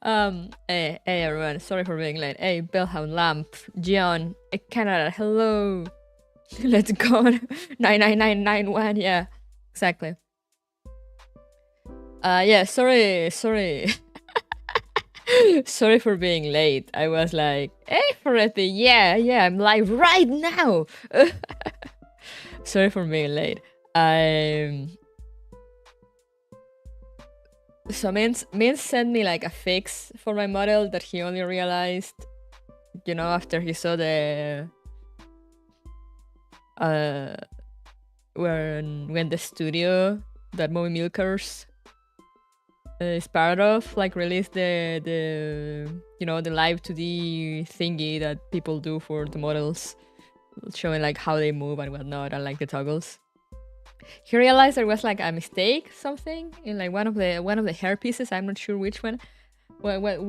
Hey everyone, sorry for being late. Hey, Bellhound Lamp, Gian, Canada, hello. Let's go. 99991, yeah, exactly. Yeah, sorry. Sorry for being late. I was like, hey, Ferretti, yeah, I'm live right now. Sorry for being late. So Mins sent me like a fix for my model that he only realized, after he saw the when the studio that Movie Milkers is part of like released the live 2D thingy that people do for the models, showing like how they move and whatnot, and like the toggles. He realized there was like a mistake, something in like one of the hair pieces. I'm not sure which one. One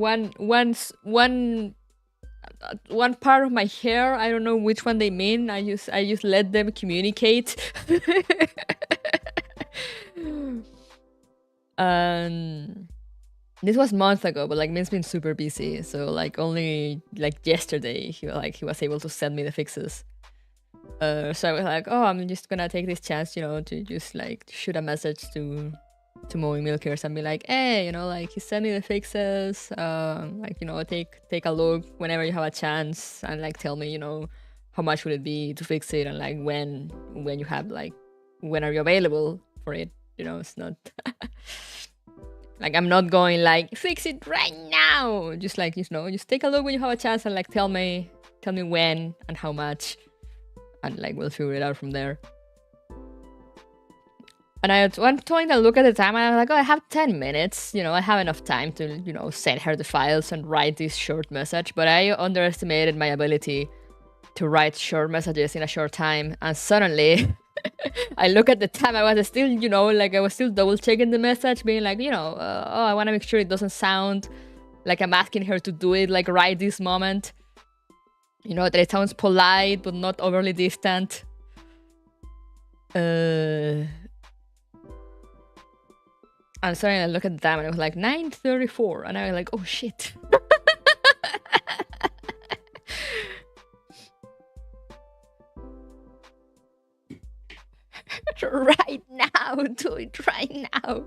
part of my hair. I don't know which one they mean. I just let them communicate. This was months ago, but like Min's been super busy, so like only like yesterday he was able to send me the fixes. So I was like, oh, I'm just gonna take this chance, to just like shoot a message to Movie Milkers and be like, hey, like he sent me the fixes. Take a look whenever you have a chance and like tell me, how much would it be to fix it and like when you have like when are you available for it? It's not like I'm not going like fix it right now. Just like just take a look when you have a chance and like tell me when and how much. And like we'll figure it out from there. And I went to look at the time and I was like, oh, I have 10 minutes. I have enough time to, send her the files and write this short message. But I underestimated my ability to write short messages in a short time. And suddenly, I look at the time, I was still, I was still double checking the message, being like, oh, I want to make sure it doesn't sound like I'm asking her to do it like right this moment. That it sounds polite, but not overly distant. And suddenly I look at the time and it was like 9:34. And I was like, oh shit. Right now. Do it right now.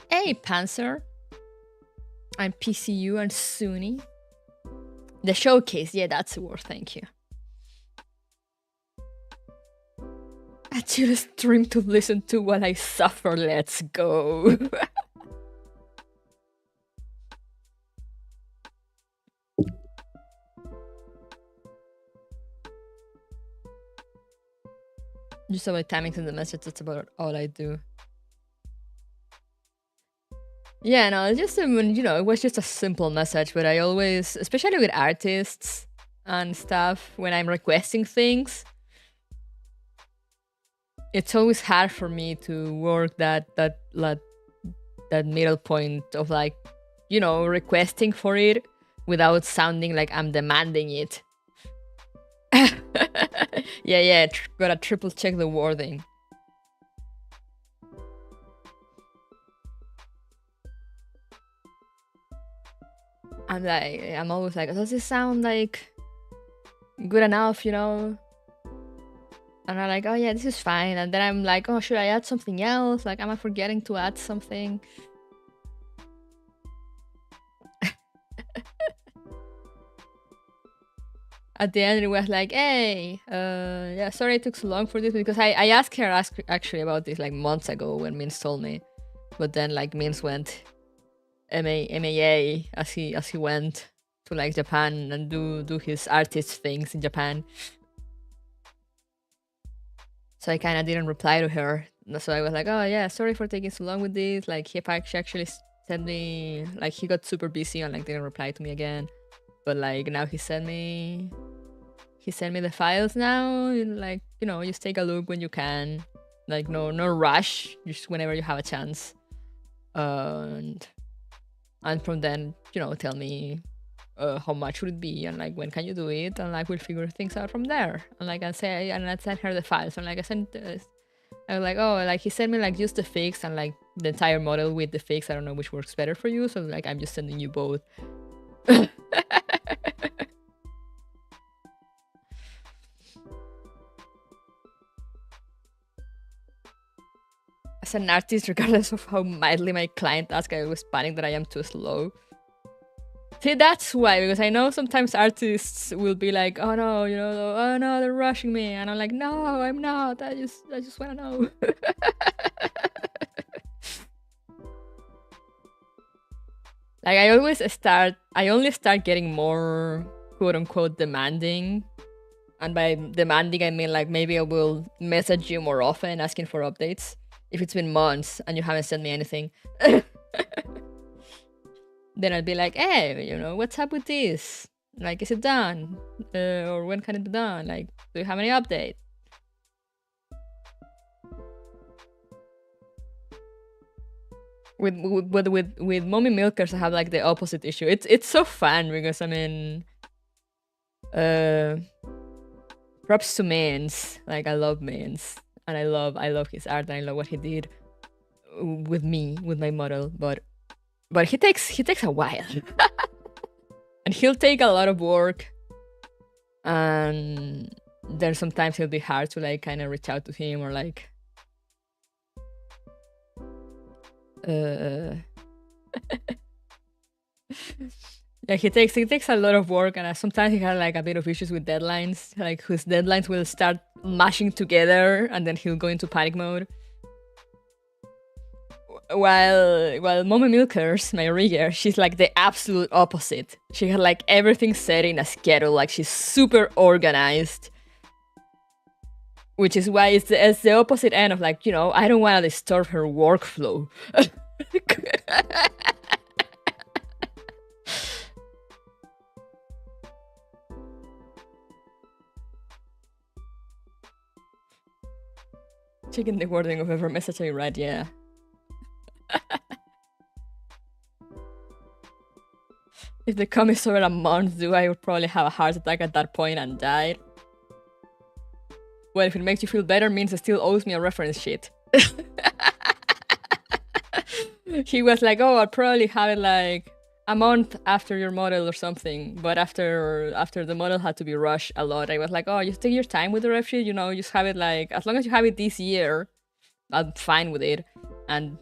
Hey, Panzer. I'm PCU and Sunni. The showcase, yeah, that's the word, thank you. I just stream to listen to while I suffer, let's go. Just avoid timings in the message, that's about all I do. Yeah, no, it's just, it was just a simple message, but I always, especially with artists and stuff, when I'm requesting things, it's always hard for me to work that middle point of like, requesting for it without sounding like I'm demanding it. Yeah, gotta triple check the wording. I'm always like, does this sound like good enough, And I'm like, oh yeah, this is fine. And then I'm like, oh, should I add something else? Like, am I forgetting to add something? At the end, it was like, hey, yeah, sorry it took so long for this, because I asked her actually about this like months ago when Mins told me. But then like Mins went MAA as he went to like Japan and do his artist things in Japan. So I kind of didn't reply to her. So I was like, oh yeah, sorry for taking so long with this. Like he actually sent me, like he got super busy and like didn't reply to me again. But like now he sent me the files now. Like, just take a look when you can. Like no rush, just whenever you have a chance. And from then, tell me how much would it be, and like when can you do it, and like we'll figure things out from there. And like I sent her the files, and like I was like, oh, like he sent me like just the fix and like the entire model with the fix. I don't know which works better for you, so like I'm just sending you both. As an artist, regardless of how mildly my client asks, I always panic that I am too slow. See, that's why, because I know sometimes artists will be like, oh no, you know, oh no, they're rushing me. And I'm like, no, I'm not. I just want to know. Like I only start getting more quote unquote demanding. And by demanding, I mean like maybe I will message you more often asking for updates if it's been months and you haven't sent me anything. Then I'd be like, hey, you know, what's up with this? Like, is it done? Or when can it be done? Like, do you have any update? With mommy milkers, I have like the opposite issue. It's so fun because I mean, props to Mans. Like I love Mans, and I love his art, and I love what he did with me, with my model. But he takes a while, and he'll take a lot of work, and then sometimes it'll be hard to like kind of reach out to him or like. Yeah, he takes a lot of work, and sometimes he has like a bit of issues with deadlines, like whose deadlines will start mashing together, and then he'll go into panic mode. While Mommy Milkers, my rigger, she's like the absolute opposite. She had like everything set in a schedule, like she's super organized. Which is why it's the opposite end of like, you know, I don't want to disturb her workflow. Checking the wording of every message I write, yeah. If the comics over a month due, I would probably have a heart attack at that point and die. Well, if it makes you feel better, means it still owes me a reference sheet. He was like, oh, I'll probably have it like a month after your model or something. But after the model had to be rushed a lot, I was like, oh, just take your time with the ref sheet, you know, just have it like, as long as you have it this year, I'm fine with it. And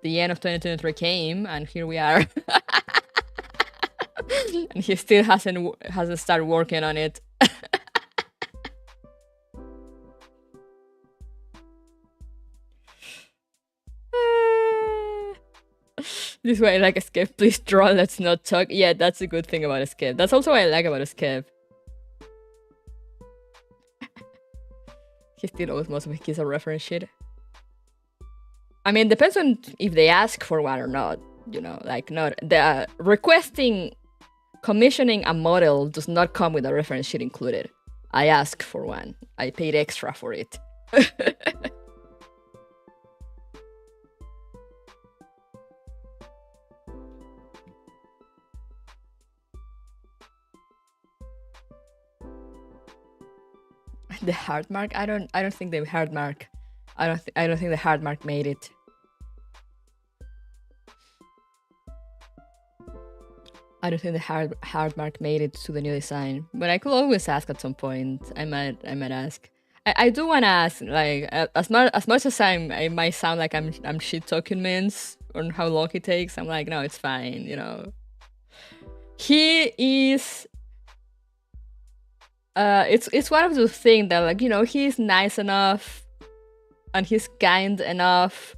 the end of 2023 came, and here we are. And he still hasn't started working on it. This way I like Escape. Please draw, let's not talk. Yeah, that's a good thing about Escape. That's also what I like about Escape. He still owes most of his kids a reference sheet. I mean, depends on if they ask for one or not. You know, like not the requesting commissioning a model does not come with a reference sheet included. I asked for one. I paid extra for it. The hard mark? I don't think the hard mark. I don't think the hard mark made it. I don't think the hard mark made it to the new design, but I could always ask at some point. I might ask. I do want to ask, like, as much as I might sound like I'm shit talking Mins on how long it takes. I'm like, no, it's fine, you know. He is. It's one of those things that, like, you know, he's nice enough, and he's kind enough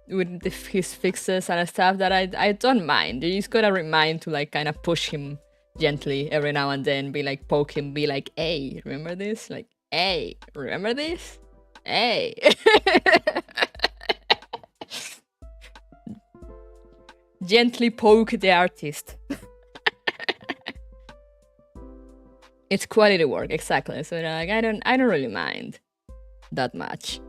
with his fixes and stuff that I don't mind. You just gotta remind to like kind of push him gently every now and then, be like, poke him, be like, hey, remember this? Like, hey, remember this? Hey. Gently poke the artist. It's quality work, exactly. So like I don't really mind that much.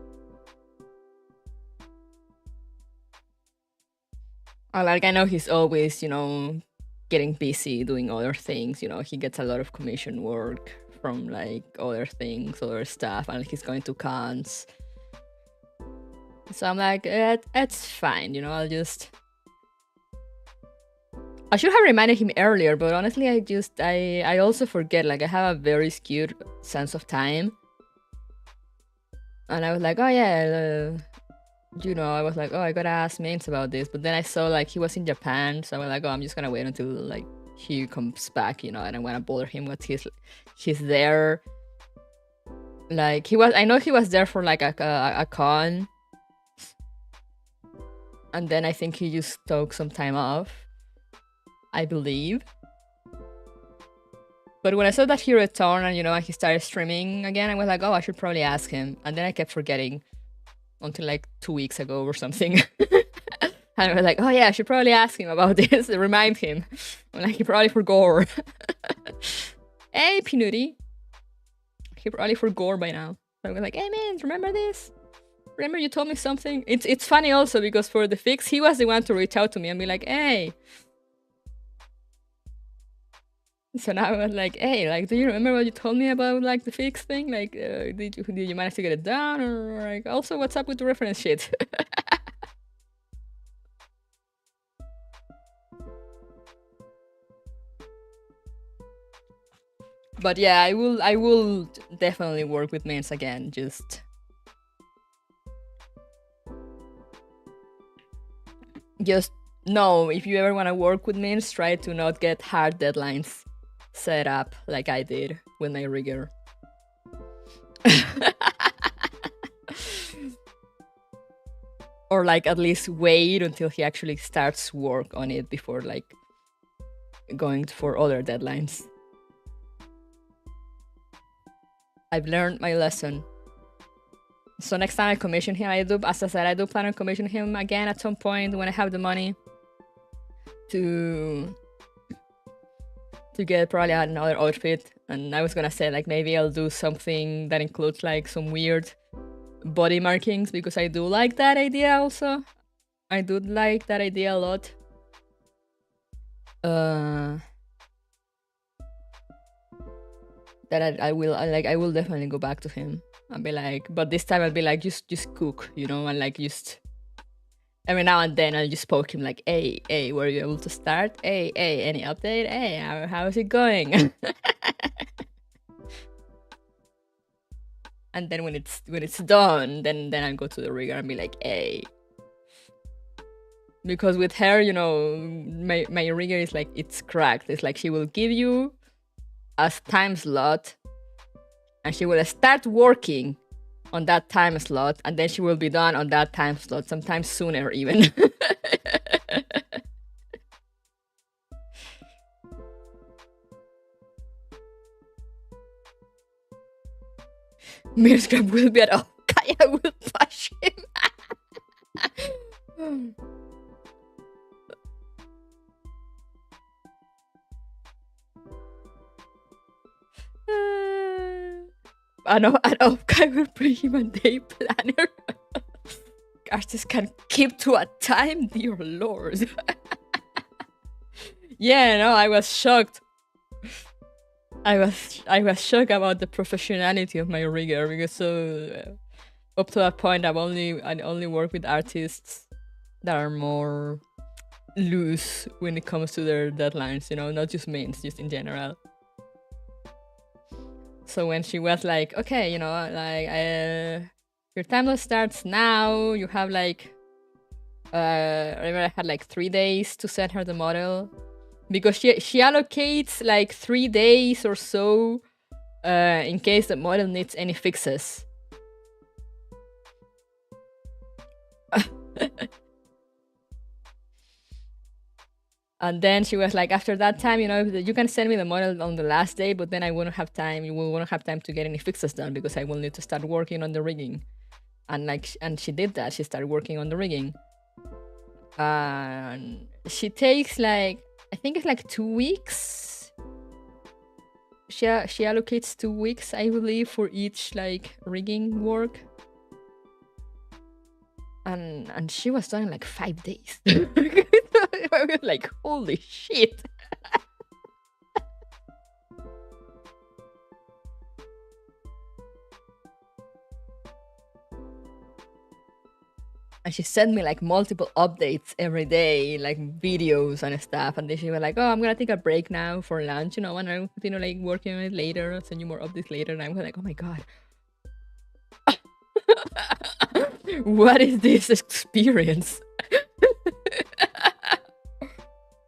Like I know he's always, you know, getting busy doing other things. You know, he gets a lot of commission work from like other things, other stuff, and he's going to cons. So I'm like, it's fine, you know, I should have reminded him earlier, but honestly, I also forget. Like, I have a very skewed sense of time. And I was like, oh yeah, you know, I was like, oh, I gotta ask Mains about this. But then I saw like he was in Japan, so I was like, oh, I'm just gonna wait until like he comes back, you know, and I wanna bother him with he's there. Like I know he was there for like a con. And then I think he just took some time off, I believe. But when I saw that he returned and, you know, he started streaming again, I was like, oh, I should probably ask him. And then I kept forgetting until like 2 weeks ago or something. And I was like, oh yeah, I should probably ask him about this, remind him. I'm like, he probably forgot. Hey, Pinuti. He probably forgot by now. So I was like, hey man, remember this? Remember you told me something? It's funny also because for the fix, he was the one to reach out to me and be like, hey. So now I was like, hey, like, do you remember what you told me about like the fix thing? Like, did you manage to get it done? Or like, also, what's up with the reference shit? But yeah, I will definitely work with mains again. Just no, if you ever want to work with mains, try to not get hard deadlines set up like I did with my rigger. Or like at least wait until he actually starts work on it before like going for other deadlines. I've learned my lesson. So next time I commission him, as I said, I do plan on commissioning him again at some point when I have the money to get probably another outfit. And I was gonna say like maybe I'll do something that includes like some weird body markings because I do like that idea also. I do like that idea a lot. That I will definitely go back to him and be like, but this time I'll be like, just cook, you know, and like just every now and then I'll just poke him like, hey, were you able to start? Hey, any update? Hey, how is it going? And then when it's done, then I'll go to the rigger and be like, hey. Because with her, you know, my rigger is like, it's cracked. It's like she will give you a time slot and she will start working on that time slot and then she will be done on that time slot, sometimes sooner even. Mirskrab will be at all. Kaya will push him. I know I will bring him a day planner. Artists can keep to a time, dear lord. Yeah, no, I was shocked. I was shocked about the professionality of my rigger because up to that point I only work with artists that are more loose when it comes to their deadlines, you know, not just mains, just in general. So when she was like, okay, you know, like your timeline starts now, you have like I remember I had like 3 days to send her the model because she allocates like 3 days or so in case the model needs any fixes. And then she was like, after that time, you know, you can send me the model on the last day, but then I won't have time. You won't have time to get any fixes done because I will need to start working on the rigging. And she did that. She started working on the rigging. And she takes like, I think it's like 2 weeks. She allocates 2 weeks, I believe, for each like rigging work. And she was done in like 5 days. I was like, holy shit. And she sent me like multiple updates every day, like videos and stuff. And then she was like, "Oh, I'm gonna take a break now for lunch, and I'll continue like working on it later. I'll send you more updates later." And I'm like, "Oh my god, what is this experience?"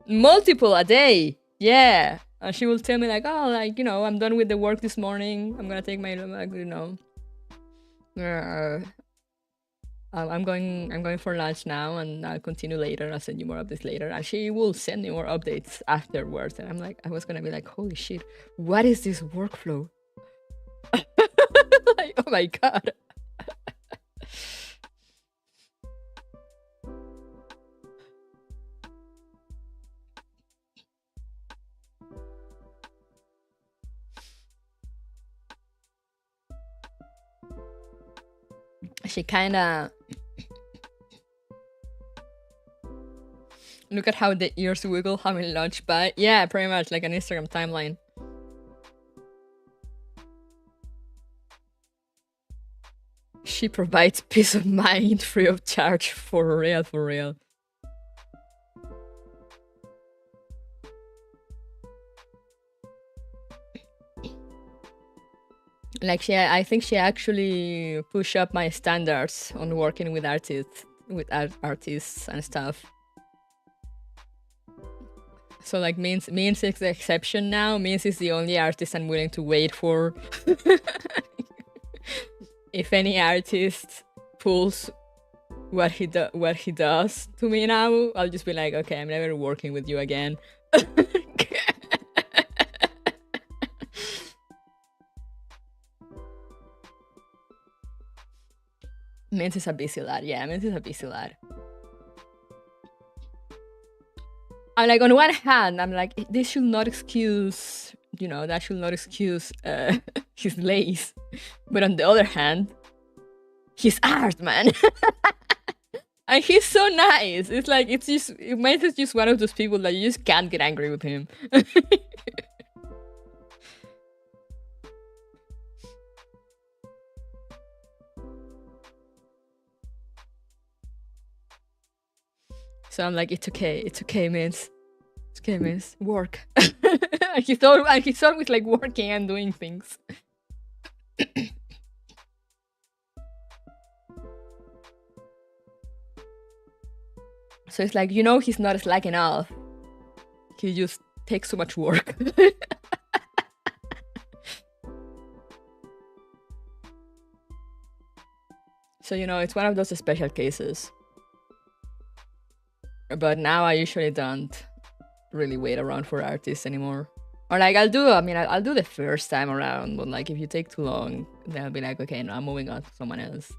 Multiple a day, yeah. And she will tell me like, "Oh, like I'm done with the work this morning. I'm gonna take my uh, I'm going for lunch now, and I'll continue later. I'll send you more updates later." And she will send me more updates afterwards. And I was gonna be like, "Holy shit, what is this workflow?" Like, oh my god. She kind of look at how the ears wiggle having lunch, but yeah, pretty much like an Instagram timeline. She provides peace of mind free of charge, for real, for real. Like I think she actually pushed up my standards on working with artists, artists and stuff. So like means is the exception now. Means is the only artist I'm willing to wait for. If any artist pulls what he does to me now, I'll just be like, okay, I'm never working with you again. Means is a busy lad. Yeah, Means is a busy lad. I'm like, on one hand, I'm like, this should not excuse, that should not excuse his lace. But on the other hand, his art, man. And he's so nice. It's like, Meins is just one of those people that you just can't get angry with him. So I'm like, it's okay, Meins. It's okay, Meins. Work. And he's always like working and doing things. So it's like, he's not slacking off. He just takes so much work. So, it's one of those special cases. But now I usually don't really wait around for artists anymore. Or like I'll do the first time around, but like if you take too long, then I'll be like, okay, no, I'm moving on to someone else.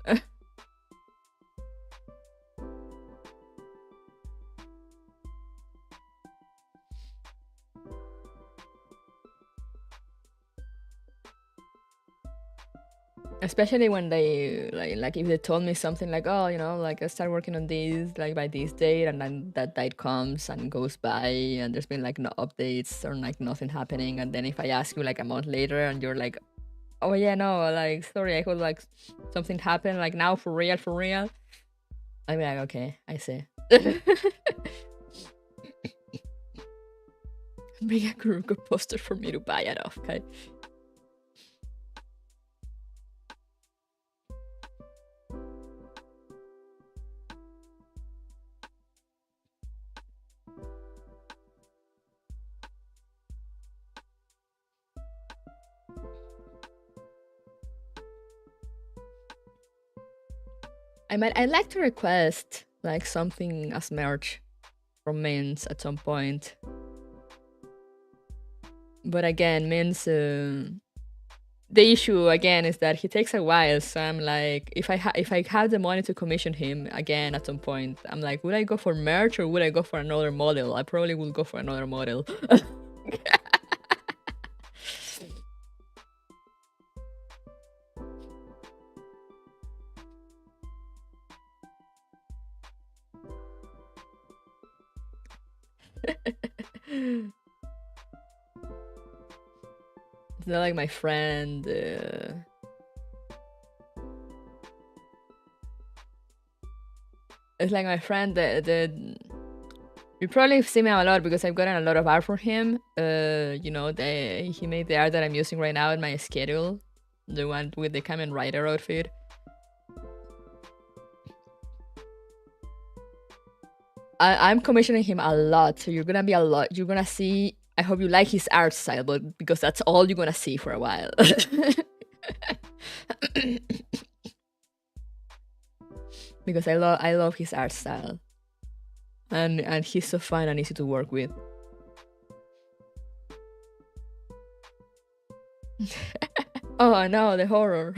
Especially when they like if they told me something like, oh, like I start working on this like by this date, and then that date comes and goes by, and there's been like no updates or like nothing happening, and then if I ask you like a month later and you're like, oh yeah, no, like sorry, I hope like something happened like now for real, I'd be like, okay, I see. Make a Kuruko poster for me to buy it off, okay? I'd like to request like something as merch from Meins at some point. But again, Meins, the issue again is that he takes a while. So I'm like, if I have the money to commission him again at some point, I'm like, would I go for merch or would I go for another model? I probably will go for another model. It's not like my friend. It's like my friend, the you probably see me a lot because I've gotten a lot of art from him. He made the art that I'm using right now in my schedule, the one with the Kamen Rider outfit. I'm commissioning him a lot, so you're gonna be a lot. You're gonna see. I hope you like his art style, but because that's all you're gonna see for a while. Because I love his art style, and he's so fun and easy to work with. Oh no, the horror.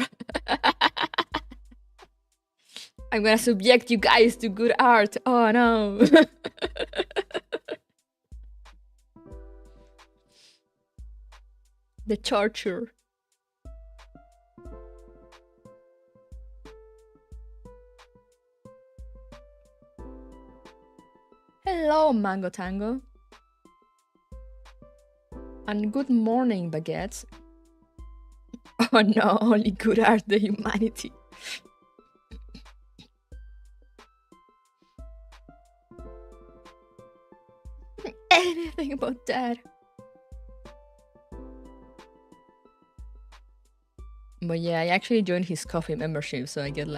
I'm gonna subject you guys to good art. Oh no. The torture. Hello, Mango Tango. And good morning, baguettes. Oh no, only good art, the humanity. Anything about that. But yeah, I actually joined his coffee membership, so I get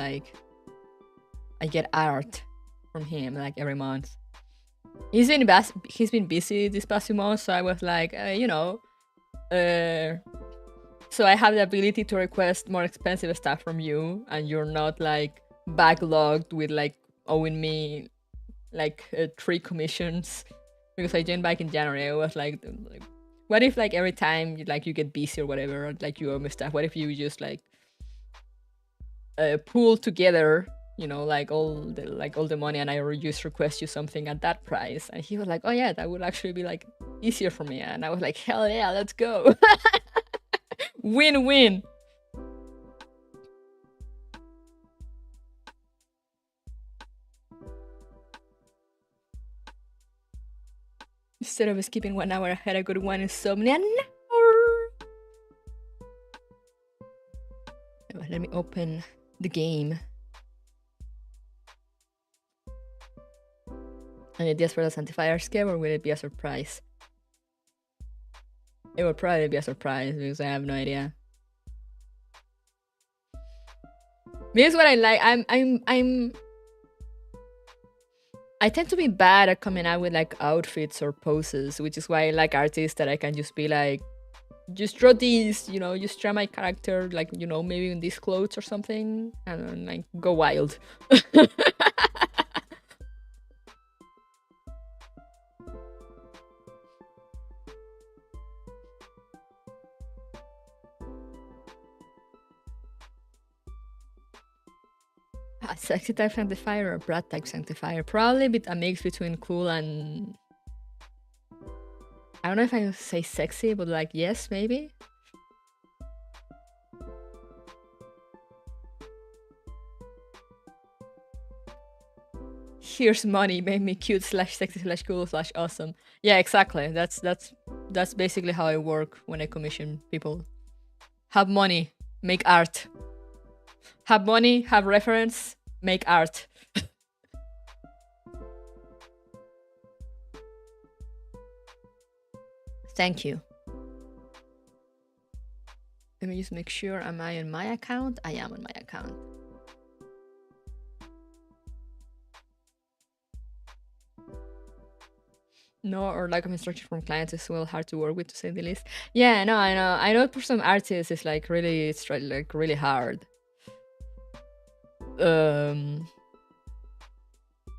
art from him like every month. He's been busy this past few months, so I was like, so I have the ability to request more expensive stuff from you, and you're not like backlogged with like owing me like 3 commissions. Because I joined back in January, I was like, what if like every time you get busy or whatever, or, like you owe me stuff? What if you just like pool together, like all the money, and I just request you something at that price? And he was like, oh yeah, that would actually be like easier for me. And I was like, hell yeah, let's go. Win-win. Instead of skipping 1 hour ahead, I got one insomnia. No! Let me open the game. And it just for the Sanctifier scare, or will it be a surprise? It will probably be a surprise because I have no idea. This is what I like. I tend to be bad at coming out with like outfits or poses, which is why I like artists that I can just be like, just draw these, just try my character, like, maybe in these clothes or something, and then like go wild. A sexy type sanctifier or a brat type sanctifier? Probably a mix between cool and... I don't know if I say sexy, but like, yes, maybe? Here's money, make me cute / sexy / cool / awesome. Yeah, exactly. That's basically how I work when I commission people. Have money, make art. Have money, have reference, make art. Thank you. Let me just make sure, am I on my account? I am on my account. No, or lack of instruction from clients is well hard to work with, to say the least. Yeah, no, I know. I know for some artists it's like really hard.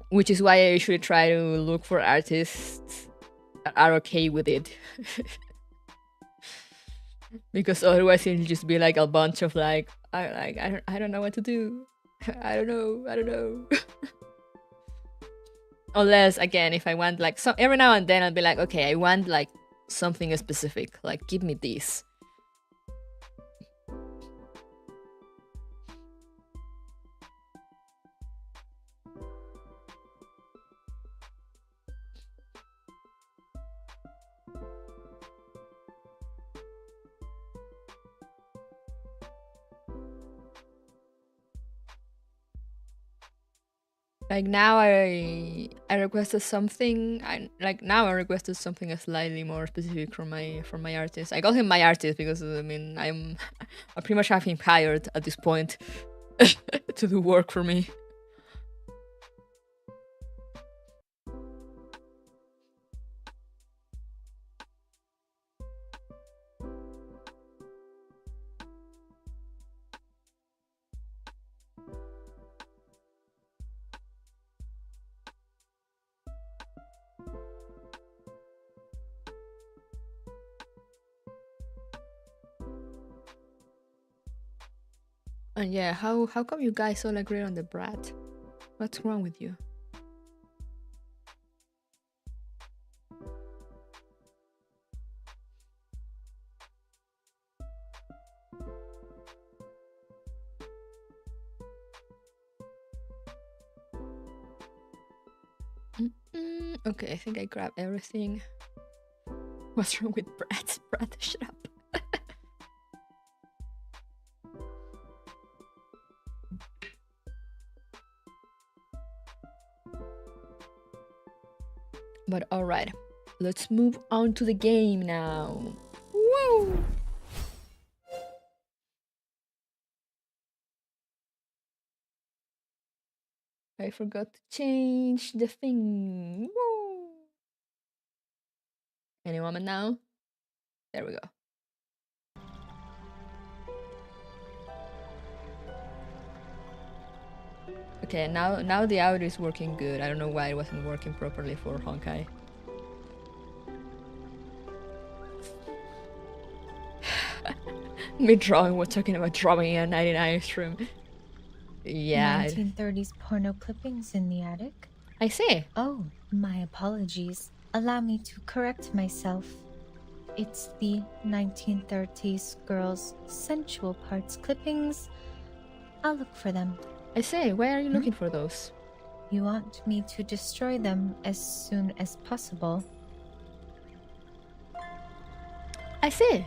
Which is why I usually try to look for artists that are okay with it. Because otherwise it'll just be like a bunch of like, I don't know what to do. I don't know. Unless, again, if I want like every now and then I'll be like, okay, I want like something specific, like give me this. Like now I requested something. I requested something slightly more specific from my artist. I call him my artist because I mean I pretty much have him hired at this point to do work for me. And yeah, how come you guys all agree on the brat? What's wrong with you? Okay, I think I grabbed everything. What's wrong with Brad? Brad, shut up. But alright, let's move on to the game now. Woo! I forgot to change the thing. Woo! Any moment now? There we go. Okay, now the audio is working good. I don't know why it wasn't working properly for Honkai. Me drawing, we're talking about drawing a 99 stream. Yeah. 1930s porno clippings in the attic? I see. Oh, my apologies. Allow me to correct myself. It's the 1930s girls' sensual parts clippings. I'll look for them. I say, why are you looking for those? You want me to destroy them as soon as possible. I see.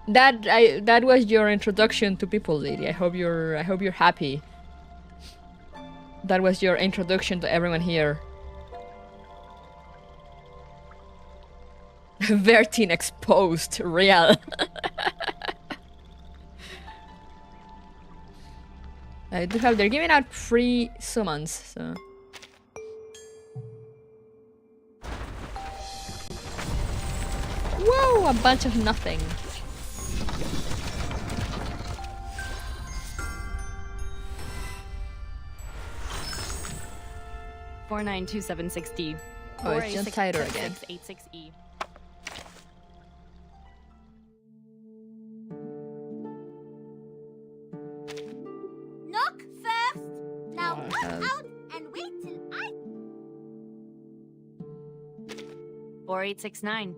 That was your introduction to people, lady. I hope you're happy. That was your introduction to everyone here. Vertin exposed, real. I do have. They're giving out free summons, so. Whoa! A bunch of nothing. $492760. Oh, it's just tighter again. 86E. Knock first. Now walk out and wait till I. 4869.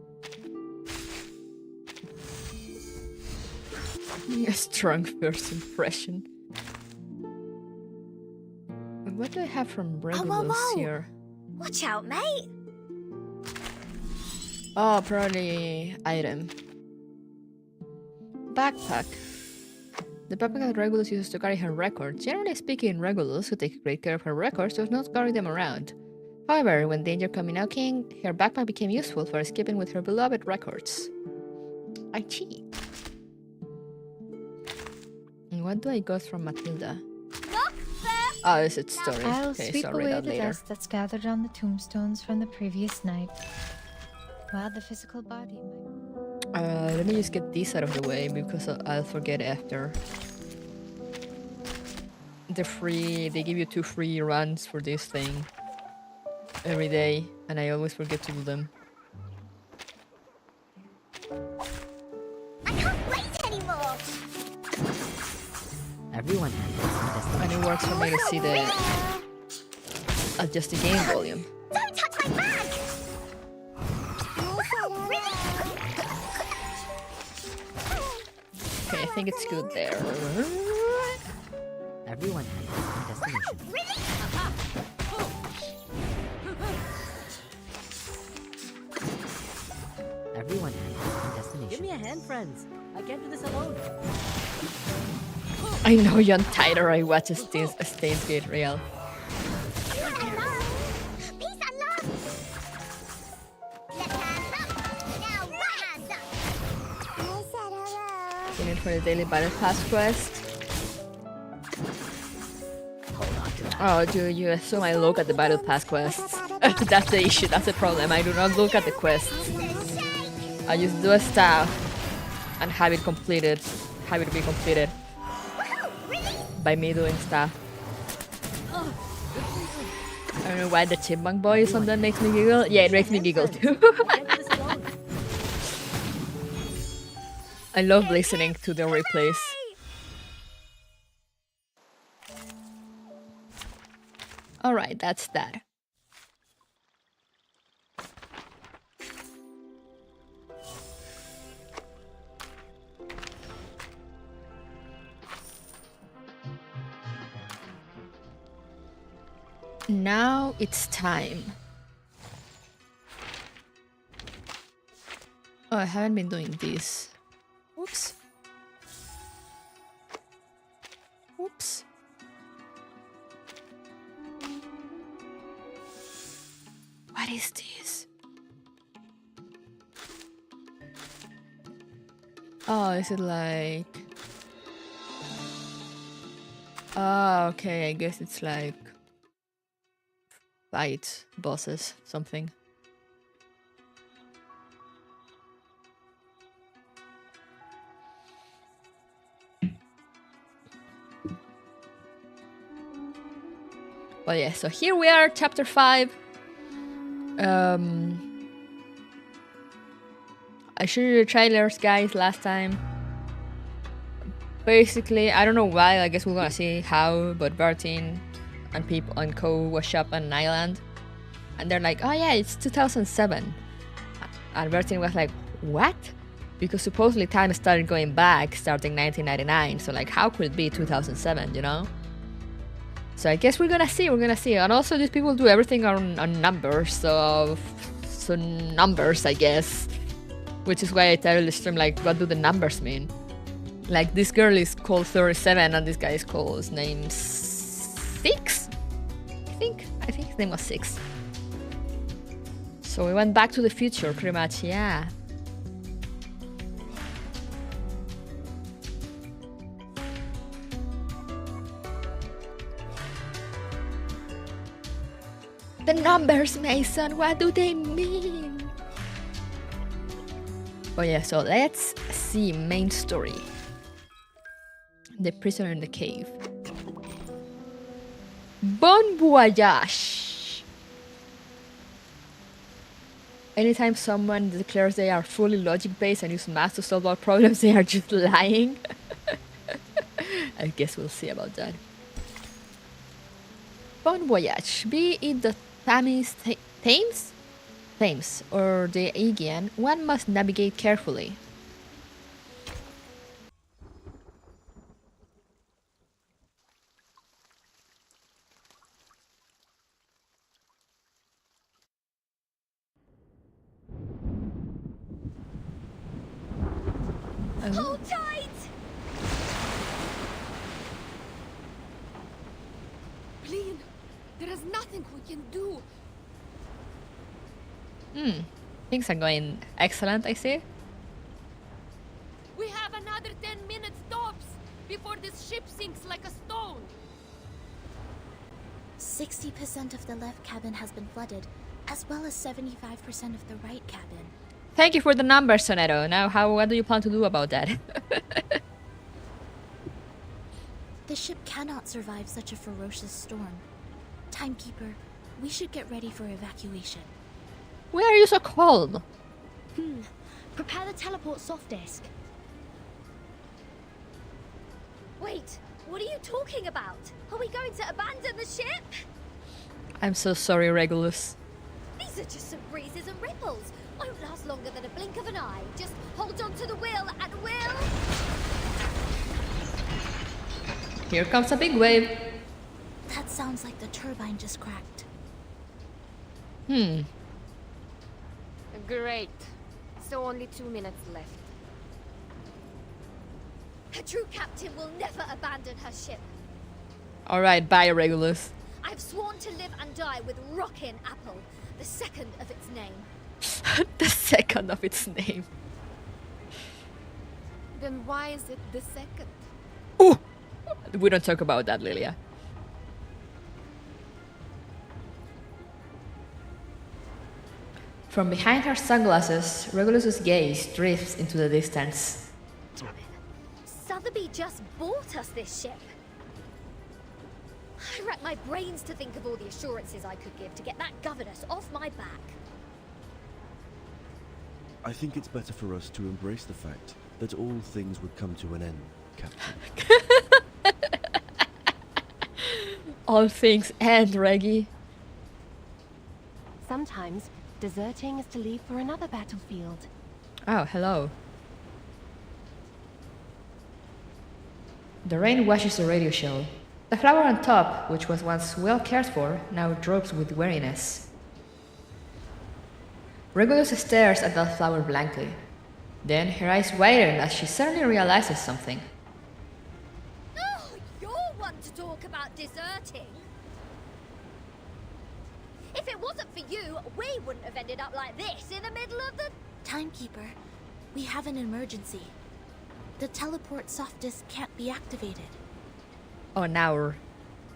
A strong first impression. What do I have from Regulus here? Watch out, mate. Oh, probably item. Backpack. The backpack that Regulus uses to carry her records. Generally speaking, Regulus, who takes great care of her records, does not carry them around. However, when danger came knocking, her backpack became useful for escaping with her beloved records. I cheat. And what do I got from Matilda? Oh, is it story? I'll Okay, sweep so I'll read away that the later. dust that's gathered on the tombstones from the previous night. While the physical body might... Let me just get this out of the way because I'll forget after. They give you 2 free runs for this thing every day, and I always forget to do them. I can't wait anymore. Everyone has And it works for me to see the adjust the game volume. Don't touch my bag. Okay, I think it's good there. Everyone has a destination. Everyone has a destination. Give me a hand, friends. I can't do this alone. I know you're tighter. I watch Stains Gate Real. Peace and love. Peace and love. Left hand up. Now right hand up. I said hello. In it for the daily battle pass quest. Oh, dude, you assume I look at the battle pass quests. That's the issue. That's the problem. I do not look at the quests. I just do a stuff and have it completed. Have it be completed by me doing stuff. I don't know why the chipmunk voice on that makes me giggle. Yeah, it makes me giggle too. I love listening to the replays. Alright, that's that. Now it's time. Oh, I haven't been doing this. Oops. Oops. What is this? Oh, is it like... Oh, okay, I guess it's like... fight bosses, something. Well, yeah, so here we are, chapter 5. I showed you the trailers, guys, last time. Basically, I don't know why, I guess we're gonna see how, but Bertin and people and co wash up on an island. And they're like, oh yeah, it's 2007. And Bertin was like, what? Because supposedly time started going back starting 1999. So like, how could it be 2007, you know? So I guess we're gonna see. And also these people do everything on numbers, so numbers, I guess. Which is why I titled the stream like, what do the numbers mean? Like, this girl is called 37 and this guy is called, his name's 6? I think his name was 6. So we went back to the future, pretty much, yeah. The numbers, Mason, what do they mean? Oh yeah, so let's see main story. The prisoner in the cave. Bon voyage! Anytime someone declares they are fully logic-based and use math to solve all problems, they are just lying. I guess we'll see about that. Bon voyage. Be it the Thames or the Aegean, one must navigate carefully. Hold tight! Lean, there is nothing we can do. Things are going excellent, I see. We have another 10 minutes tops before this ship sinks like a stone. 60% of the left cabin has been flooded, as well as 75% of the right cabin. Thank you for the numbers, Sonero. Now, what do you plan to do about that? The ship cannot survive such a ferocious storm. Timekeeper, we should get ready for evacuation. Why are you so cold? Prepare the teleport soft disk. Wait, what are you talking about? Are we going to abandon the ship? I'm so sorry, Regulus. These are just some breezes and ripples. Won't last longer than a blink of an eye. Just hold on to the wheel and we'll... Here comes a big wave. That sounds like the turbine just cracked. Great. So only 2 minutes left. A true captain will never abandon her ship. Alright, bye, Regulus. I've sworn to live and die with Rockin' Apple, the second of its name. The second of its name. Then why is it the second? Ooh! We don't talk about that, Lilia. From behind her sunglasses, Regulus's gaze drifts into the distance. Damn it. Sotheby just bought us this ship. I racked my brains to think of all the assurances I could give to get that governess off my back. I think it's better for us to embrace the fact that all things would come to an end, Captain. All things end, Reggie. Sometimes, deserting is to leave for another battlefield. Oh, hello. The rain washes the radio show. The flower on top, which was once well cared for, now droops with weariness. Regulus stares at that flower blankly. Then her eyes widen as she suddenly realizes something. Oh, you're one to talk about deserting. If it wasn't for you, we wouldn't have ended up like this in the middle of the... Timekeeper, we have an emergency. The teleport soft disk can't be activated. Oh, now.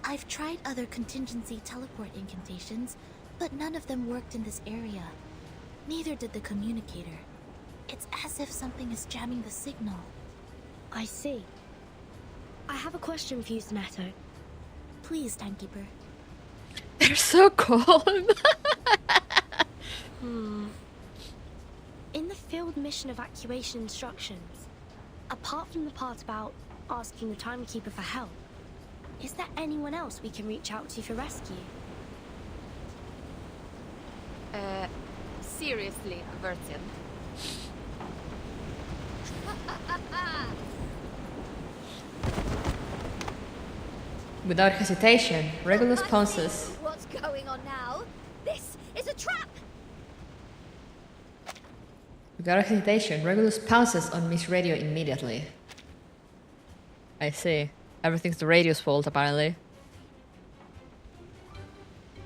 I've tried other contingency teleport incantations, but none of them worked in this area. Neither did the communicator. It's as if something is jamming the signal. I see. I have a question for you, Sanato. Please, Timekeeper. They're so calm. In the field mission evacuation instructions, apart from the part about asking the Timekeeper for help, is there anyone else we can reach out to for rescue? Seriously, Vertian. Without hesitation, Regulus pounces. What's going on now? This is a trap! Without hesitation, Regulus pounces on Miss Radio immediately. I see. Everything's the radio's fault, apparently.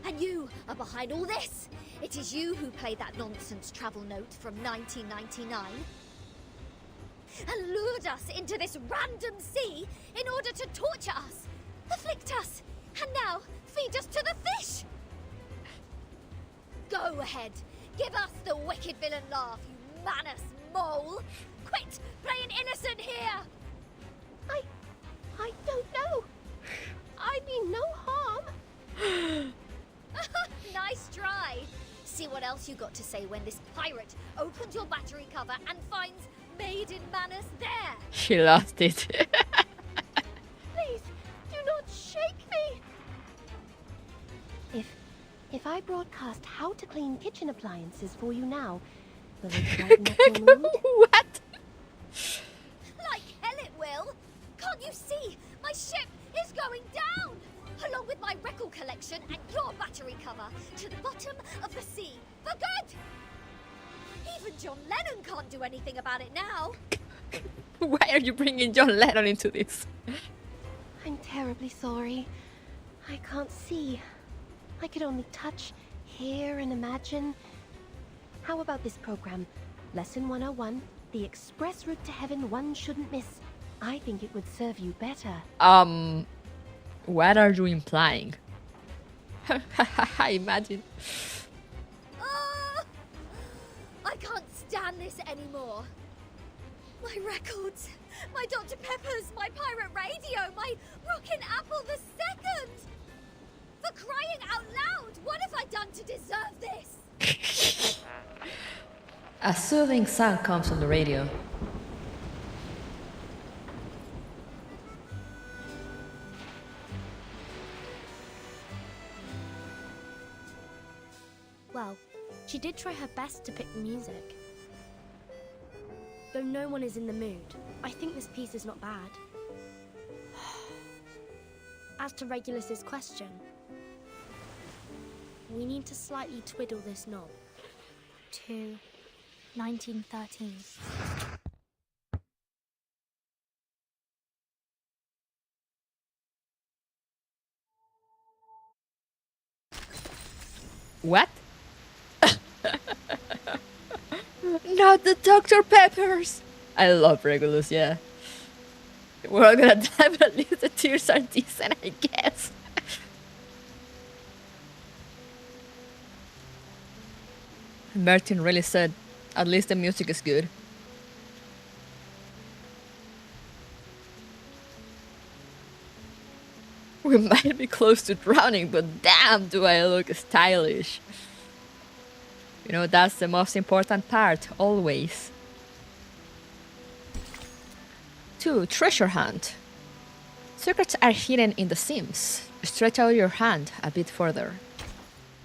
And you are behind all this! It is you who played that nonsense travel note from 1999 and lured us into this random sea in order to torture us, afflict us, and now feed us to the fish! Go ahead, give us the wicked villain laugh, you Manus mole! Quit playing innocent here! I don't know. I mean no harm. Nice try! See what else you got to say when this pirate opens your battery cover and finds Maiden Manus there! She lost it. Please, do not shake me. If I broadcast how to clean kitchen appliances for you now, will it brighten up your mood? What? Like hell it will! Can't you see? My ship is going down! Along with my record collection and your battery cover to the bottom of the sea for good! Even John Lennon can't do anything about it now! Why are you bringing John Lennon into this? I'm terribly sorry. I can't see. I could only touch, hear, and imagine. How about this program? Lesson 101, the express route to heaven one shouldn't miss. I think it would serve you better. What are you implying? Imagine. I can't stand this anymore. My records, my Dr. Peppers, my pirate radio, my Rockin' Apple the Second! For crying out loud, what have I done to deserve this? A soothing sound comes on the radio. Well, she did try her best to pick the music. Though no one is in the mood, I think this piece is not bad. As to Regulus's question, we need to slightly twiddle this knob. To 1913. What? Not the Dr. Peppers! I love Regulus, yeah. We're all gonna die, but at least the tears are decent, I guess. Martin really said, at least the music is good. We might be close to drowning, but damn do I look stylish. You know, that's the most important part, always. 2. Treasure hunt. Secrets are hidden in the Sims. Stretch out your hand a bit further.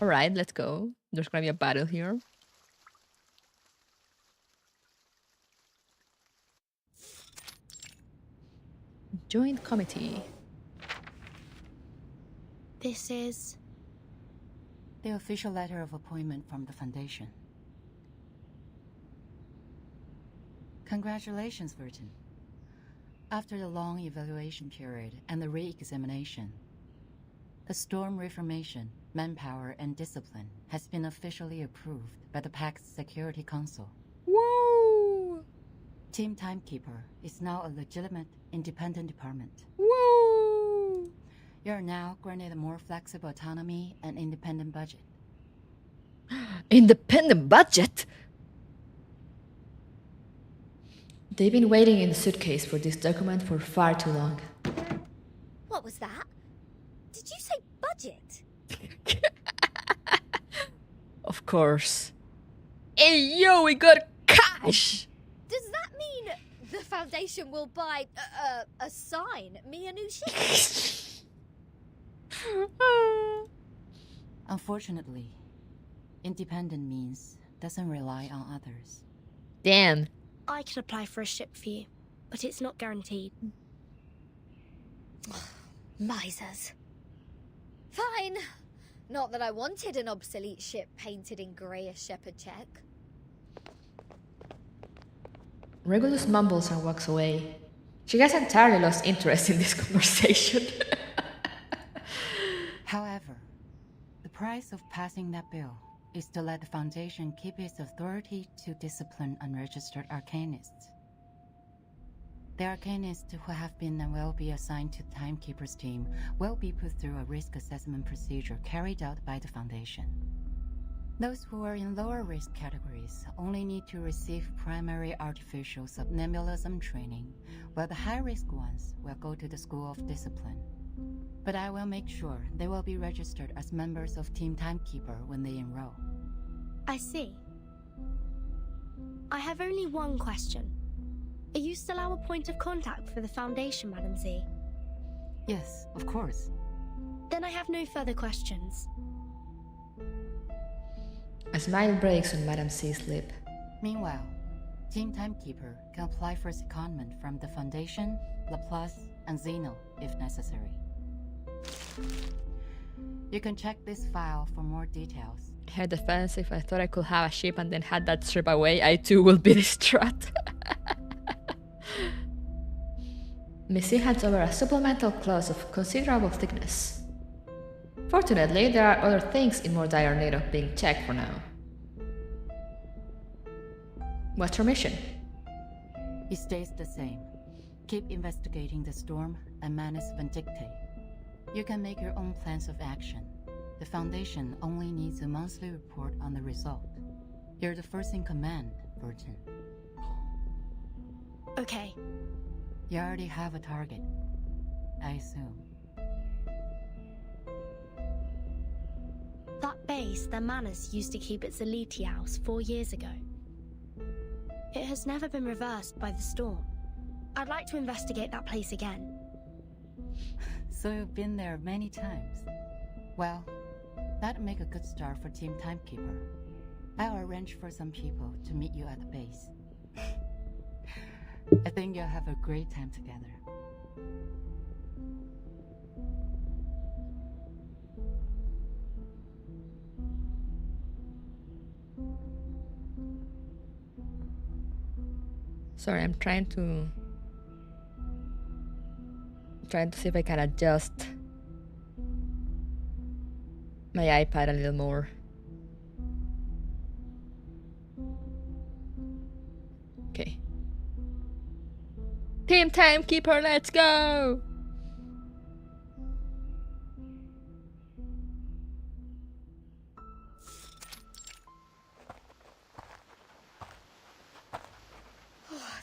Alright, let's go. There's gonna be a battle here. Joint committee. This is the official letter of appointment from the Foundation. Congratulations, Burton. After the long evaluation period and the re-examination, the Storm Reformation, Manpower, and Discipline has been officially approved by the PAC's Security Council. Woo! Team Timekeeper is now a legitimate, independent department. Woo! You are now granted a more flexible autonomy and independent budget. Independent budget? They've been waiting in the suitcase for this document for far too long. What was that? Did you say budget? Of course. Hey yo, we got cash! Does that mean the Foundation will buy a sign, me a new ship? Unfortunately, independent means doesn't rely on others. Damn. I can apply for a ship for you, but it's not guaranteed. Misers. Fine. Not that I wanted an obsolete ship painted in grey as shepherd check. Regulus mumbles and walks away. She has entirely lost interest in this conversation. However, the price of passing that bill is to let the Foundation keep its authority to discipline unregistered arcanists. The arcanists who have been and will be assigned to the Timekeeper's team will be put through a risk assessment procedure carried out by the Foundation. Those who are in lower risk categories only need to receive primary artificial somnambulism training, while the high-risk ones will go to the School of Discipline. But I will make sure they will be registered as members of Team Timekeeper when they enroll. I see. I have only one question. Are you still our point of contact for the Foundation, Madam Z? Yes, of course. Then I have no further questions. A smile breaks on Madame C's lip. Meanwhile, Team Timekeeper can apply for secondment from the Foundation, Laplace, and Zeno if necessary. You can check this file for more details. Her defense, if I thought I could have a ship and then had that strip away, I too will be distraught. Missy hands over a supplemental clause of considerable thickness. Fortunately, there are other things in more dire need of being checked for now. What's your mission? It stays the same. Keep investigating the storm and Manus Vindictae. You can make your own plans of action. The Foundation only needs a monthly report on the result. You're the first in command, Burton. Okay. You already have a target, I assume. That base that Manus used to keep its Elite house 4 years ago. It has never been reversed by the storm. I'd like to investigate that place again. So you've been there many times. Well, that'd make a good start for Team Timekeeper. I'll arrange for some people to meet you at the base. I think you'll have a great time together. Sorry, I'm trying to see if I can adjust my iPad a little more. Team Timekeeper, let's go!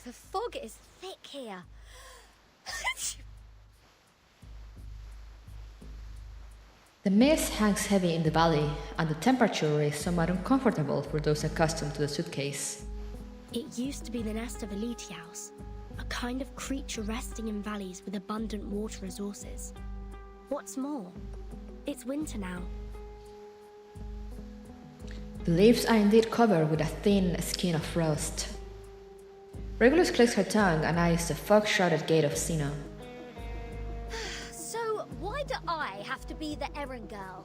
The fog is thick here. The mist hangs heavy in the valley, and the temperature is somewhat uncomfortable for those accustomed to the suitcase. It used to be the nest of a Litiaus, a kind of creature resting in valleys with abundant water resources. What's more, it's winter now. The leaves are indeed covered with a thin skin of frost. Regulus clicks her tongue and eyes the fog-shrouded gate of Sina. So, why do I have to be the errand girl?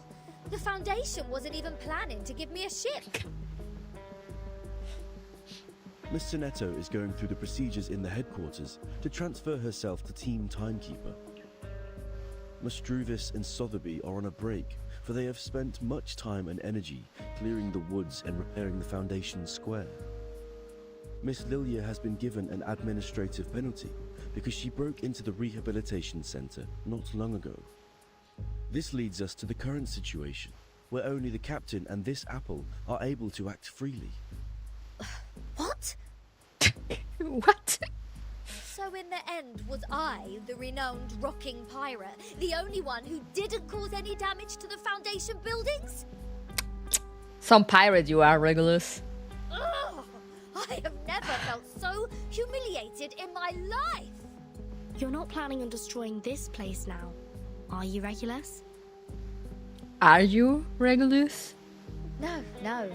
The Foundation wasn't even planning to give me a ship. Miss Sinetto is going through the procedures in the headquarters to transfer herself to Team Timekeeper. Mustruvis and Sotheby are on a break, for they have spent much time and energy clearing the woods and repairing the Foundation square. Miss Lilia has been given an administrative penalty because she broke into the rehabilitation center not long ago. This leads us to the current situation, where only the captain and this apple are able to act freely. What? What? So in the end, was I, the renowned rocking pirate, the only one who didn't cause any damage to the Foundation buildings? Some pirate you are, Regulus. Ugh! I have never felt so humiliated in my life! You're not planning on destroying this place now, are you, Regulus? Are you, Regulus? No. Huh?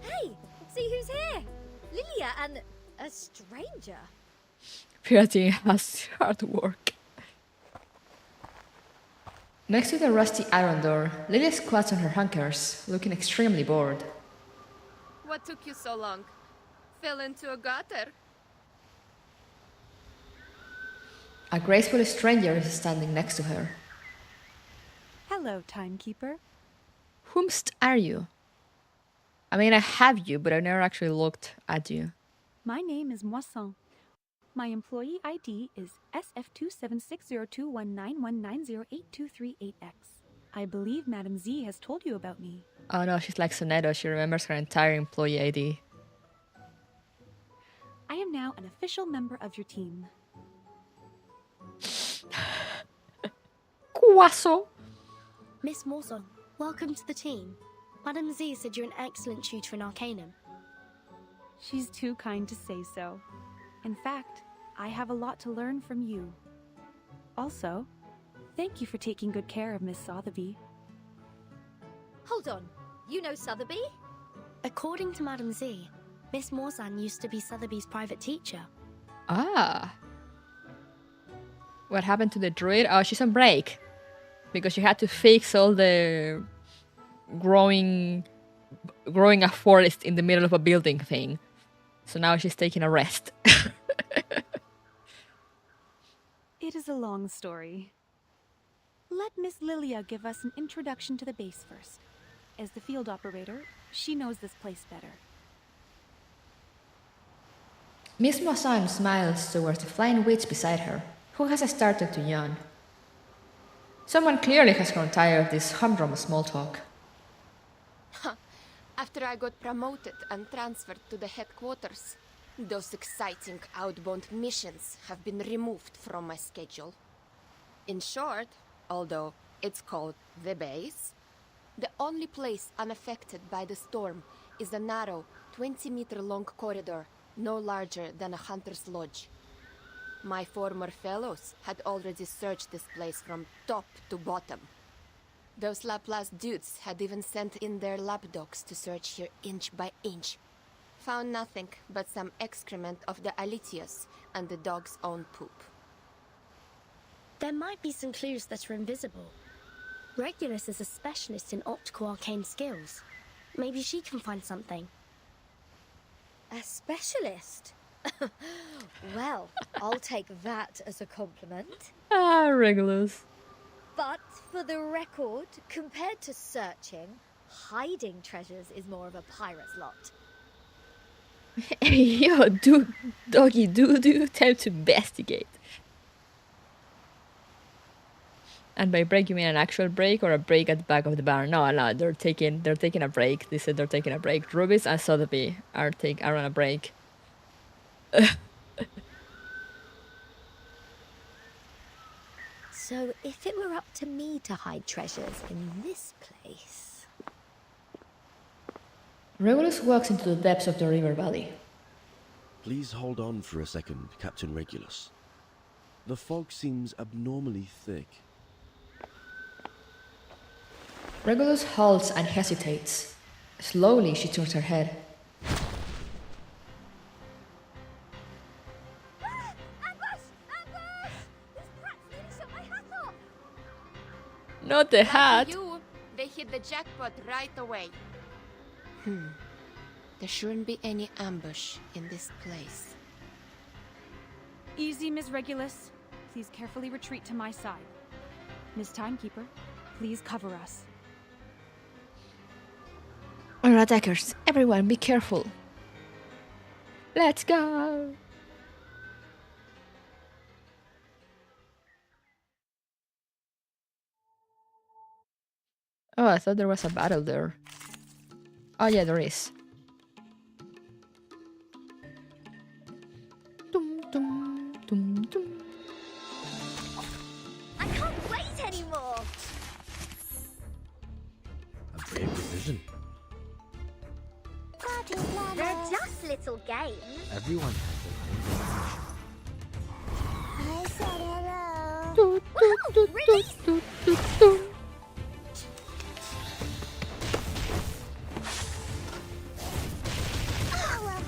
Hey, see who's here? Lilia and a stranger. Pirating has hard work. Next to the rusty iron door, Lilia squats on her hunkers, looking extremely bored. What took you so long? Fell into a gutter? A graceful stranger is standing next to her. Hello, Timekeeper. Whomst are you? I mean, I have you, but I've never actually looked at you. My name is Moisson. My employee ID is SF27602191908238X. I believe Madam Z has told you about me. Oh no, she's like Soneto. She remembers her entire employee ID. I am now an official member of your team. Quasso! Miss Morson, welcome to the team. Madam Z said you're an excellent tutor in Arcanum. She's too kind to say so. In fact, I have a lot to learn from you. Also, thank you for taking good care of Miss Sotheby. Hold on, you know Sotheby? According to Madam Z, Miss Morzan used to be Sotheby's private teacher. Ah. What happened to the druid? Oh, she's on break. Because she had to fix all the growing a forest in the middle of a building thing. So now she's taking a rest. It is a long story. Let Miss Lilia give us an introduction to the base first. As the field operator, she knows this place better. Miss Moisson smiles towards the flying witch beside her, who has started to yawn. Someone clearly has grown tired of this humdrum small talk. After I got promoted and transferred to the headquarters, those exciting outbound missions have been removed from my schedule. In short, although it's called the base, the only place unaffected by the storm is the narrow, 20-meter-long corridor, no larger than a hunter's lodge. My former fellows had already searched this place from top to bottom. Those Laplace dudes had even sent in their lapdogs to search here inch by inch. Found nothing but some excrement of the Alitius and the dog's own poop. There might be some clues that are invisible. Regulus is a specialist in optical arcane skills. Maybe she can find something. A specialist? Well, I'll take that as a compliment. Ah, Regulus. But for the record, compared to searching, hiding treasures is more of a pirate's lot. Yo, doggy doo-doo, time to investigate. And by break, you mean an actual break or a break at the back of the bar? No, they're taking a break. They said they're taking a break. Rubies and Sotheby are on a break. So if it were up to me to hide treasures in this place... Regulus walks into the depths of the river valley. Please hold on for a second, Captain Regulus. The fog seems abnormally thick. Regulus halts and hesitates. Slowly, she turns her head. Not the hat. You, they hit the jackpot right away. There shouldn't be any ambush in this place. Easy, Ms. Regulus. Please carefully retreat to my side. Miss Timekeeper, please cover us. Our attackers, everyone be careful. Let's go. Oh, I thought there was a battle there. Oh yeah, there is. Dum, dum, dum, dum. I can't wait anymore! A brave decision. They're just little games. Everyone has their own destination. I said hello. Do, do, do, do, do, do, do.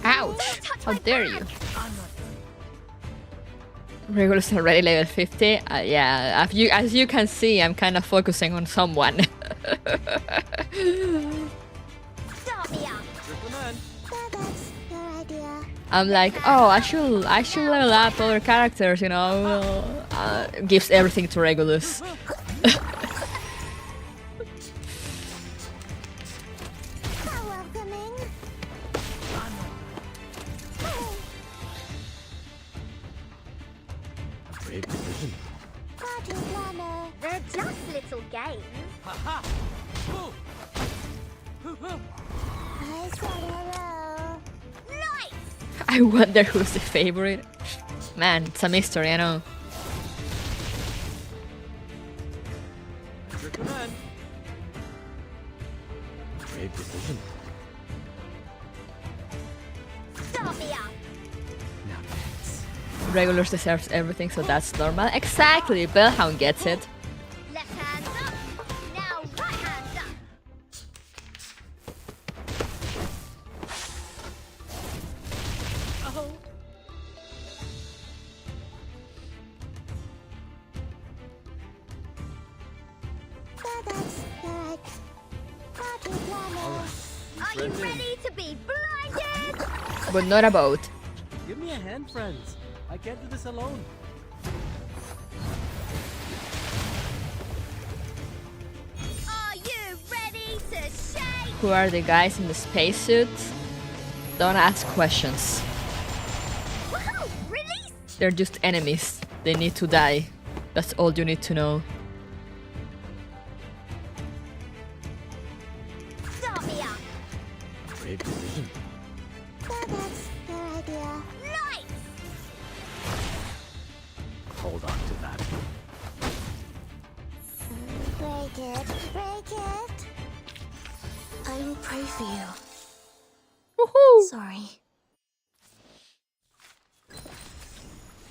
Ouch! How dare you! Regulus already level 50. Yeah, as you can see, I'm kind of focusing on someone. I'm like, oh, I should level up other characters, you know. Gives everything to Regulus. Brave decision. They're just little games. Ha I said hello. Nice! I wonder who's the favorite. Man, it's a mystery, I know. Your command. Brave decision. Start me up. Now dance. Regulus deserves everything, so that's normal. Exactly, Bellhound gets it. Left hand up. Now right hand up. Oh. Are you ready to be blinded? But not a boat. Give me a hand, friends. I can't do this alone. Are you ready to shake? Who are the guys in the spacesuits? Don't ask questions. Woohoo! Release! They're just enemies. They need to die. That's all you need to know. Start me up. Brave decision. That's your idea. Nice! Hold on to that. Break it. Break it. I will pray for you. Woohoo! Sorry.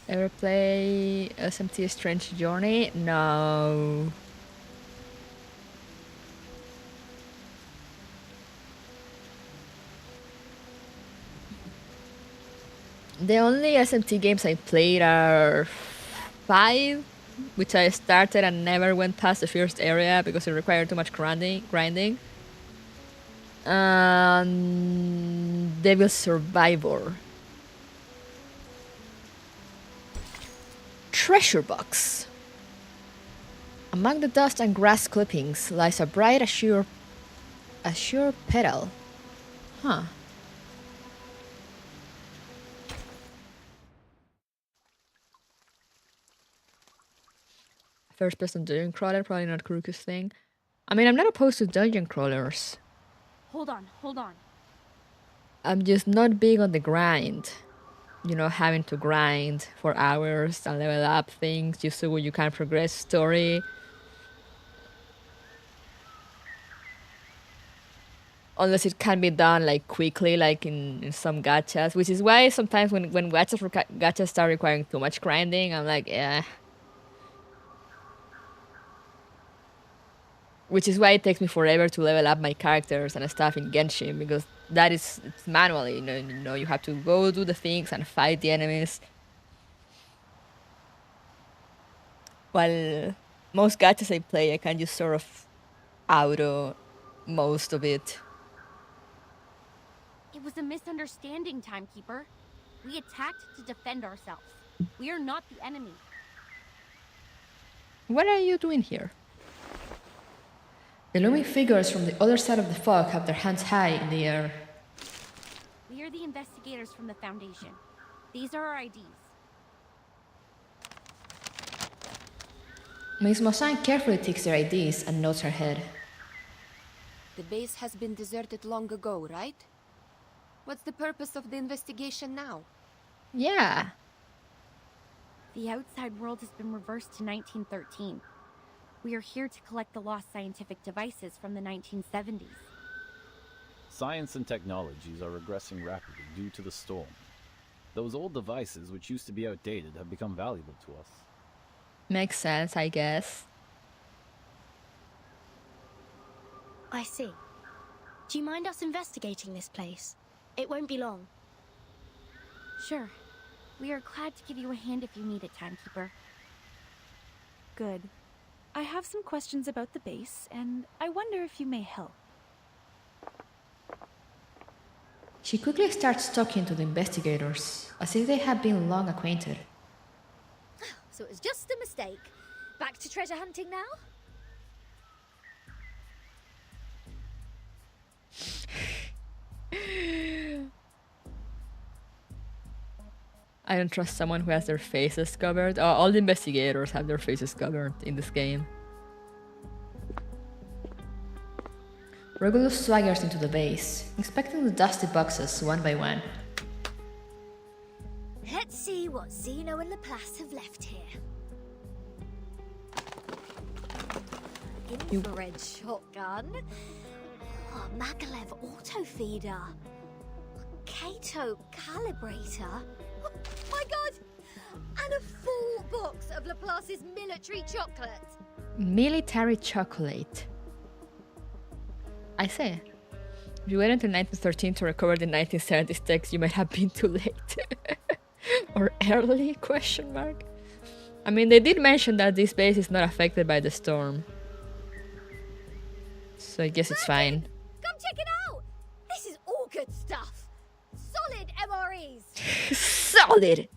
Ever play SMT Strange Journey? No. The only SMT games I played are 5, which I started and never went past the first area because it required too much grinding. Devil Survivor. Treasure box. Among the dust and grass clippings lies a bright azure petal. Huh. First-person dungeon crawler, probably not Kuruku's thing. I mean, I'm not opposed to dungeon crawlers. Hold on. I'm just not big on the grind. You know, having to grind for hours and level up things just so you can progress story. Unless it can be done like quickly, like in some gachas, which is why sometimes when gachas start requiring too much grinding, I'm like, yeah. Which is why it takes me forever to level up my characters and stuff in Genshin, because it's manually, you know, you have to go do the things and fight the enemies. While most gachas I play, I can just sort of auto most of it. It was a misunderstanding, Timekeeper. We attacked to defend ourselves. We are not the enemy. What are you doing here? The looming figures from the other side of the fog have their hands high in the air. We are the investigators from the Foundation. These are our IDs. Miss Mosan carefully takes their IDs and nods her head. The base has been deserted long ago, right? What's the purpose of the investigation now? Yeah. The outside world has been reversed to 1913. We are here to collect the lost scientific devices from the 1970s. Science and technologies are regressing rapidly due to the storm. Those old devices, which used to be outdated, have become valuable to us. Makes sense, I guess. I see. Do you mind us investigating this place? It won't be long. Sure. We are glad to give you a hand if you need it, Timekeeper. Good. I have some questions about the base, and I wonder if you may help. She quickly starts talking to the investigators, as if they had been long acquainted. So it was just a mistake. Back to treasure hunting now? I don't trust someone who has their faces covered. Oh, all the investigators have their faces covered in this game. Regulus swaggers into the base, inspecting the dusty boxes one by one. Let's see what Zeno and Laplace have left here. Infrared shotgun. Oh, Magalev auto feeder. Kato calibrator. Oh my god! And a full box of Laplace's military chocolate. Military chocolate. I say, if you waited until 1913 to recover the 1970s text, you might have been too late. Or early, question mark. I mean, they did mention that this base is not affected by the storm. So I guess it's fine. Come check it out! This is all good stuff. Solid MREs. Solid!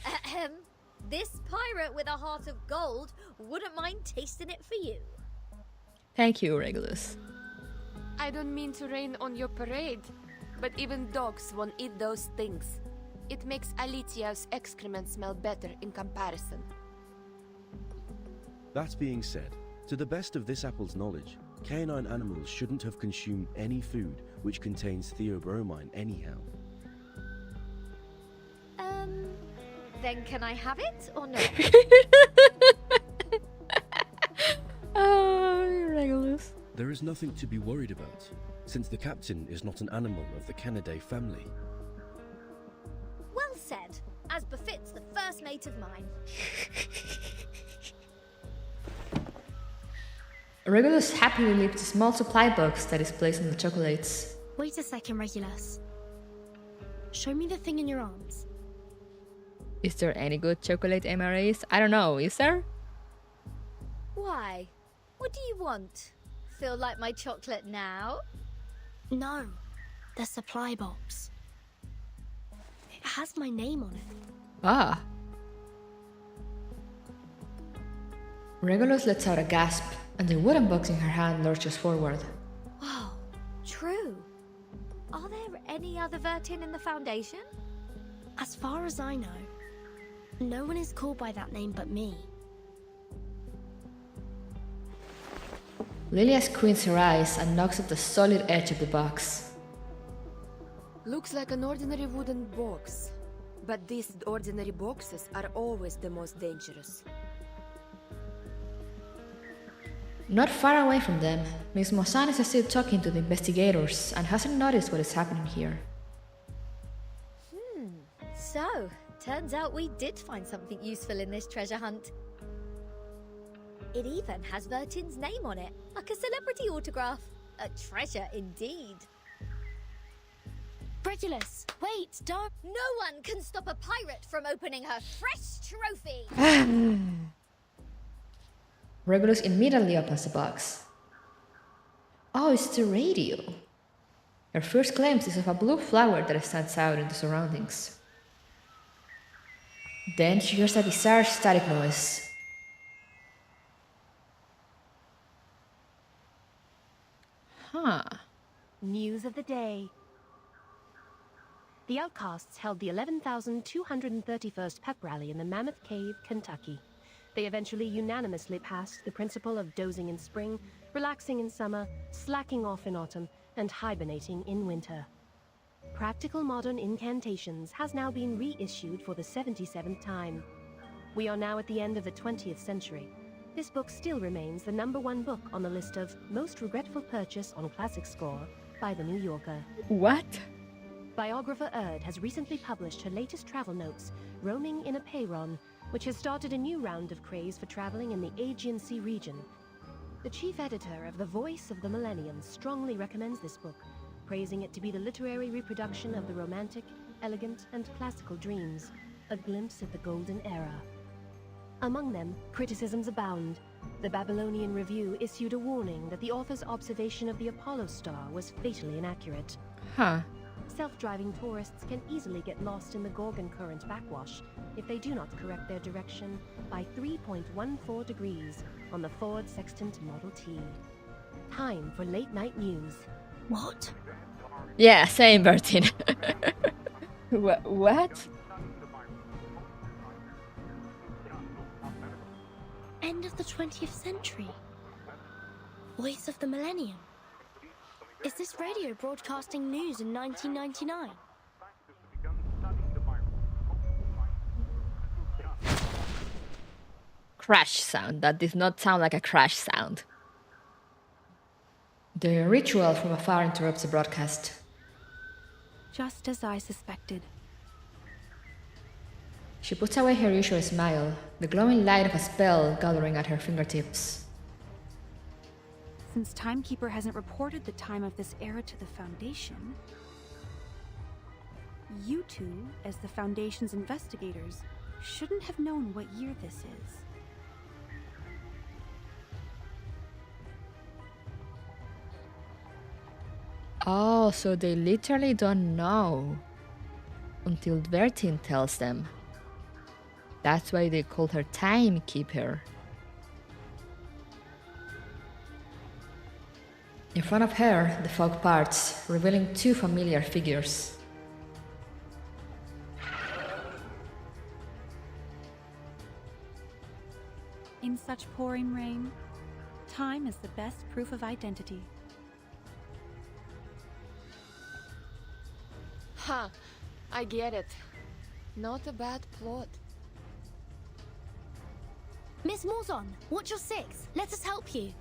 Ahem. This pirate with a heart of gold wouldn't mind tasting it for you. Thank you, Regulus. I don't mean to rain on your parade, but even dogs won't eat those things. It makes Alitia's excrement smell better in comparison. That being said, to the best of this apple's knowledge, canine animals shouldn't have consumed any food which contains theobromine anyhow. Then can I have it or not? Oh, Regulus. There is nothing to be worried about, since the captain is not an animal of the Canidae family. Well said, as befits the first mate of mine. Regulus happily lifts a small supply box that is placed on the chocolates. Wait a second, Regulus. Show me the thing in your arms. Is there any good chocolate MRAs? I don't know, is there? Why? What do you want? Feel like my chocolate now? No, the supply box. It has my name on it. Ah. Regulus lets out a gasp, and the wooden box in her hand lurches forward. Wow, true. Are there any other Vertin in the Foundation? As far as I know, no one is called by that name but me. Lilia squints her eyes and knocks at the solid edge of the box. Looks like an ordinary wooden box. But these ordinary boxes are always the most dangerous. Not far away from them, Miss Mosan is still talking to the investigators and hasn't noticed what is happening here. So, turns out we did find something useful in this treasure hunt. It even has Vertin's name on it, like a celebrity autograph. A treasure indeed. Regulus, wait, don't... No one can stop a pirate from opening her fresh trophy! Regulus immediately opens the box. Oh, it's the radio. Her first glimpse is of a blue flower that stands out in the surroundings. Then she hears a bizarre static noise. Huh. News of the day. The Outcasts held the 11,231st pep rally in the Mammoth Cave, Kentucky. They eventually unanimously passed the principle of dozing in spring, relaxing in summer, slacking off in autumn, and hibernating in winter. Practical Modern Incantations has now been reissued for the 77th time. We are now at the end of the 20th century. This book still remains the #1 book on the list of most regretful purchase on Classic Score by The New Yorker. What? Biographer Erd has recently published her latest travel notes, Roaming in a Peyron, which has started a new round of craze for traveling in the Aegean Sea region. The chief editor of The Voice of the Millennium strongly recommends this book, praising it to be the literary reproduction of the romantic, elegant, and classical dreams, a glimpse at the golden era. Among them, criticisms abound. The Babylonian Review issued a warning that the author's observation of the Apollo star was fatally inaccurate. Huh. Self-driving tourists can easily get lost in the Gorgon Current backwash if they do not correct their direction by 3.14 degrees on the Ford Sextant Model T. Time for late night news. What? Yeah, same, Bertin. What? End of the 20th century. Voice of the Millennium. Is this radio broadcasting news in 1999? Crash sound. That did not sound like a crash sound. The ritual from afar interrupts the broadcast. Just as I suspected. She puts away her usual smile, the glowing light of a spell gathering at her fingertips. Since Timekeeper hasn't reported the time of this era to the Foundation, you two, as the Foundation's investigators, shouldn't have known what year this is. Oh, so they literally don't know until Vertin tells them. That's why they call her Timekeeper. In front of her, the fog parts, revealing two familiar figures. In such pouring rain, time is the best proof of identity. Ha! I get it. Not a bad plot. Miss Morzon, what's your 6? Let us help you.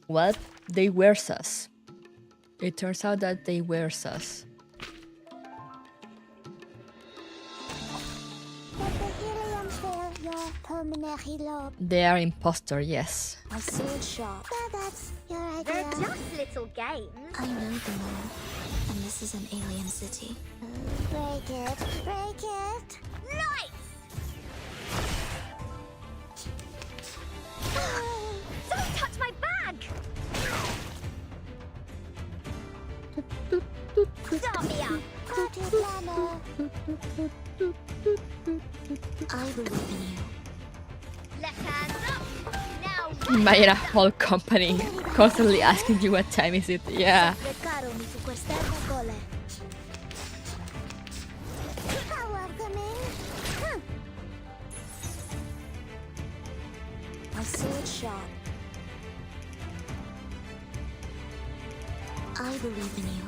What? They were sus. It turns out that they were sus. They are imposter, yes. A sword shop. That's your idea. They're just little games. I know them all, and this is an alien city. Break it. Break it. Lights! Don't touch my bag! Start me up! Party planner! I believe in you. Left hands up! Now Imagine a whole company constantly asking you what time is it. Yeah. How welcoming! Huh. My sword sharp. I believe in you.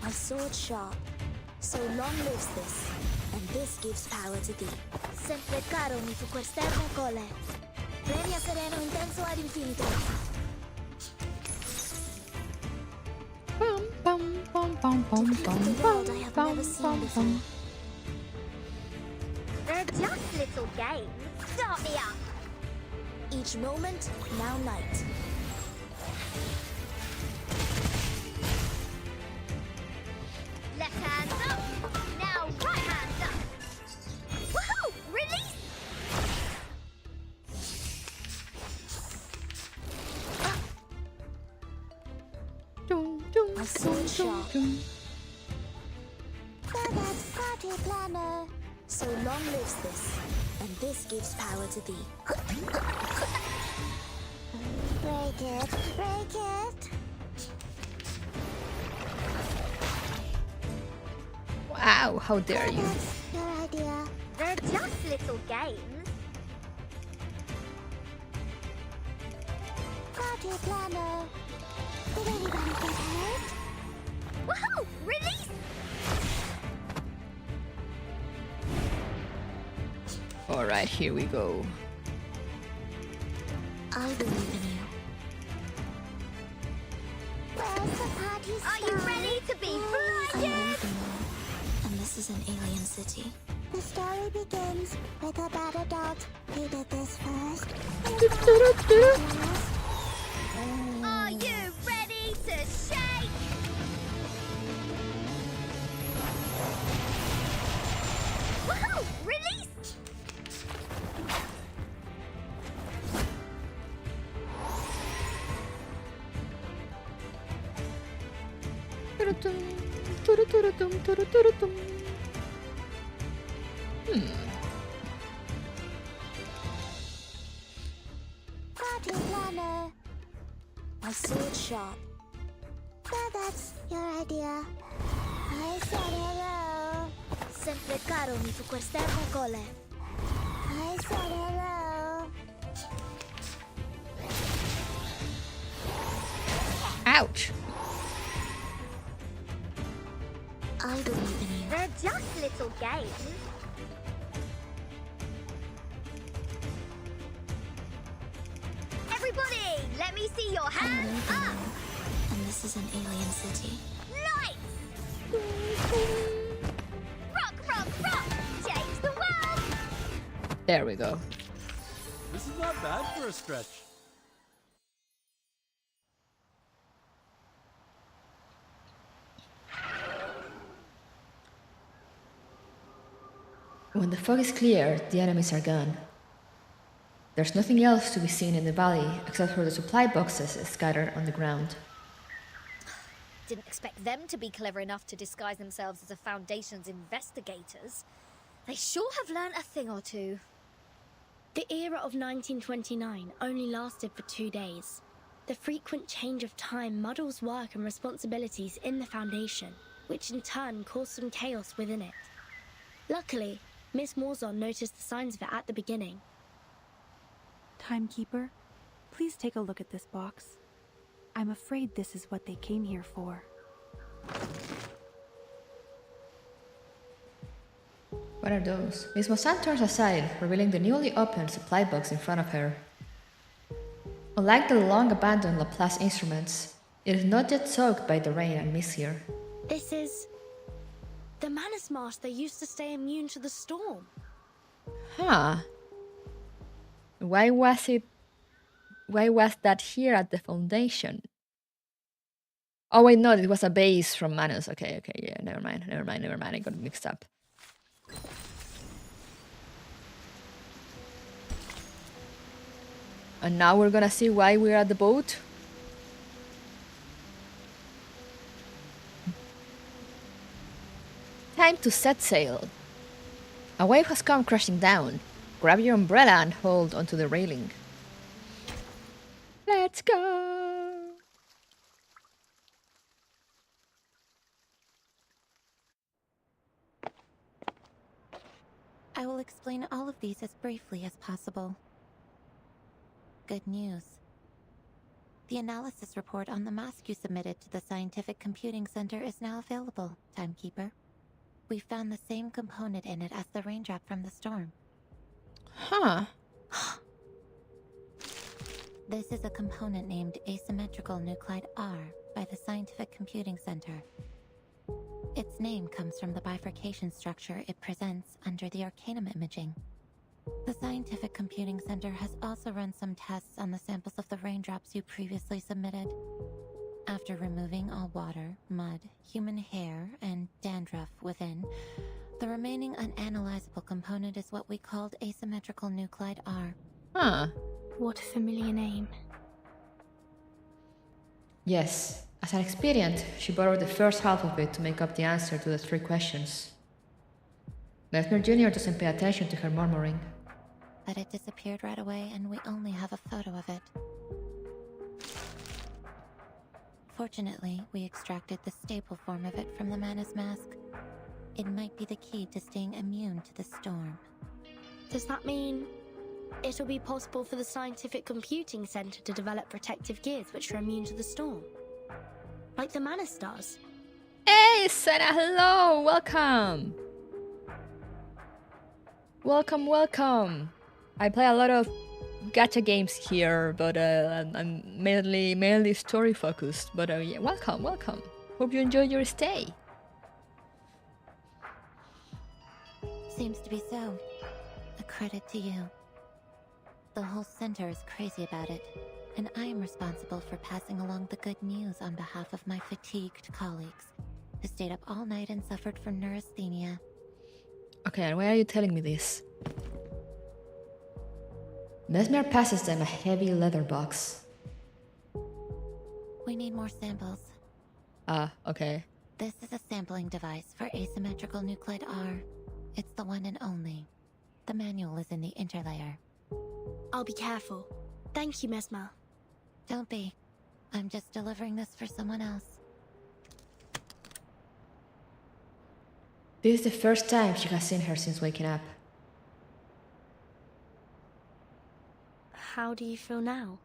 My sword sharp. So long lives this, and this gives power to thee. Sempre caro mi fu quest'ermo cole. Premia sereno intenso ad infinito. The world I have never seen before. They're just little games. Start me up. Each moment, now night. Left hand up. Now right hand up. Woohoo! Release! My sword sharp. That's party planner. So long lives this, and this gives power to thee. Break it, break it. Wow, how dare you? That's your idea. They're just little games. Party planner. Did anybody get hurt? Woohoo! Release! Alright, here we go. I believe in you. Where's the party start? Are you ready to be I blinded? believe in you. And this is an alien city. The story begins with a bad adult who did this first. Are you ready to shake? Woohoo! Release! Party planner. My sword sharp. Well, that's your idea. I said hello. Sempre caro mi fu quest'ermo cole. I said hello. Ouch! I believe in you. They're just little games. Everybody, let me see your I hands believe in up. you. And this is an alien city. Lights! Rock, rock, rock! Change the world! There we go. This is not bad for a stretch. When the fog is clear, the enemies are gone. There's nothing else to be seen in the valley except for the supply boxes scattered on the ground. Didn't expect them to be clever enough to disguise themselves as a Foundation's investigators. They sure have learnt a thing or two. The era of 1929 only lasted for 2 days. The frequent change of time muddles work and responsibilities in the Foundation, which in turn caused some chaos within it. Luckily, Miss Morzon noticed the signs of it at the beginning. Timekeeper, please take a look at this box. I'm afraid this is what they came here for. What are those? Miss Morzon turns aside, revealing the newly opened supply box in front of her. Unlike the long-abandoned Laplace instruments, it is not yet soaked by the rain and mist here. This is the Manus Marsh that used to stay immune to the storm. Huh. Why was that here at the Foundation? Oh wait, no, it was a base from Manus. Okay, yeah, never mind, I got mixed up. And now we're gonna see why we're at the boat. Time to set sail. A wave has come crashing down. Grab your umbrella and hold onto the railing. Let's go! I will explain all of these as briefly as possible. Good news. The analysis report on the mask you submitted to the Scientific Computing Center is now available, Timekeeper. We found the same component in it as the raindrop from the storm. Huh. This is a component named asymmetrical nuclide R by the Scientific Computing Center. Its name comes from the bifurcation structure it presents under the Arcanum imaging. The Scientific Computing Center has also run some tests on the samples of the raindrops you previously submitted. After removing all water, mud, human hair, and dandruff within, the remaining unanalyzable component is what we called asymmetrical nuclide R. Huh. What a familiar name. Yes. As an expedient, she borrowed the first half of it to make up the answer to the 3 questions. Mesmer Jr. doesn't pay attention to her murmuring. But it disappeared right away, and we only have a photo of it. Fortunately, we extracted the stable form of it from the Mana's mask. It might be the key to staying immune to the storm. Does that mean it'll be possible for the Scientific Computing Center to develop protective gears which are immune to the storm? Like the Mana Stars? Hey, Senna, hello! Welcome! Welcome! I play a lot of gacha games here, but I'm mainly story focused. But yeah, welcome. Hope you enjoyed your stay. Seems to be so. A credit to you. The whole center is crazy about it, and I am responsible for passing along the good news on behalf of my fatigued colleagues, who stayed up all night and suffered from neurasthenia. Okay, and why are you telling me this? Mesmer passes them a heavy leather box. We need more samples. Ah, okay. This is a sampling device for asymmetrical nuclide R. It's the one and only. The manual is in the interlayer. I'll be careful. Thank you, Mesmer. Don't be. I'm just delivering this for someone else. This is the first time she has seen her since waking up. How do you feel now?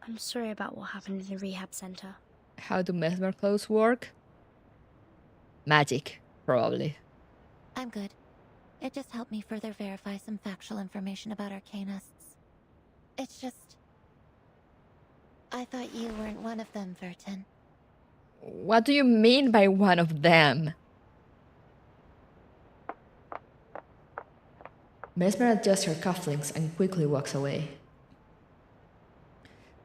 I'm sorry about what happened in the rehab center. How do Mesmer clothes work? Magic, probably. I'm good. It just helped me further verify some factual information about Arcanists. It's just... I thought you weren't one of them, Vertin. What do you mean by one of them? Mesmer adjusts her cufflinks and quickly walks away.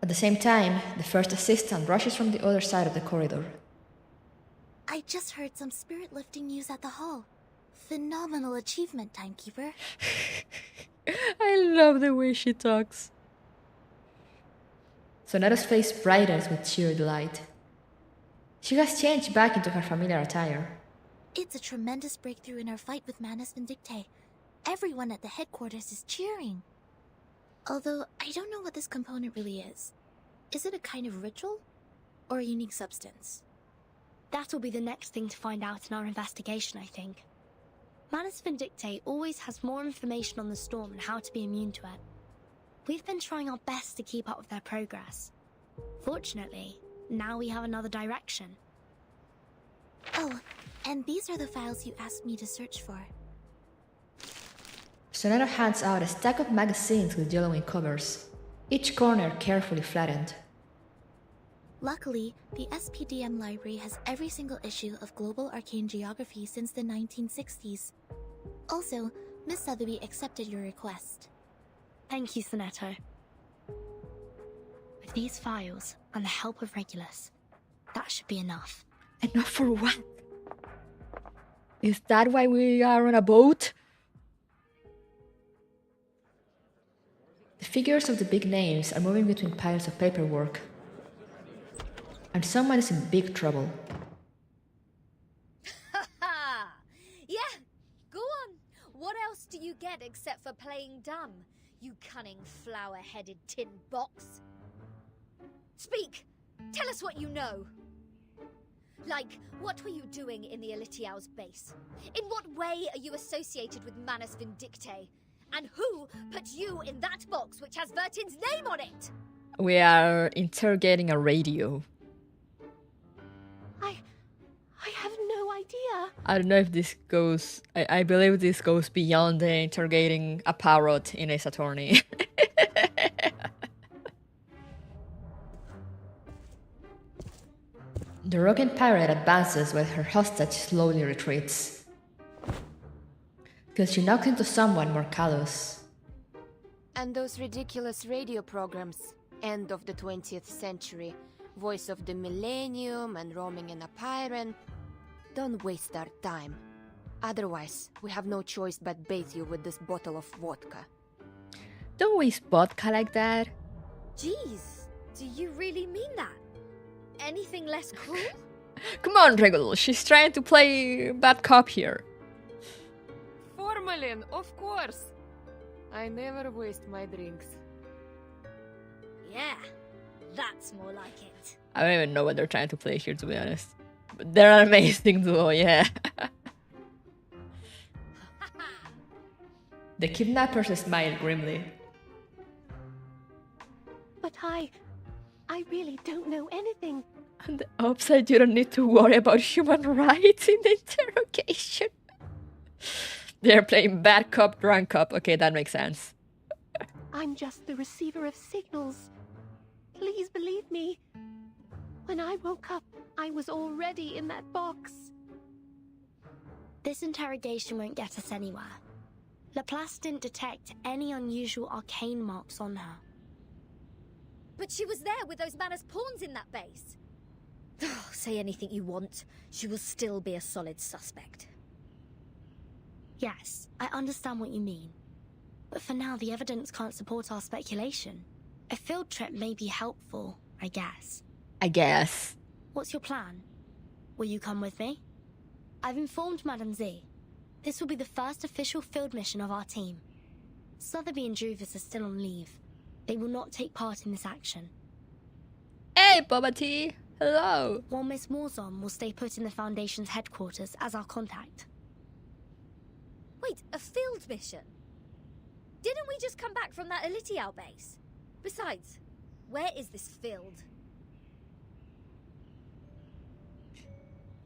At the same time, the first assistant rushes from the other side of the corridor. I just heard some spirit lifting news at the hall. Phenomenal achievement, Timekeeper. I love the way she talks. Sonetta's face brightens with sheer delight. She has changed back into her familiar attire. It's a tremendous breakthrough in our fight with Manus Vindictae. Everyone at the headquarters is cheering. Although, I don't know what this component really is. Is it a kind of ritual? Or a unique substance? That'll be the next thing to find out in our investigation, I think. Manus Vindictae always has more information on the storm and how to be immune to it. We've been trying our best to keep up with their progress. Fortunately, now we have another direction. Oh, and these are the files you asked me to search for. Sonetta hands out a stack of magazines with yellowing covers, each corner carefully flattened. Luckily, the SPDM library has every single issue of Global Arcane Geography since the 1960s. Also, Miss Sotheby accepted your request. Thank you, Sonetto. With these files and the help of Regulus, that should be enough. Enough for what? Is that why we are on a boat? The figures of the big names are moving between piles of paperwork. And someone is in big trouble. Ha! Yeah, go on. What else do you get except for playing dumb, you cunning flower-headed tin box? Speak! Tell us what you know! Like, what were you doing in the Elitiao's base? In what way are you associated with Manus Vindictae? And who put you in that box which has Vertin's name on it? We are interrogating a radio. I have no idea. I don't know if this goes... I believe this goes beyond the interrogating a parrot in Ace Attorney. The rocking pirate advances while her hostage slowly retreats. Till she knocks into someone more callous. And those ridiculous radio programs. End of the 20th century. Voice of the Millennium and roaming in a Pyren. Don't waste our time. Otherwise, we have no choice but bathe you with this bottle of vodka. Don't waste vodka like that. Jeez, do you really mean that? Anything less cruel? Come on, Regulus, she's trying to play bad cop here. Formalin, of course. I never waste my drinks. Yeah, that's more like it. I don't even know what they're trying to play here, to be honest. But they're an amazing duo, yeah. The kidnappers smile grimly. But I really don't know anything. On the upside, you don't need to worry about human rights in the interrogation. They're playing bad cop, drunk cop. Okay, that makes sense. I'm just the receiver of signals. Please believe me. When I woke up, I was already in that box. This interrogation won't get us anywhere. Laplace didn't detect any unusual arcane marks on her. But she was there with those Manus pawns in that base. Say anything you want, she will still be a solid suspect. Yes, I understand what you mean. But for now, the evidence can't support our speculation. A field trip may be helpful, I guess. I guess. What's your plan? Will you come with me? I've informed Madame Z. This will be the first official field mission of our team. Sotheby and Druvis are still on leave. They will not take part in this action. Hey, Boba T! Hello! While Miss Morzon will stay put in the Foundation's headquarters as our contact. Wait, a field mission? Didn't we just come back from that Elitiao base? Besides, where is this field?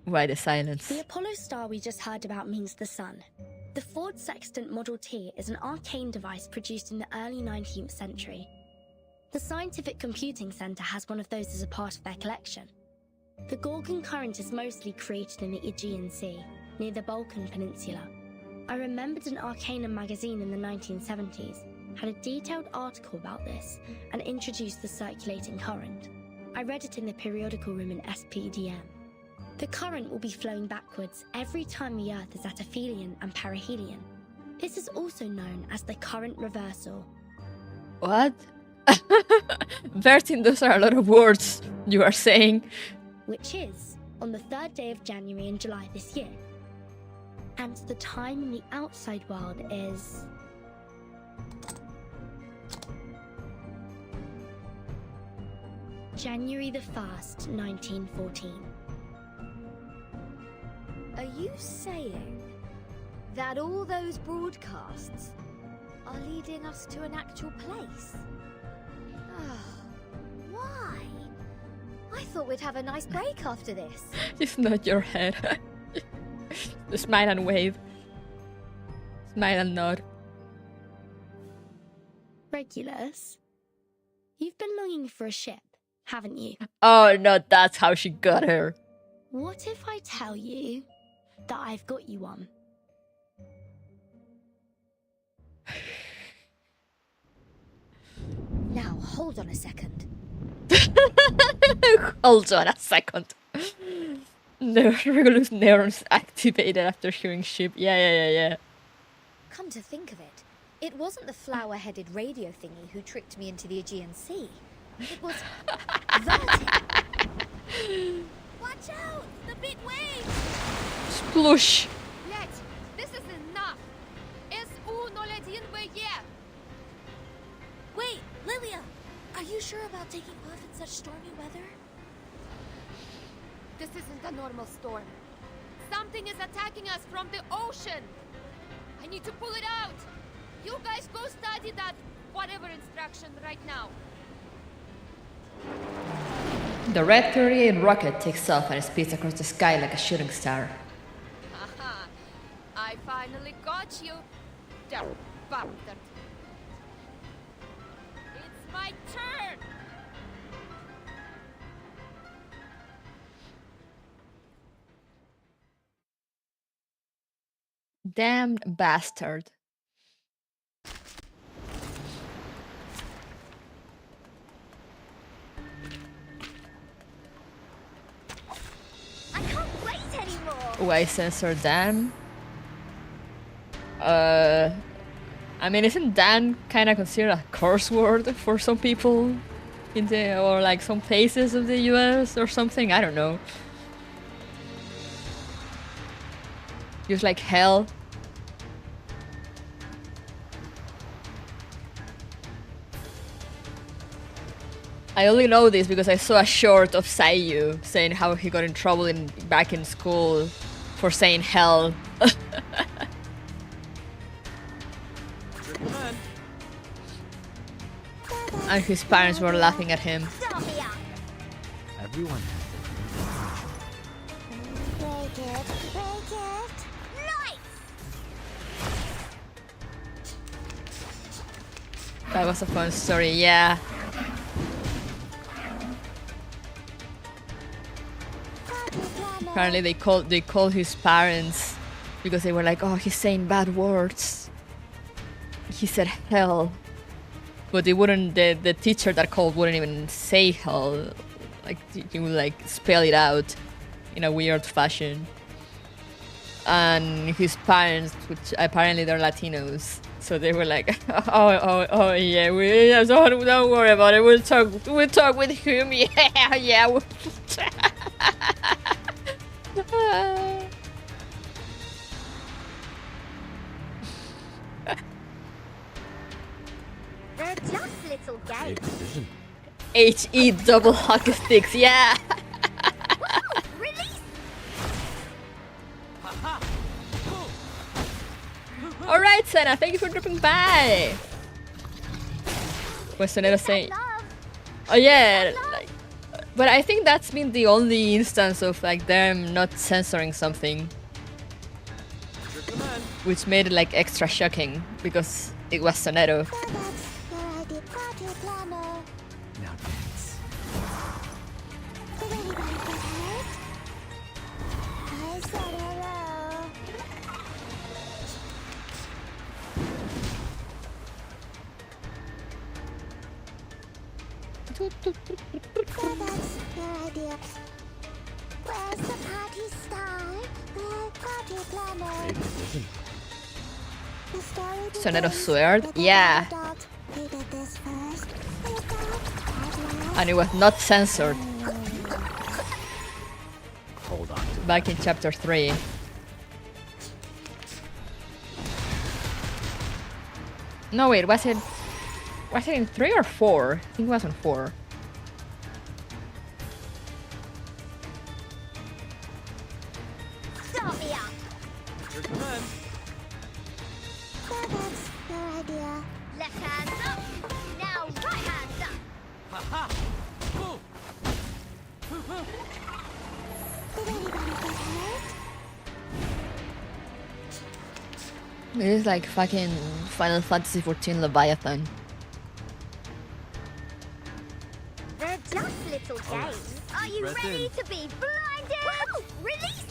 Why the silence? The Apollo star we just heard about means the sun. The Ford Sextant Model T is an arcane device produced in the early 19th century. The Scientific Computing Center has one of those as a part of their collection. The Gorgon current is mostly created in the Aegean Sea, near the Balkan Peninsula. I remembered an Arcanum magazine in the 1970s had a detailed article about this and introduced the circulating current. I read it in the periodical room in SPDM. The current will be flowing backwards every time the Earth is at aphelion and perihelion. This is also known as the current reversal. What? Vertin, those are a lot of words you are saying. Which is on the 3rd day of January and July this year. And the time in the outside world is... January the 1st, 1914. Are you saying that all those broadcasts are leading us to an actual place? Why? I thought we'd have a nice break after this. Just nod your head. Smile and wave. Smile and nod. Regulus, you've been longing for a ship, haven't you? Oh no, that's how she got her. What if I tell you that I've got you one? Now, hold on a second. Hold on a second. The Regulus neurons activated after hearing ship. Yeah. Come to think of it, it wasn't the flower-headed radio thingy who tricked me into the Aegean Sea. It was Vertin. Watch out! The big waves! Splush! This is enough! Wait, Lilia! Are you sure about taking off in such stormy weather? The This isn't a normal storm. Something is attacking us from the ocean. I need to pull it out. You guys go study that whatever instruction right now. The Red 38 rocket takes off and speeds across the sky like a shooting star. Haha, I finally got you. Damn bastard. It's my turn. Damned bastard. I can't wait anymore. Why censor Dan? I mean, isn't Dan kind of considered a curse word for some people in the, or like some places of the US or something? I don't know. Just like hell. I only know this because I saw a short of Sayu saying how he got in trouble back in school for saying hell. And his parents were laughing at him. Everyone Break it, break it. Nice! That was a fun story, yeah. Apparently they called his parents because they were like, oh, he's saying bad words. He said hell. But they wouldn't, the teacher that called wouldn't even say hell. Like, he would like spell it out in a weird fashion. And his parents, which apparently they're Latinos, so they were like, oh yeah, don't worry about it. We'll talk with him. Yeah. They're just little games. HE double hockey sticks, yeah. Release! Alright, Senna, thank you for dropping by. What's Senna saying? Oh yeah, like, but I think that's been the only instance of like them not censoring something, which made it like extra shocking because it was Sonero. now dance. Where's the party star? The party planner. Sonero sweared? Yeah. And it was not censored. Hold on. Back in chapter 3. No wait, was it in 3 or 4? I think it was on 4. Start me up. Here come in. That's your idea. Left hand up. Now right hand up. Ha-ha! Move! Did anybody get hurt? This is like fucking Final Fantasy XIV Leviathan. They're just little games. Are you Breath ready in. to be blinded? Release!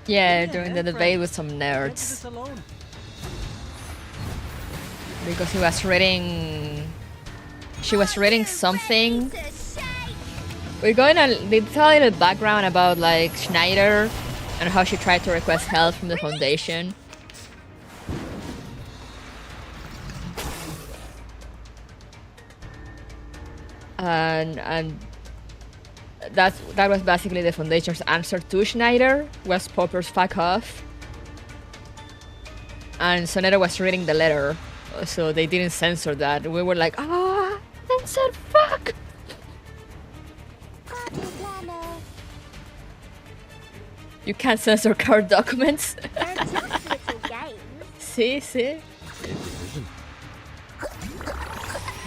Yeah, during the debate with some Get nerds. this alone. Because he was reading... She was reading something. We're going to tell a little background about like Schneider and how she tried to request help from the Foundation. And that was basically the Foundation's answer to Schneider, was Popper's fuck off. And Sonero was reading the letter, so they didn't censor that. We were like, ah, censored, fuck! You can't censor card documents. They're just little games. See?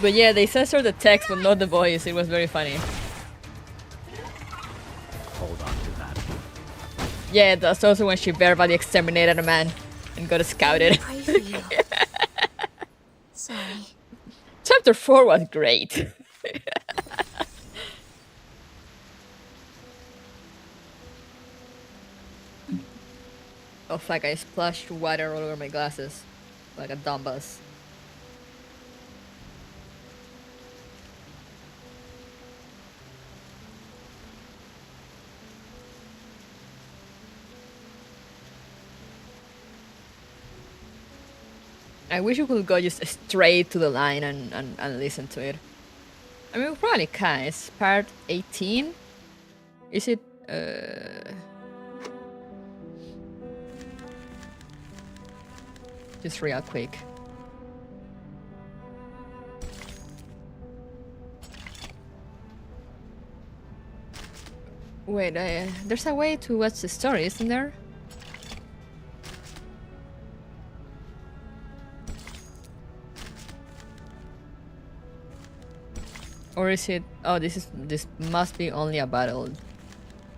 But yeah, they censored the text but not the voice. It was very funny. Hold on to that. Yeah, that's also when she verbally exterminated a man and got scouted. Pray for you. Sorry. Chapter 4 was great. Oh fuck, I splashed water all over my glasses. Like a dumbass. I wish you could go just straight to the line and listen to it. I mean, we probably can. It's part 18? Is it, just real quick. Wait, there's a way to watch the story, isn't there? Or is it... Oh, this must be only a battle,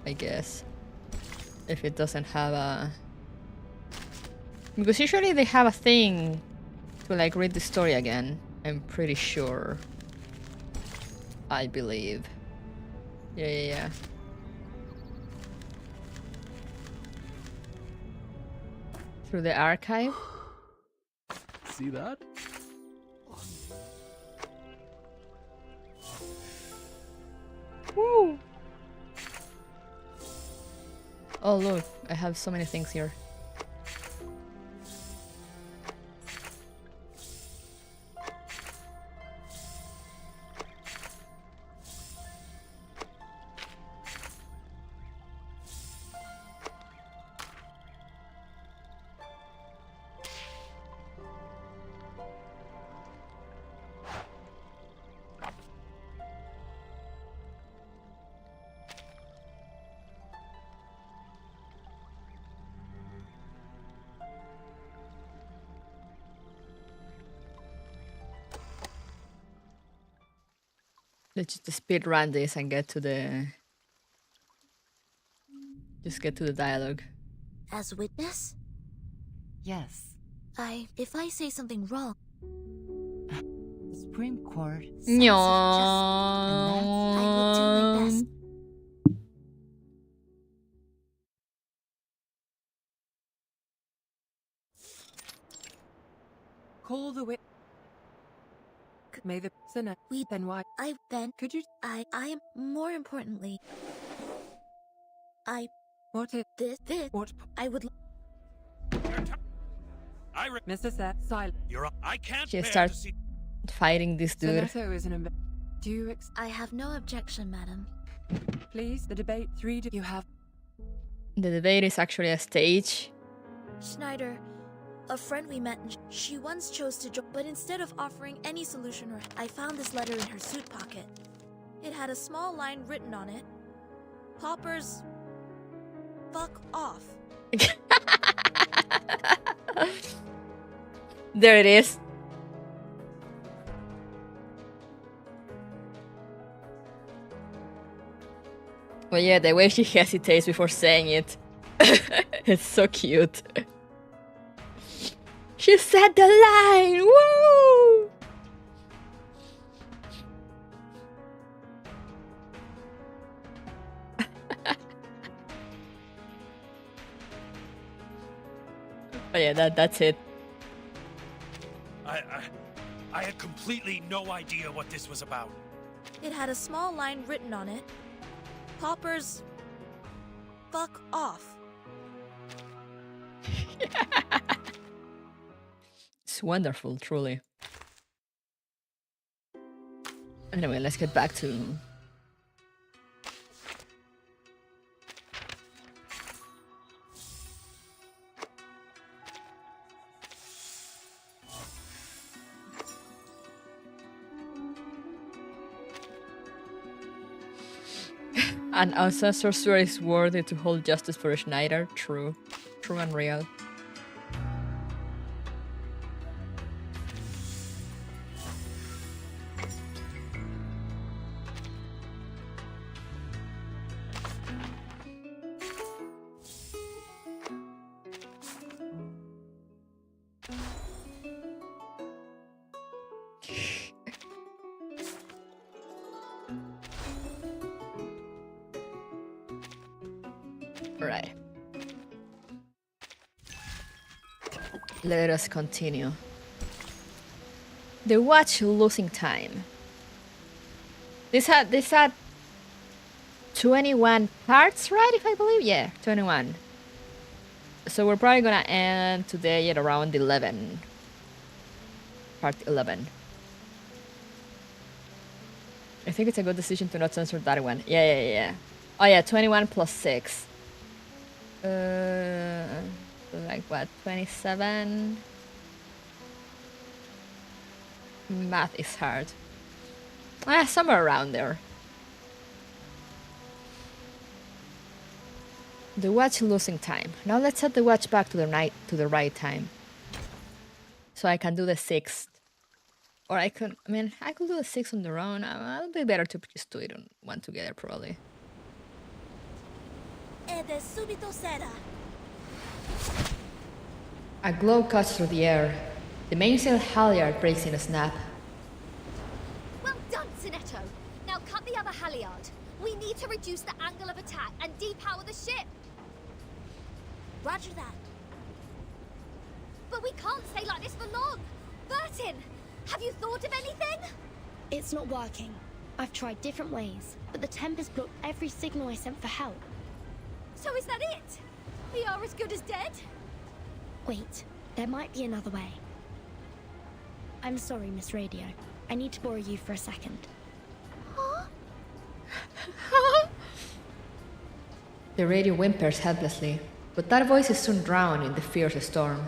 I guess. If it doesn't have a... Because usually they have a thing to like read the story again. I'm pretty sure. I believe. Yeah. Through the archive. See that? Woo! Oh look, I have so many things here. Let's just speed run this and get to the... Just get to the dialogue. As witness? Yes. If I say something wrong... The Supreme Court... No. I will do my best. Call the wit. May the sinner We then why I then could you I am more importantly what if this what I would Mr. Set silent. I can't She bear starts to see. fighting this dude. Sonetto is an do you I have no objection, madam. please the debate 3 do you have The debate is actually a stage. Schneider, a friend we met, she once chose to join, but instead of offering any solution, I found this letter in her suit pocket. It had a small line written on it. Poppers, fuck off. There it is. Well, yeah, the way she hesitates before saying it. It's so cute. She said the line! Woo! Oh yeah, that's it. I had completely no idea what this was about. It had a small line written on it. Poppers, fuck off. It's wonderful, truly. Anyway, let's get back to... An ancestor sphere is worthy to hold justice for a Schneider. True. True and real. Right. Let us continue. The watch losing time. This had 21 parts, right? If I believe, yeah, 21. So we're probably gonna end today at around 11. Part 11. I think it's a good decision to not censor that one. Yeah. Oh yeah, 21 plus 6. Like what, 27? Math is hard. Somewhere around there. The watch losing time. Now let's set the watch back to the right time. So I can do the 6th. Or I could do the 6th on their own. It'll be better to just do it on one together probably. A glow cuts through the air. The mainsail halyard breaks in a snap. Well done, Sinetto. Now cut the other halyard. We need to reduce the angle of attack and depower the ship. Roger that. But we can't stay like this for long. Bertin, have you thought of anything? It's not working. I've tried different ways, but the Tempest blocked every signal I sent for help. So is that it? We are as good as dead? Wait, there might be another way. I'm sorry, Miss Radio. I need to borrow you for a second. Huh? The radio whimpers helplessly, but that voice is soon drowned in the fierce storm.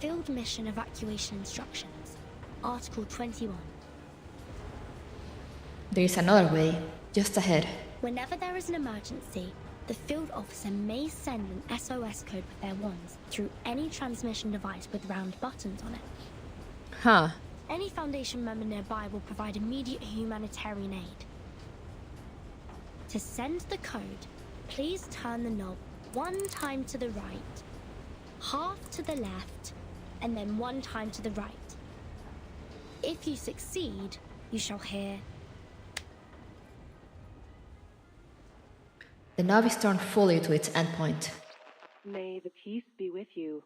Field mission evacuation instructions. Article 21. There is another way, just ahead. Whenever there is an emergency, the field officer may send an SOS code with their wands through any transmission device with round buttons on it. Huh. Any Foundation member nearby will provide immediate humanitarian aid. To send the code, please turn the knob 1 time to the right, half to the left, and then 1 time to the right. If you succeed, you shall hear... The knob is turned fully to its endpoint. May the peace be with you.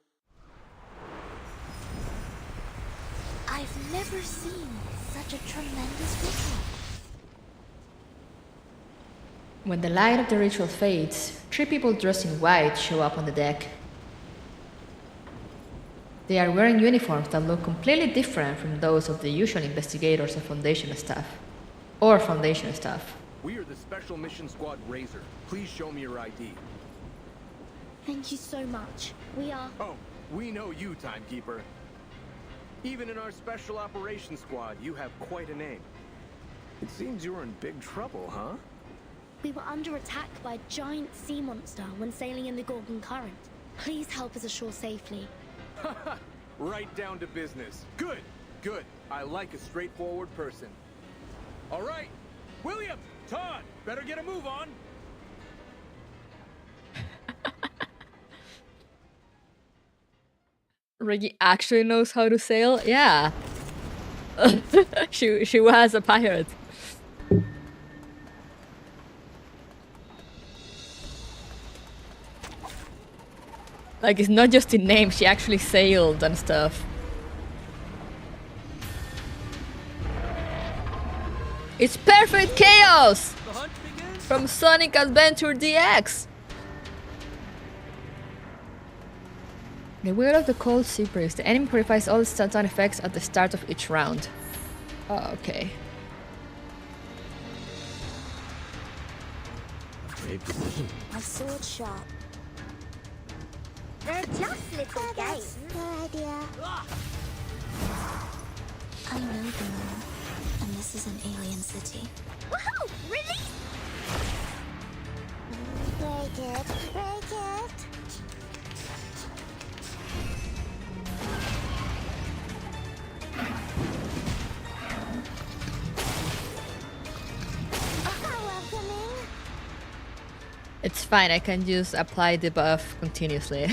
I've never seen such a tremendous ritual. When the light of the ritual fades, 3 people dressed in white show up on the deck. They are wearing uniforms that look completely different from those of the usual investigators and Foundation staff. Or Foundation staff. We are the Special Mission Squad Razor. Please show me your ID. Thank you so much. We are... Oh, we know you, Timekeeper. Even in our Special Operations Squad, you have quite a name. It seems you're in big trouble, huh? We were under attack by a giant sea monster when sailing in the Gorgon Current. Please help us ashore safely. Right down to business. Good, good. I like a straightforward person. All right, William, Todd, better get a move on. Reggie actually knows how to sail? Yeah. she was a pirate. Like, it's not just in name, she actually sailed and stuff. It's perfect chaos! From Sonic Adventure DX! The Wheel of the Cold Sea Breeze. The enemy purifies all stats and effects at the start of each round. Oh, okay. Great position. My sword sharp. They're just little games. Good idea. I know the moon, and this is an alien city. Woohoo! Release! It's fine, I can just apply the buff continuously.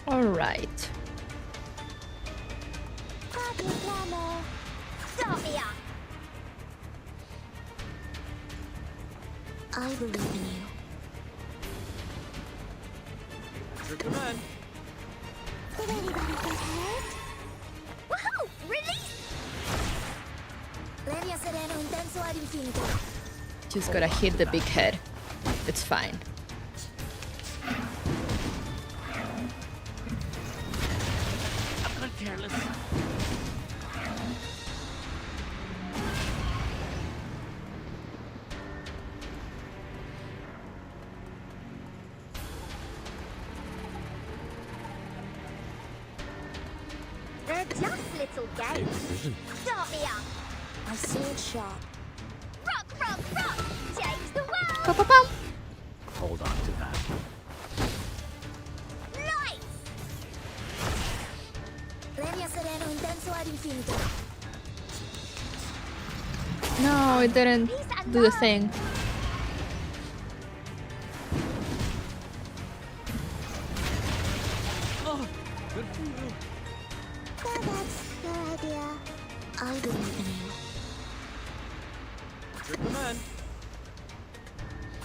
Alright. Start me up. I believe in you. Your command. Did anybody get hurt? Woohoo! Release! Leria sereno intenso ad infinito. Just gotta hit the big head. It's fine. I'm not careless. They're just little games. Start me up. My sword sharp. Rock, rock, rock! Change the world! Pa-pa-pum. Hold on to that. Lights! Leria sereno intenso ad infinito. No, it didn't do the thing. Oh, good for you. That's your idea. I believe in you. Your command.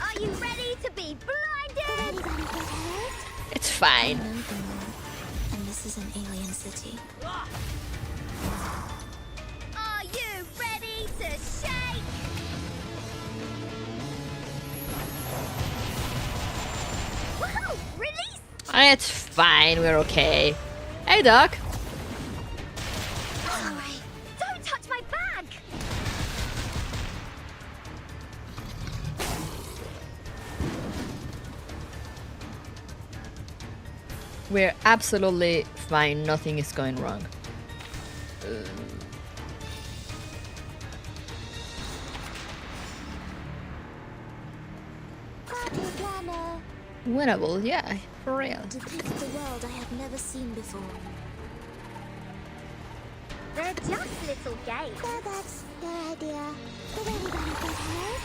Are you ready to be blinded? It's fine. And this is an alien city. Are you ready to shake? Woohoo! Release! It's fine, we're okay. Hey, Doc. Sorry. Don't touch my bag! We're absolutely fine, nothing is going wrong. Party planner. Winnable, yeah, for real. Depicts a world I have never seen before. They're just little games. So that's your idea. Did anybody get hurt?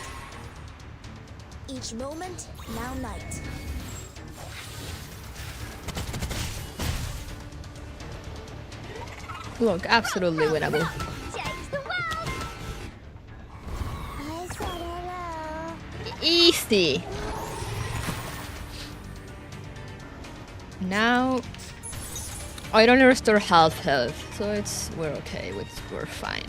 Each moment, now night. Look, absolutely winnable. Change the world! I said hello. Easy. Now I don't restore half health, so we're okay. We're fine.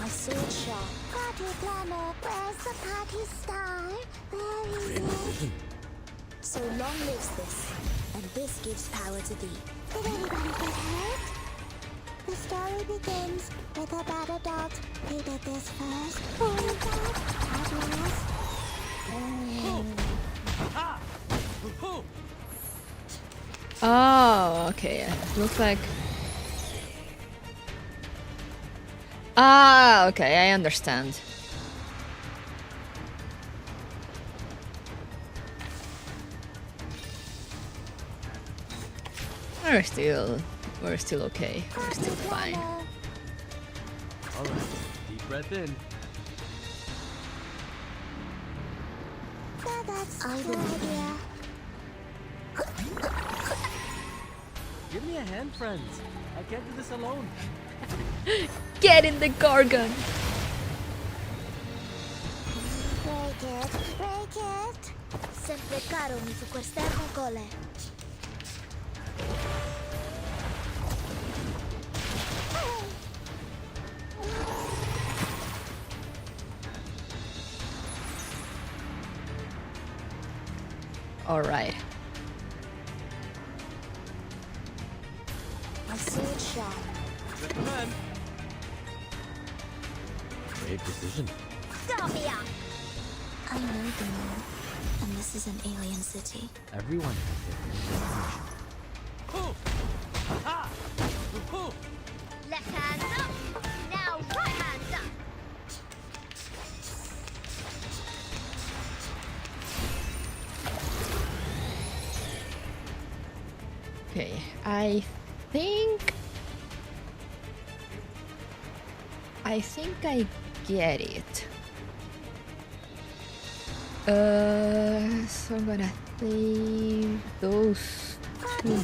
My sword sharp. Party planner, where's the party star? Where is it? So long lives this, and this gives power to thee. Did anybody get hurt? The story begins with a bad adult who did this first. Only that, at last. Oh, okay. Looks like. Ah, okay. I understand. We're still okay. We're still fine. All right. Deep breath in. I believe in. Give me a hand, friends. I can't do this alone. Get in the Gorgon! Break it, break it. Sempre caro mi su quest'ermo cole. Alright. My sword sharp. Good command. Brave decision. Start me up! I know the moon, and this is an alien city. Everyone has their destination. Left hand up! Now right hand up! Okay, I think I think I get it. So I'm gonna save those two.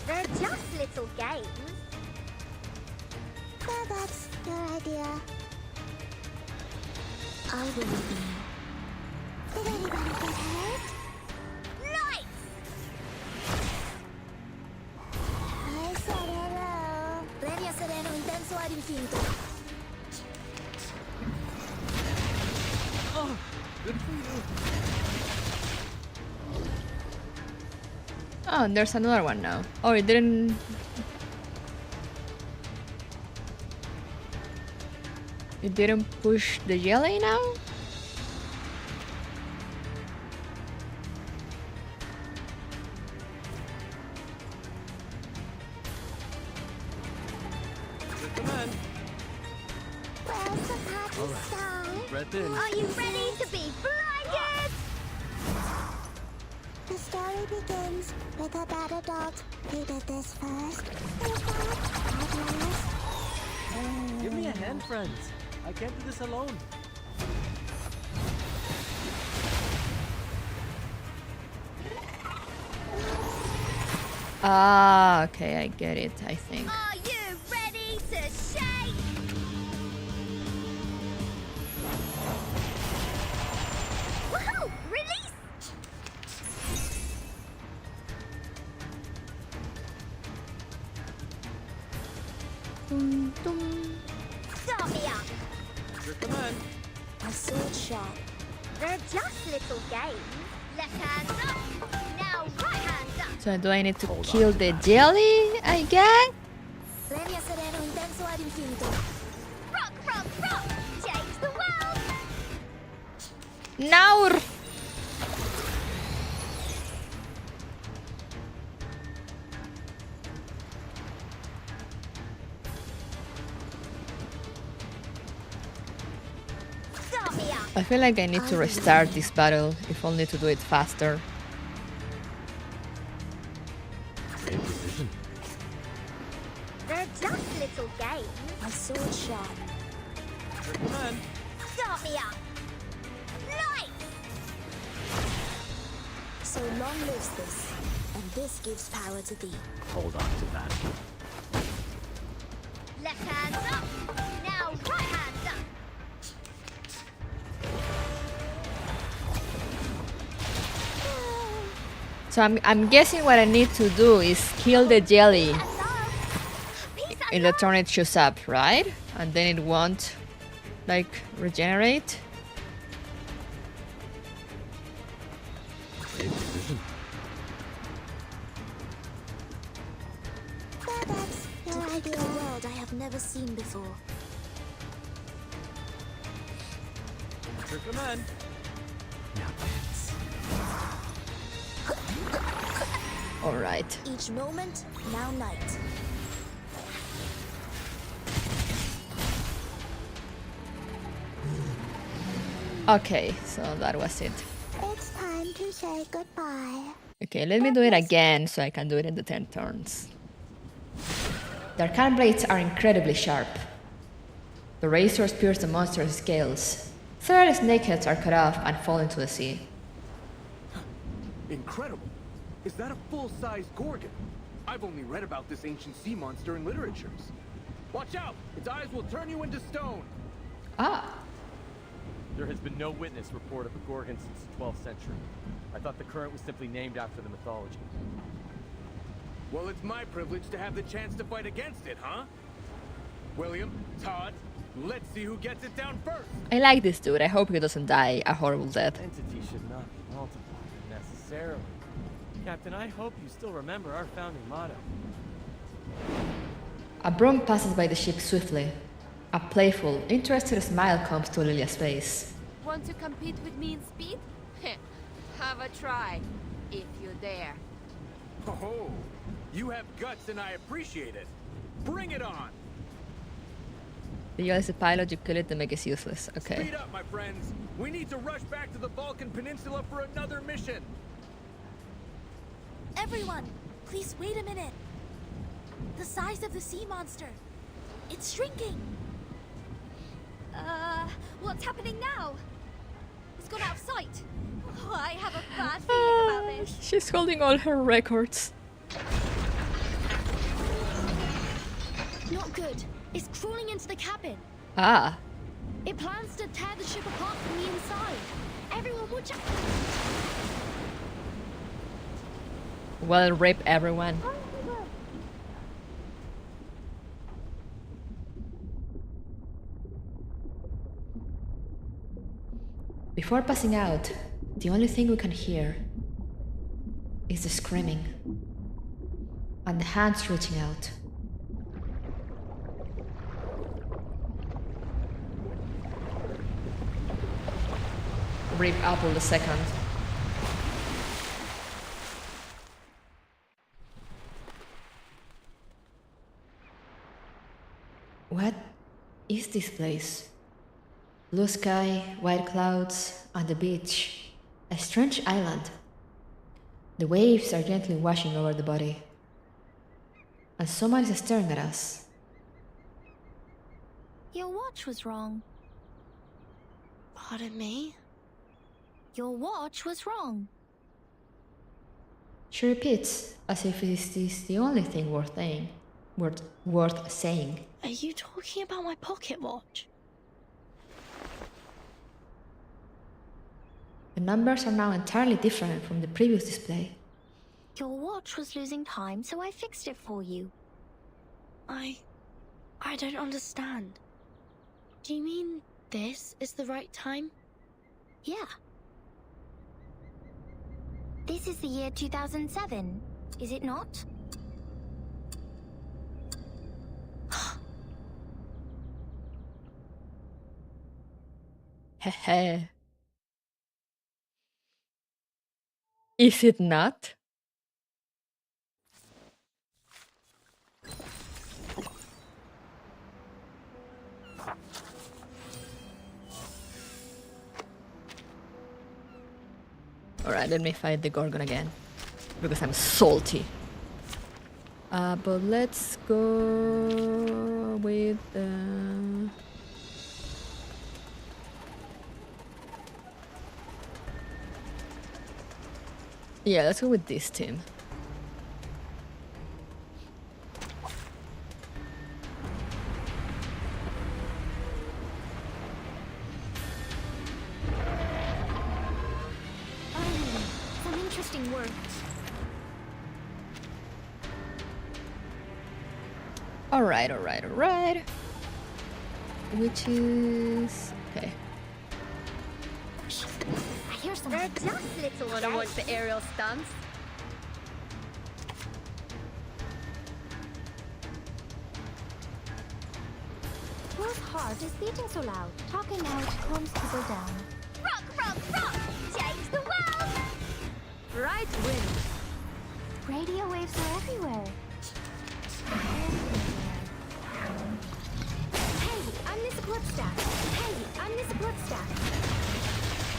They're just little games. So that's your idea. I will be. Did anybody get hurt? Nice! I said hello. Premio sereno intenso ad infinito. Oh, good for you. Oh, there's another one now. Oh, it didn't. It didn't push the jelly now? Come on. Where's the party star? Breath in. Are you ready to be blinded? The story begins with a bad adult who did this first. Give me a hand, friends. I can't do this alone. Ah, okay, I get it, I think. Are you ready to shake? Woohoo! Release! Dum, dum. Start me up. Your command. A sword shot. They're just little games. Left hand up. Now right hand up. So do I need to kill the jelly, I guess? Premio sereno intenso ad infinito. Rock, rock, rock! Change the world! Now! Start me up. I feel like I need to restart this battle, if only to do it faster. Great decision. They're just little games. A sword shot. Your command. Start me up. Light! So long lives this, and this gives power to thee. Hold on to that. Left hand up. Now right hand up. So I'm guessing what I need to do is kill the jelly in the turn it shows up, right? And then it won't like regenerate. Great decision. That's your To pick idea. a world I have never seen before. Your command. Now dance. All right. Each moment, now night. Okay, so that was it. It's time to say goodbye. Okay, let me do it again so I can do it in the 10 turns. The arcane blades are incredibly sharp. The razors pierce the monster's scales. Several snakeheads are cut off and fall into the sea. Incredible. Is that a full-sized Gorgon? I've only read about this ancient sea monster in literatures. Watch out! Its eyes will turn you into stone! Ah! There has been no witness report of a Gorgon since the 12th century. I thought the current was simply named after the mythology. Well, it's my privilege to have the chance to fight against it, huh? William, Todd, let's see who gets it down first! I like this dude. I hope he doesn't die a horrible death. Entity should not be multiplied necessarily. Captain, I hope you still remember our founding motto. A broom passes by the ship swiftly. A playful, interested smile comes to Lilia's face. Want to compete with me in speed? Have a try, if you dare. Oh, you have guts and I appreciate it. Bring it on! The yell is a pilot, you kill it to make it useless. Okay. Speed up, my friends! We need to rush back to the Balkan Peninsula for another mission! Everyone, please wait a minute. The size of the sea monster. It's shrinking. What's happening now? It's gone out of sight. Oh, I have a bad feeling about this. She's holding all her records. Not good. It's crawling into the cabin. Ah. It plans to tear the ship apart from the inside. Everyone watch out. Well, rape everyone. Before passing out, the only thing we can hear is the screaming and the hands reaching out. Rip Apple the second. What is this place? Blue sky, white clouds, and the beach. A strange island. The waves are gently washing over the body. And someone is staring at us. Your watch was wrong. Pardon me? Your watch was wrong. She repeats, as if this is the only thing worth saying. Are you talking about my pocket watch? The numbers are now entirely different from the previous display. Your watch was losing time, so I fixed it for you. I don't understand. Do you mean this is the right time? Yeah. This is the year 2007, is it not? Hehe. Is it not? Alright, let me fight the Gorgon again. Because I'm salty. But let's go with... Yeah, let's go with this team. Some interesting words. Alright. Which is... okay. I hear some just little. Wanna watch the aerial stunts? Whose heart is beating so loud? Talking out calms people down. Rock, rock, rock! Change the world! Right wind. Radio waves are everywhere. Hey, I'm Miss Bloodstaff. Hey, I'm Miss Bloodstaff.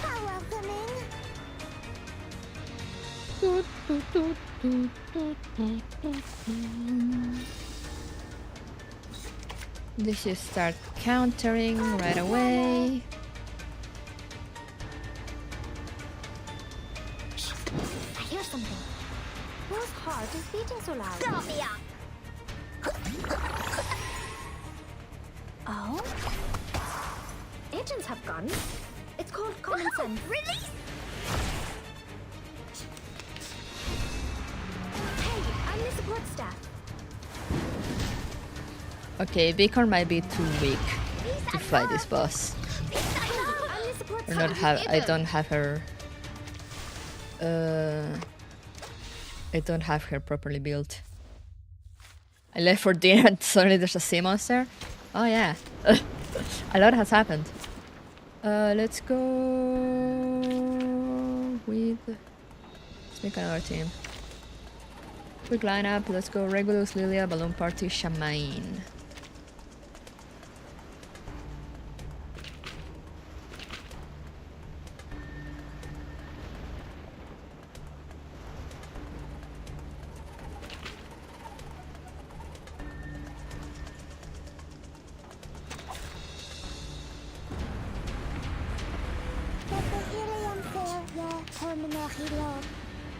How welcoming. They should start countering right away. I hear something. Whose heart is beating so loud? Start me up! Oh? Agents have guns. It's called common sense. Release! Hey, I'm Miss Bloodstaff. Okay, Beacon might be too weak to fight this boss. I'm Miss Or not have I don't have her I don't have her properly built. I left for dinner and suddenly there's a sea monster. Oh yeah. A lot has happened. Let's go with... let's make another team. Quick lineup, let's go Regulus, Lilia, Balloon Party, Shamain.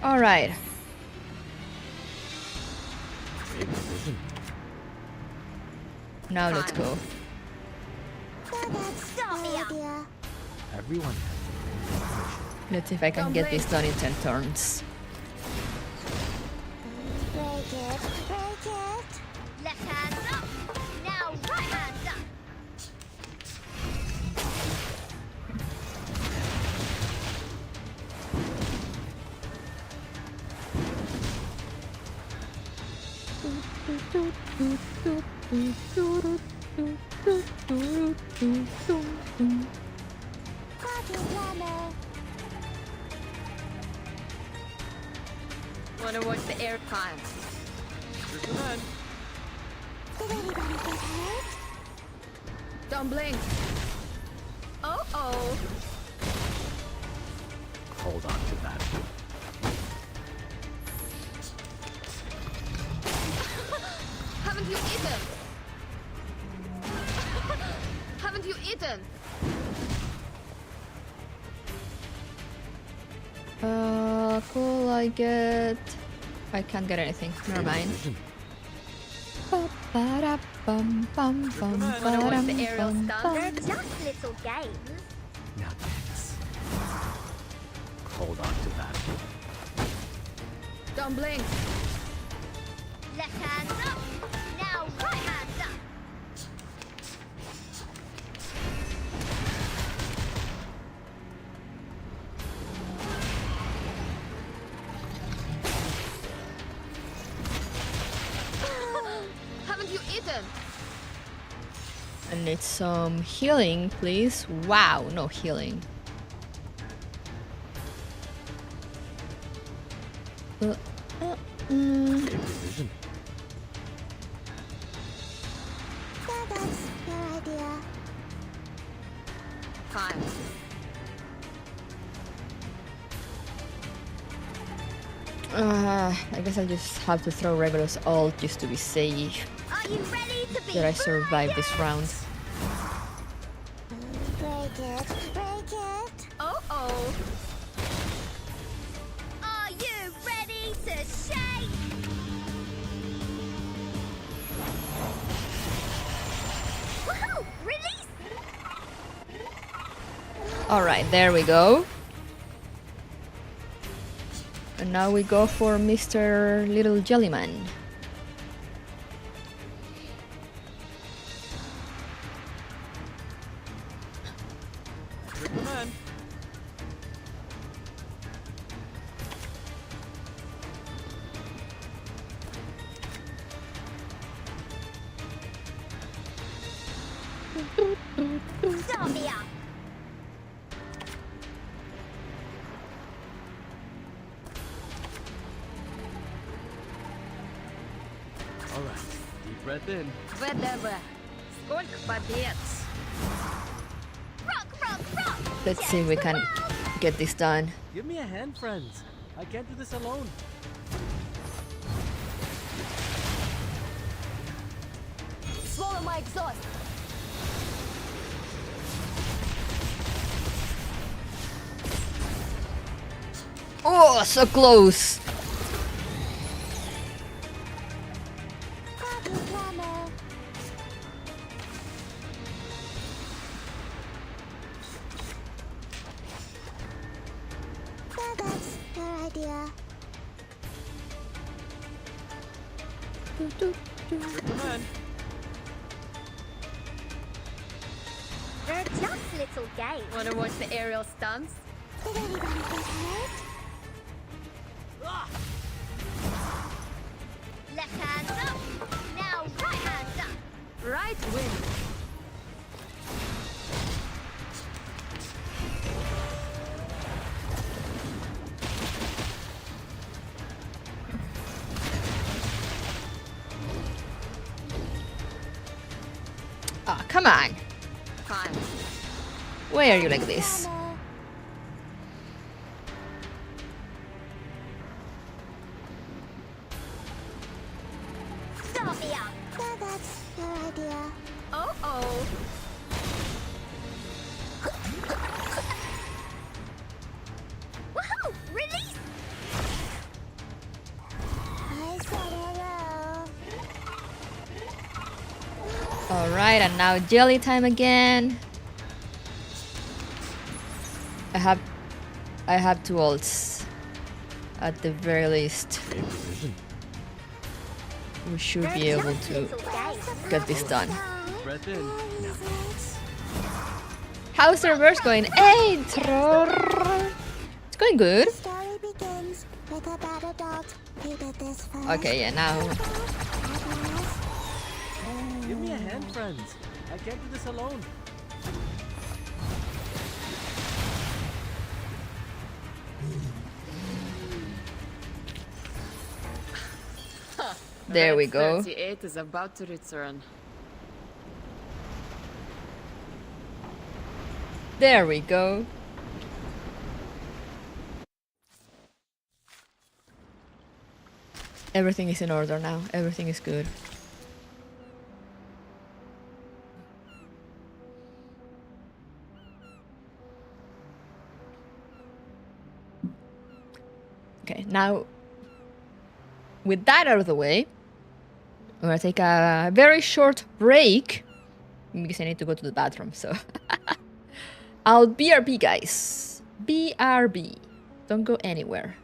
All right. Now let's go. Everyone. Let's see if I can get this done in 10 turns. Break it, break it. Left hand up. Now right hand up. Party planner. Wanna watch the air time? Did anybody get hurt? Don't blink. Oh. Hold on to that. Haven't you eaten? Haven't you eaten? Cool, I can't get anything. Never mind. They're just little games. Now dance. Hold on to that. Don't blink. Left hand up. Now right hand up. Haven't you eaten? I need some healing, please. Wow, no healing. Division. That's your idea. Time. I guess I just have to throw Regulus ult just to be safe. Are you ready to be That I survive this round. Break it, break it. Oh. Are you ready to shake? Woohoo! Release! Alright, there we go. And now we go for Mr. Little Jellyman. Start me up. All right, deep breath in. ВДВ. Сколько побед? Rock, rock, rock. Let's see if we can get this done. Give me a hand, friends. I can't do this alone. Swallow my exhaust. Oh, so close. Party planner. That's your idea. They're just little games. Wanna watch the aerial stunts? Did anybody get hurt? Left hand up. Now right hand up. Right wing. Ah, come on. Time. Why are you like this? Start me up. That's your idea. Oh. Woohoo! Release! Alright, and now jelly time again. I have 2 ults. At the very least. We should be able to get this done. Breath in. Now dance. How's the reverse going? Hey, it's going good. Okay, yeah, now. Give me a hand, friends. I can't do this alone. There we go. 38 is about to return. There we go. Everything is in order now. Everything is good. Okay, now with that out of the way, I'm gonna take a very short break because I need to go to the bathroom, so I'll BRB, guys. BRB. Don't go anywhere.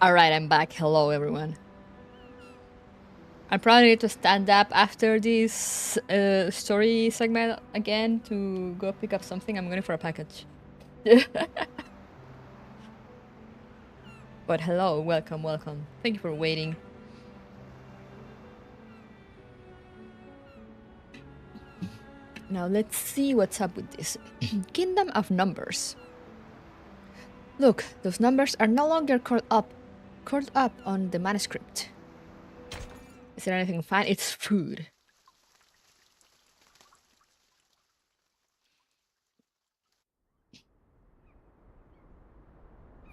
Alright, I'm back. Hello, everyone. I probably need to stand up after this story segment again to go pick up something. I'm going for a package. But hello, welcome, welcome. Thank you for waiting. Now let's see what's up with this. Kingdom of Numbers. Look, those numbers are no longer curled up on the manuscript. Is there anything fine? It's food.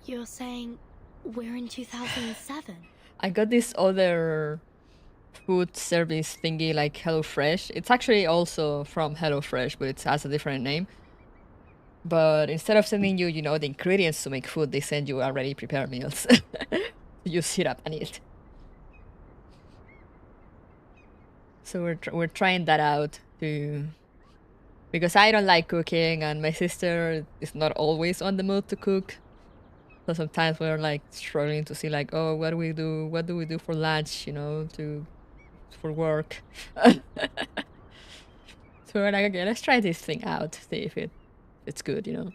You're saying we're in 2007? I got this other food service thingy like HelloFresh. It's actually also from HelloFresh, but it has a different name. But instead of sending you, you know, the ingredients to make food, they send you already prepared meals. You sit up and eat. So we're trying that out too, because I don't like cooking and my sister is not always on the mood to cook. So sometimes we're like struggling to see like, oh, what do we do? What do we do for lunch? You know, for work. So we're like, okay, let's try this thing out, see if it's good, you know.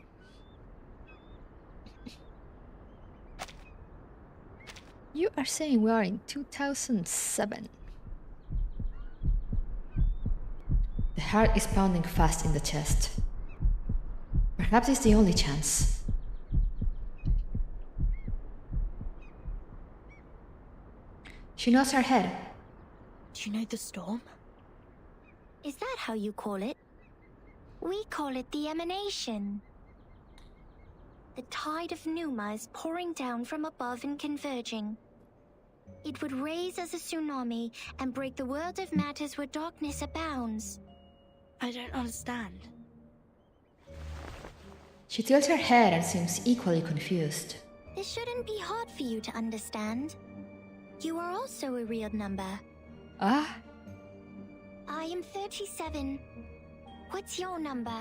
You are saying we are in 2007. The heart is pounding fast in the chest. Perhaps it's the only chance. She nods her head. Do you know the storm? Is that how you call it? We call it the emanation. The tide of Numa is pouring down from above and converging. It would raise as a tsunami and break the world of matters where darkness abounds. I don't understand. She tilts her head and seems equally confused. This shouldn't be hard for you to understand. You are also a real number. Ah? I am 37. What's your number?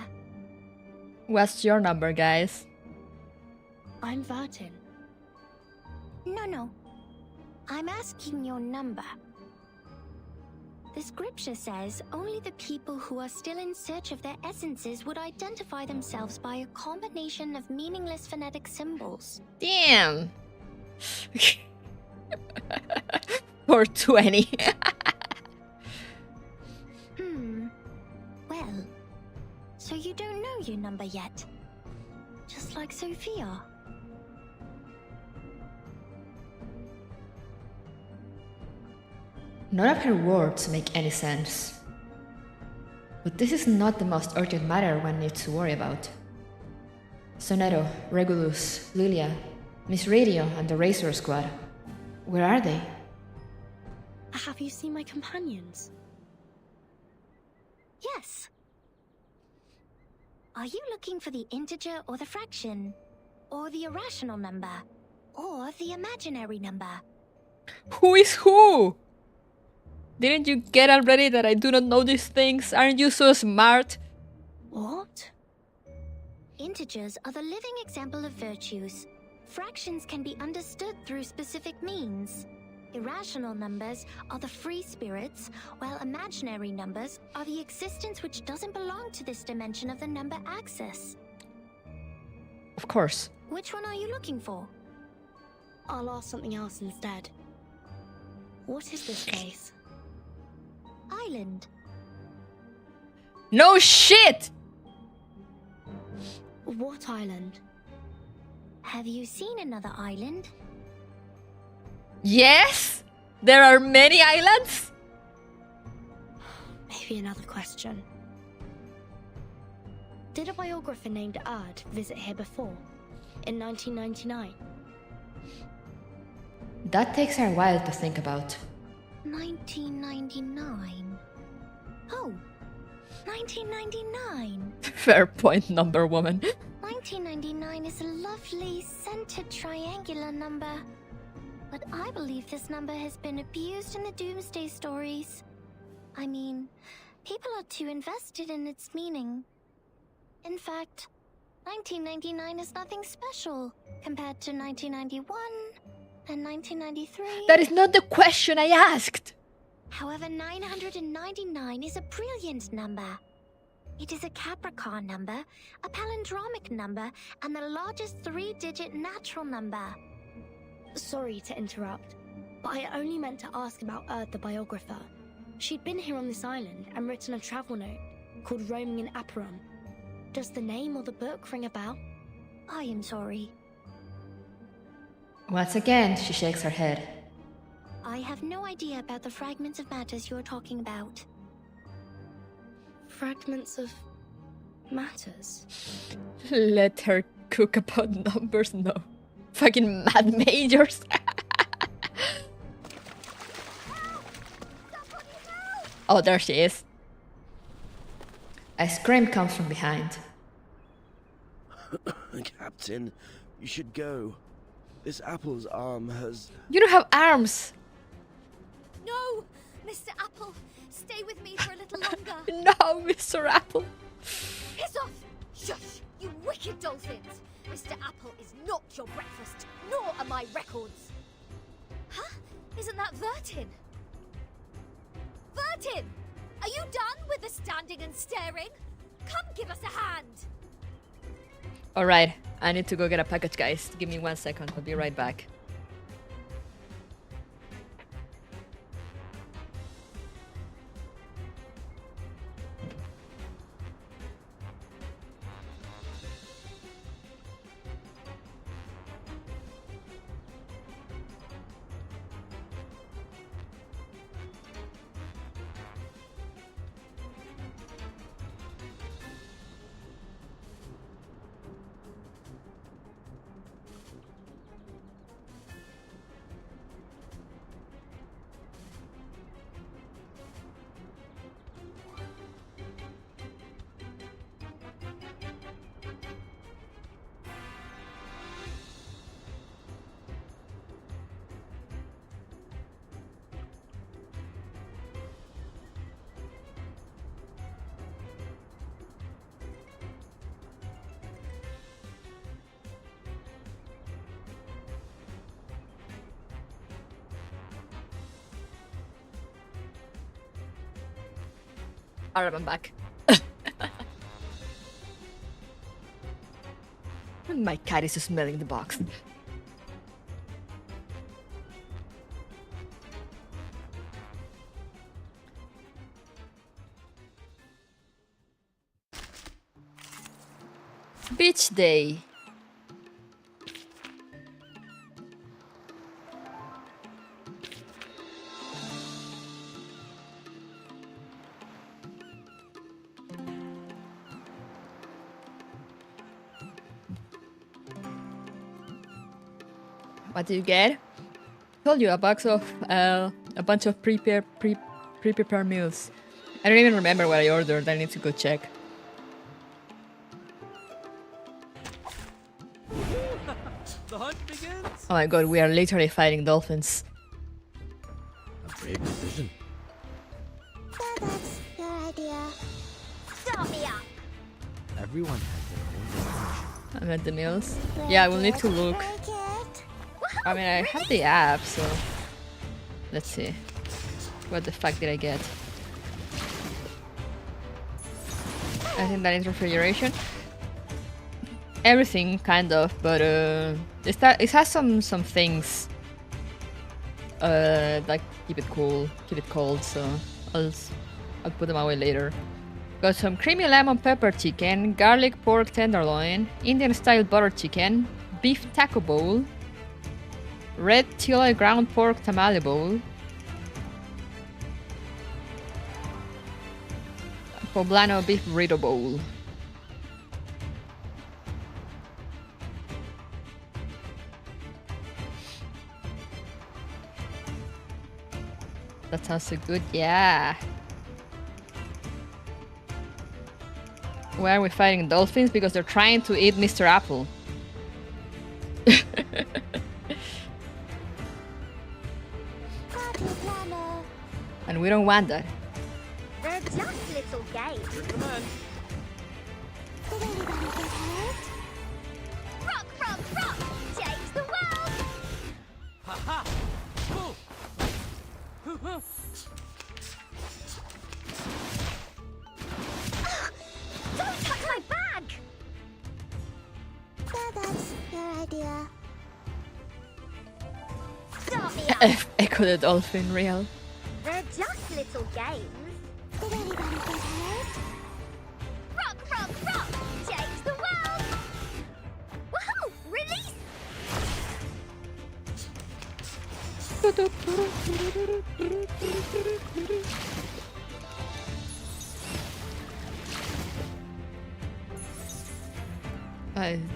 What's your number, guys? I'm Vartin. No. I'm asking your number. The scripture says only the people who are still in search of their essences would identify themselves by a combination of meaningless phonetic symbols. Damn! 420. Well, so you don't know your number yet. Just like Sophia. None of her words make any sense. But this is not the most urgent matter one needs to worry about. Sonero, Regulus, Lilia, Miss Radio, and the Razor Squad. Where are they? Have you seen my companions? Yes. Are you looking for the integer or the fraction? Or the irrational number? Or the imaginary number? Who is who? Didn't you get already that I do not know these things? Aren't you so smart? What? Integers are the living example of virtues. Fractions can be understood through specific means. Irrational numbers are the free spirits, while imaginary numbers are the existence which doesn't belong to this dimension of the number axis. Of course. Which one are you looking for? I'll ask something else instead. What is this place? Island. No shit! What island? Have you seen another island? Yes? There are many islands? Maybe another question. Did a biographer named Ard visit here before? In 1999? That takes her a while to think about. 1999. Oh, 1999. Fair point, number woman. 1999 is a lovely, centered triangular number. But I believe this number has been abused in the Doomsday stories. I mean, people are too invested in its meaning. In fact, 1999 is nothing special compared to 1991 and 1993. That is not the question I asked. However, 999 is a brilliant number. It is a Capricorn number, a palindromic number, and the largest 3-digit natural number. Sorry to interrupt, but I only meant to ask about Earth the biographer. She'd been here on this island and written a travel note called Roaming in Aperon. Does the name or the book ring a bell? I am sorry. Once again, she shakes her head. I have no idea about the fragments of matters you're talking about. Fragments of matters? Let her cook about numbers, no. Fucking mad majors. Oh, there she is. A scream comes from behind. Captain, you should go. This apple's arm has... You don't have arms! No! Mr. Apple, stay with me for a little longer. No, Mr. Apple. Piss off! Shush, you wicked dolphins! Mr. Apple is not your breakfast, nor are my records. Huh? Isn't that Vertin? Vertin! Are you done with the standing and staring? Come give us a hand! Alright, I need to go get a package, guys. Give me 1 second, I'll be right back. Alright, I'm back. My cat is smelling the box. Beach day. What do you get? Told you, a box of a bunch of pre-prepared meals. I don't even remember what I ordered. I need to go check. The hunt begins. Oh my god, we are literally fighting dolphins. A brave decision. So that's your idea. Start me up! Everyone has their own definition. I'm at the meals. Yeah, I will need to look. I mean, I have the app, so let's see. What the fuck did I get? I think that is refrigeration. Everything, kind of, but it has some things that keep it cool, keep it cold. So I'll put them away later. Got some creamy lemon pepper chicken, garlic pork tenderloin, Indian style butter chicken, beef taco bowl, red chile ground pork tamale bowl, poblano beef burrito bowl. That sounds so good, yeah. Why are we fighting dolphins? Because they're trying to eat Mr. Apple. And we don't want that. They're just little games. Rock, rock, rock! Change the world! Ha-ha! that's your idea. Start me up. Echo the dolphin real. They're just little games. Did anybody get hurt? Rock, rock, rock! Change the world! Woohoo! Release!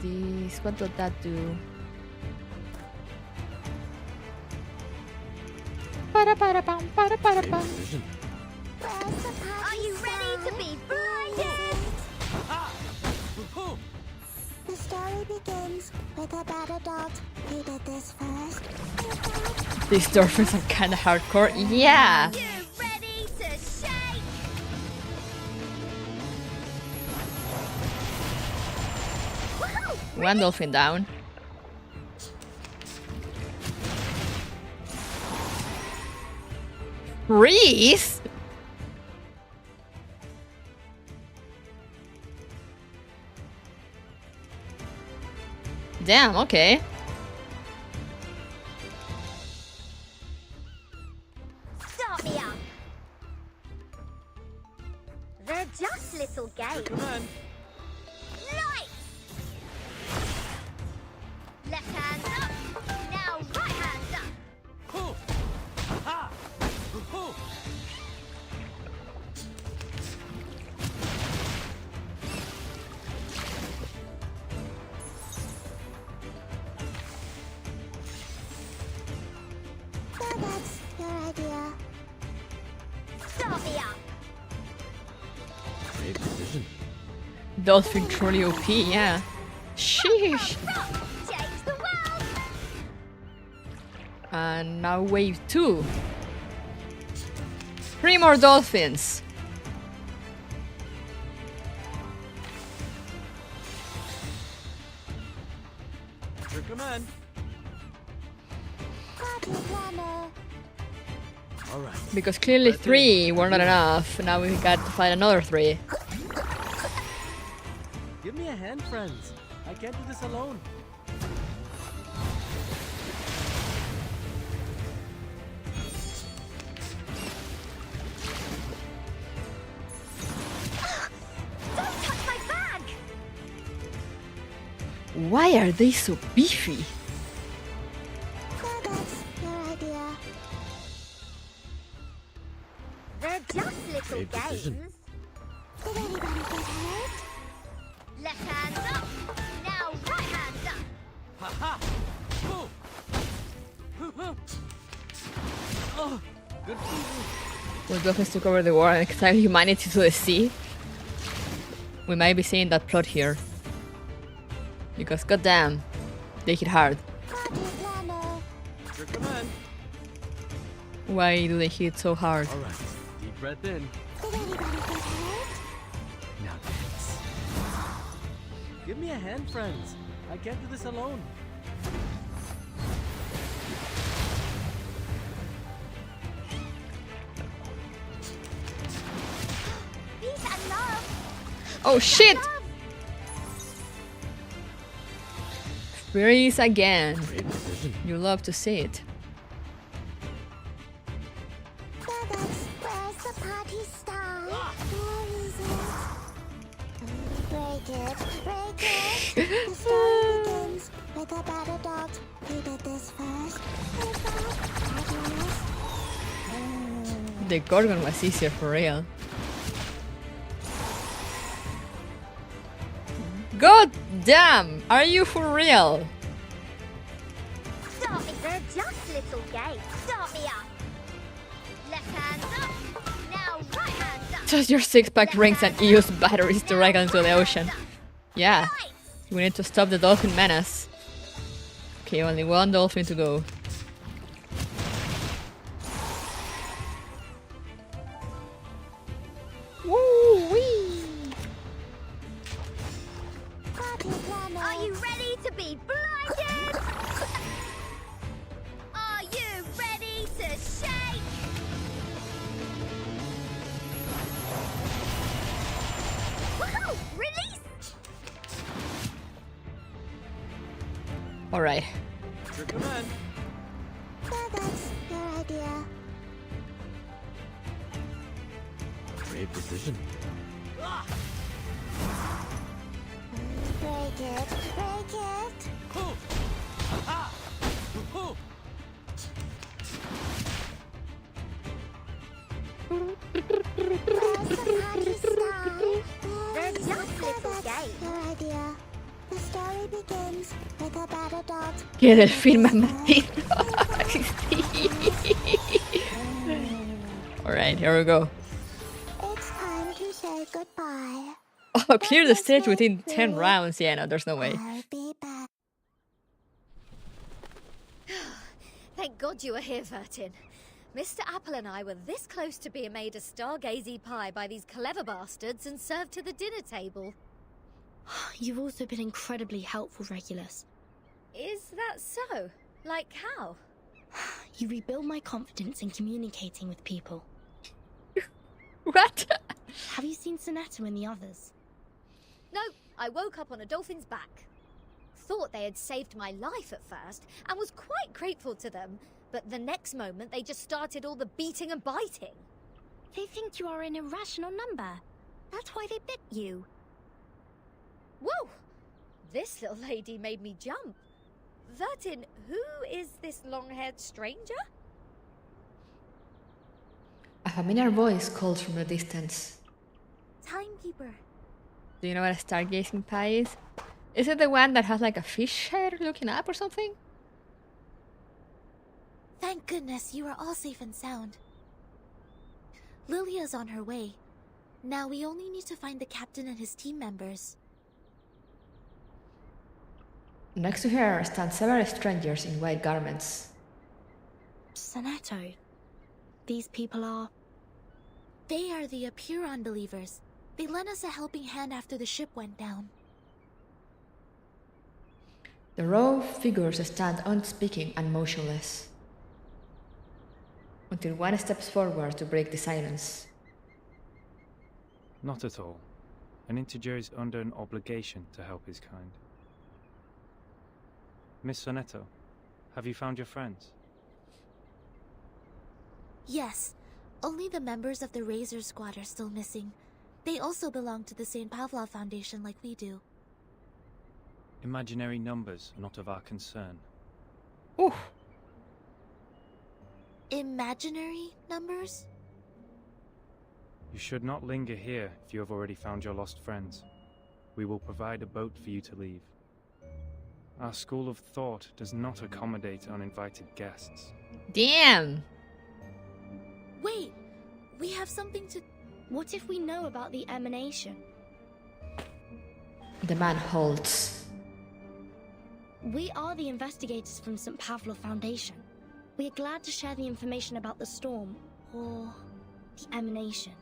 This, what does that do? Are you ready to be blinded? The story begins with a bad adult who did this first. These dolphins are kind of hardcore. Yeah. You ready to shake? Woohoo! One dolphin down. Reese? Damn, okay. Start me up. They're just little games. Lights! Left hand up. Now right hand up. So that's your idea. Start me up. Great decision. Dolphin truly OP, yeah. Sheesh. Change the world. And now wave 2. 3 more dolphins. Your command. Party planner. All right. Because clearly 3 were not enough. Now we got to find another 3. Give me a hand, friends. I can't do this alone. Don't touch my bag. Why are they so beefy? So that's your idea. They're just little Great decision. games. Did anybody get hurt? Left hand up. Now right hand up. Ha ha! Oh! Oh! Good for you. When dolphins took over the world and exiled humanity to the sea. We might be seeing that plot here. Because goddamn, they hit hard. Party planner. Your command. Why do they hit so hard? All right. Deep breath in. Did anybody get hurt? Now dance. Give me a hand, friends. I can't do this alone. Peace and love. Oh shit! Freeze again. Great decision. You love to see it. So that's where's the party start? Where is it? Break it, break it. The story begins with a bad adult who did this first. The Gorgon was easier for real. God damn! Are you for real? Start me. They're just little games. Start me up. Left hand up. Now right hand up. Just your 6-pack rings and use batteries directly into the ocean. Yeah. We need to stop the dolphin menace. Okay, only one dolphin to go. Woo-wee! Are you ready to be blinded? Are you ready to shake? Woohoo! Release! All right. Recommend. So that's your idea. Brave decision. Break it, break it. Where's the party star? They're just little games. Your idea. The story begins with a battle dot. Que del film Martín. All right, here we go. It's time to say goodbye. Oh, clear the stage within 10 rounds. Yeah, no, there's no way. I'll be back. Thank God you were here, Vertin. Mr. Apple and I were this close to being made a stargazy pie by these clever bastards and served to the dinner table. You've also been incredibly helpful, Regulus. Is that so? Like how? You rebuild my confidence in communicating with people. What? Have you seen Sonetto and the others? No, I woke up on a dolphin's back. Thought they had saved my life at first and was quite grateful to them, but the next moment they just started all the beating and biting. They think you are an irrational number. That's why they bit you. Whoa! This little lady made me jump. Vertin, who is this long-haired stranger? A familiar voice calls from a distance. Timekeeper. Do you know what a stargazing pie is? Is it the one that has like a fish head looking up or something? Thank goodness you are all safe and sound. Lilia's on her way. Now we only need to find the captain and his team members. Next to her stand several strangers in white garments. Sonetto. These people are... They are the Apuron believers. They lent us a helping hand after the ship went down. The row of figures stand unspeaking and motionless, until one steps forward to break the silence. Not at all. An integer is under an obligation to help his kind. Miss Sonetto, have you found your friends? Yes, only the members of the Razor Squad are still missing. They also belong to the St. Pavlov Foundation like we do. Imaginary numbers are not of our concern. Oof. Imaginary numbers? You should not linger here if you have already found your lost friends. We will provide a boat for you to leave. Our school of thought does not accommodate uninvited guests. Damn! Wait, we have something to... What if we know about the emanation? The man halts. We are the investigators from St. Pavlov Foundation. We are glad to share the information about the storm, or the emanation.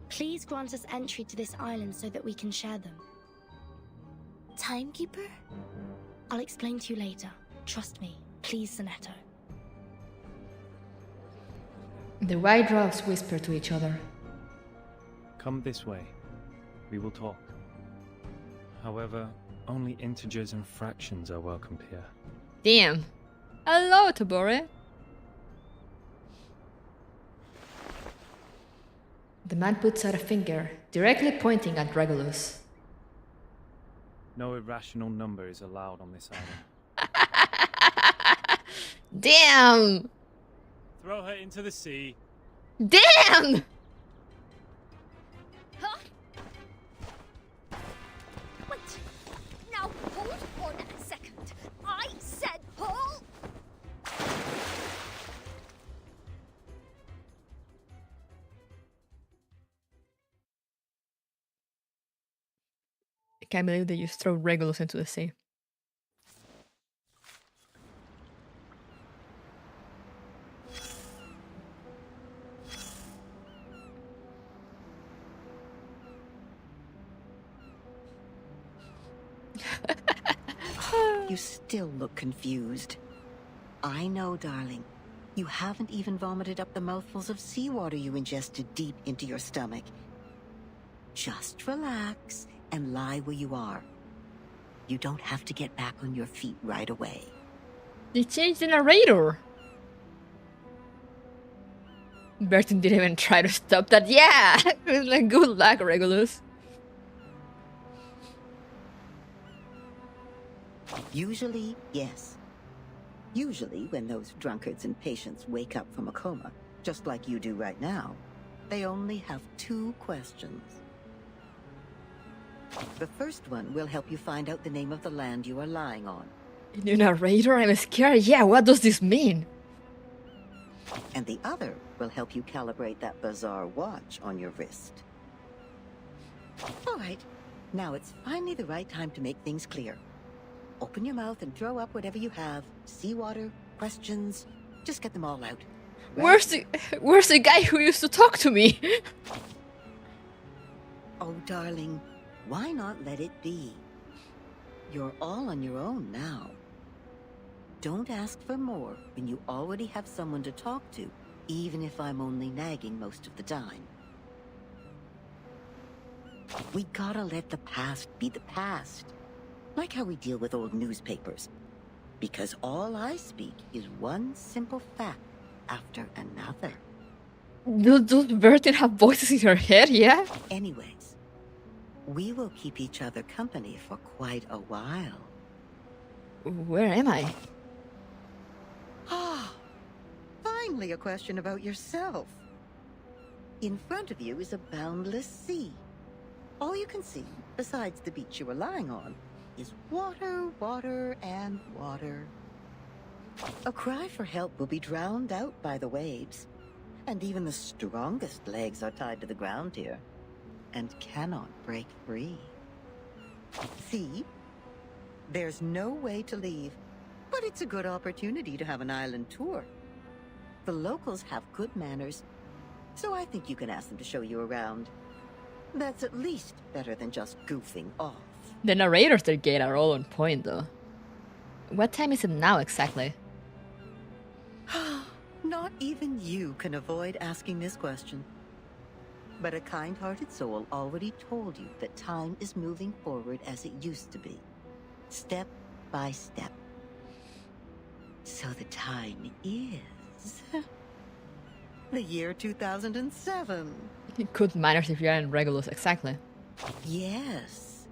Please grant us entry to this island so that we can share them. Timekeeper? I'll explain to you later. Trust me. Please, Sonetto. The white dwarfs whisper to each other. Come this way. We will talk. However, only integers and fractions are welcomed here. Damn. Hello, Tabore. The man puts out a finger, directly pointing at Regulus. No irrational number is allowed on this island. Damn! Throw her into the sea. Damn! Huh? Wait. Now hold on a second. I said hold. I can't believe they just throw Regulus into the sea. You still look confused. I know, darling. You haven't even vomited up the mouthfuls of seawater you ingested deep into your stomach. Just relax and lie where you are. You don't have to get back on your feet right away. They changed the narrator. Burton didn't even try to stop that. Yeah! Like, good luck, Regulus. Usually, yes. Usually, when those drunkards and patients wake up from a coma, just like you do right now, they only have 2 questions. The first one will help you find out the name of the land you are lying on. New narrator? I'm scared. Yeah, what does this mean? And the other will help you calibrate that bizarre watch on your wrist. All right, now it's finally the right time to make things clear. Open your mouth and throw up whatever you have. Seawater, questions, just get them all out. Right? Where's the guy who used to talk to me? Oh, darling, why not let it be? You're all on your own now. Don't ask for more when you already have someone to talk to, even if I'm only nagging most of the time. We gotta let the past be the past. Like how we deal with old newspapers. Because all I speak is one simple fact after another. Does Burton have voices in her head, yeah? Anyways, we will keep each other company for quite a while. Where am I? Ah, finally a question about yourself. In front of you is a boundless sea. All you can see, besides the beach you were lying on, is water, water, and water. A cry for help will be drowned out by the waves, and even the strongest legs are tied to the ground here, and cannot break free. See? There's no way to leave, but it's a good opportunity to have an island tour. The locals have good manners, so I think you can ask them to show you around. That's at least better than just goofing off. The narrators they get are all on point, though. What time is it now, exactly? Not even you can avoid asking this question. But a kind-hearted soul already told you that time is moving forward as it used to be. Step by step. So the time is... the year 2007. Good manners if you're in Regulus, exactly. Yes.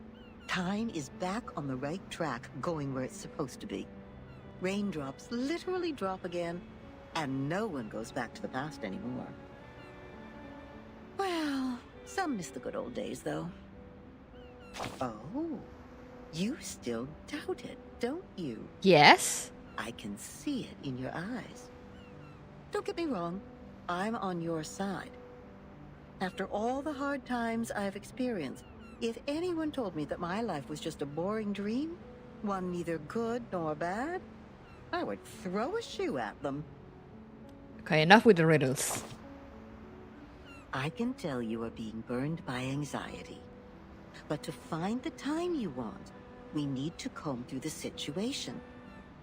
Time is back on the right track, going where it's supposed to be. Raindrops literally drop again, and no one goes back to the past anymore. Well, some miss the good old days, though. Oh, you still doubt it, don't you? Yes. I can see it in your eyes. Don't get me wrong, I'm on your side. After all the hard times I've experienced, if anyone told me that my life was just a boring dream, one neither good nor bad, I would throw a shoe at them. Okay, enough with the riddles. I can tell you are being burned by anxiety. But to find the time you want, we need to comb through the situation.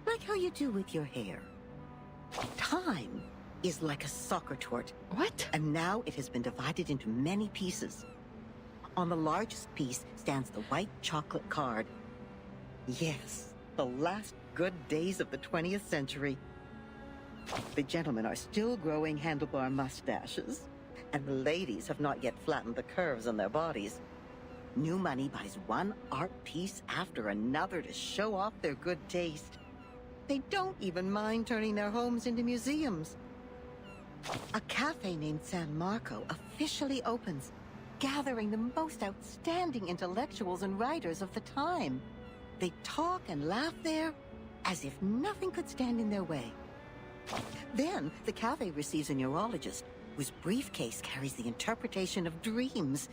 Like how you do with your hair. Time is like a soccer tort. What? And now it has been divided into many pieces. On the largest piece stands the white chocolate card. Yes, the last good days of the 20th century. The gentlemen are still growing handlebar mustaches, and the ladies have not yet flattened the curves on their bodies. New money buys one art piece after another to show off their good taste. They don't even mind turning their homes into museums. A cafe named San Marco officially opens, gathering the most outstanding intellectuals and writers of the time. They talk and laugh there as if nothing could stand in their way. Then the cafe receives a neurologist whose briefcase carries the interpretation of dreams.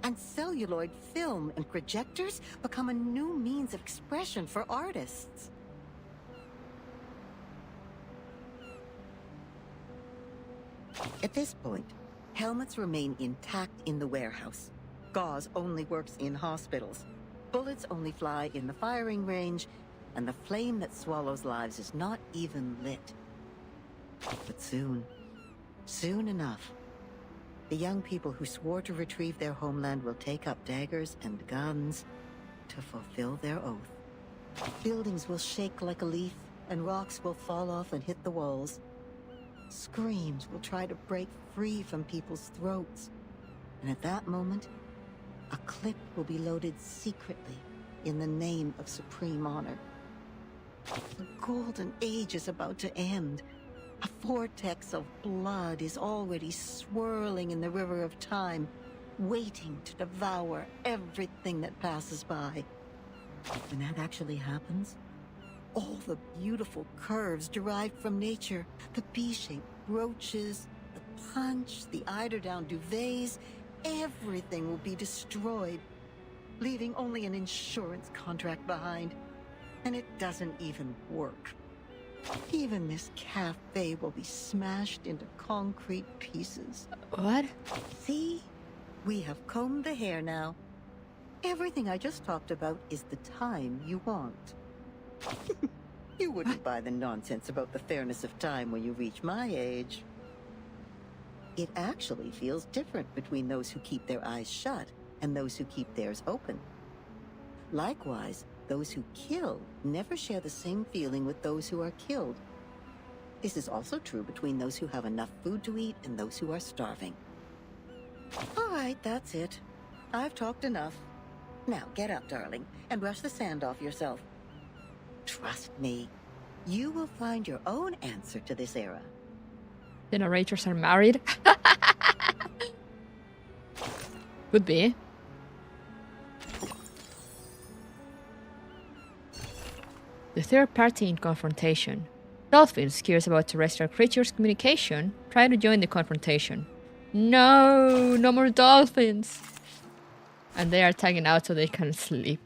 And celluloid film and projectors become a new means of expression for artists. At this point, helmets remain intact in the warehouse. Gauze only works in hospitals. Bullets only fly in the firing range, and the flame that swallows lives is not even lit. But soon enough, the young people who swore to retrieve their homeland will take up daggers and guns to fulfill their oath. Buildings will shake like a leaf, and rocks will fall off and hit the walls. Screams will try to break free from people's throats. And at that moment, a clip will be loaded secretly in the name of supreme honor. The golden age is about to end. A vortex of blood is already swirling in the river of time, waiting to devour everything that passes by. When that actually happens, all the beautiful curves derived from nature, the B-shaped brooches, the punch, the eiderdown duvets, everything will be destroyed, leaving only an insurance contract behind. And it doesn't even work. Even this cafe will be smashed into concrete pieces. What? See? We have combed the hair now. Everything I just talked about is the time you want. You wouldn't buy the nonsense about the fairness of time when you reach my age. It actually feels different between those who keep their eyes shut and those who keep theirs open. Likewise, those who kill never share the same feeling with those who are killed. This is also true between those who have enough food to eat and those who are starving. All right, that's it. I've talked enough. Now get up, darling, and brush the sand off yourself. Trust me, you will find your own answer to this era. The narrators are married? Could be. The third party in confrontation. Dolphins, curious about terrestrial creatures' communication, try to join the confrontation. No, no more dolphins! And they are tagging out so they can sleep.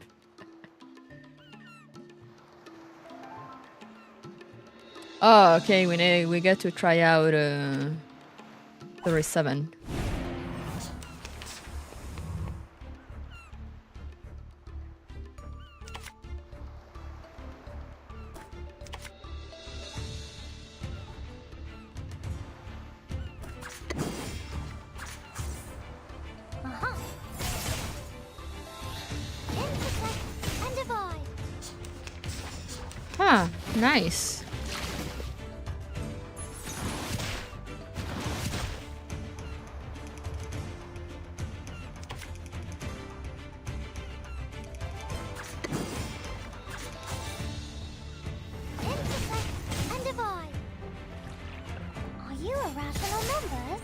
Oh, okay, we get to try out 37. Ah, nice. And divide. Are you irrational numbers?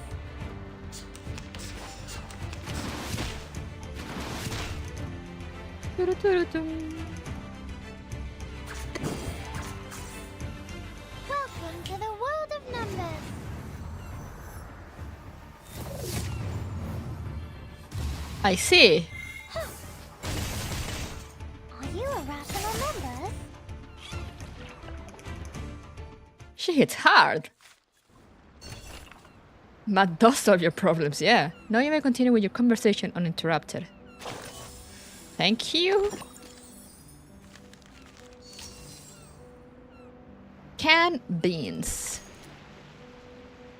Welcome to the world of numbers. I see. Are you irrational numbers? She hits hard. Math does solve your problems, yeah. Now you may continue with your conversation uninterrupted. Thank you. Canned beans.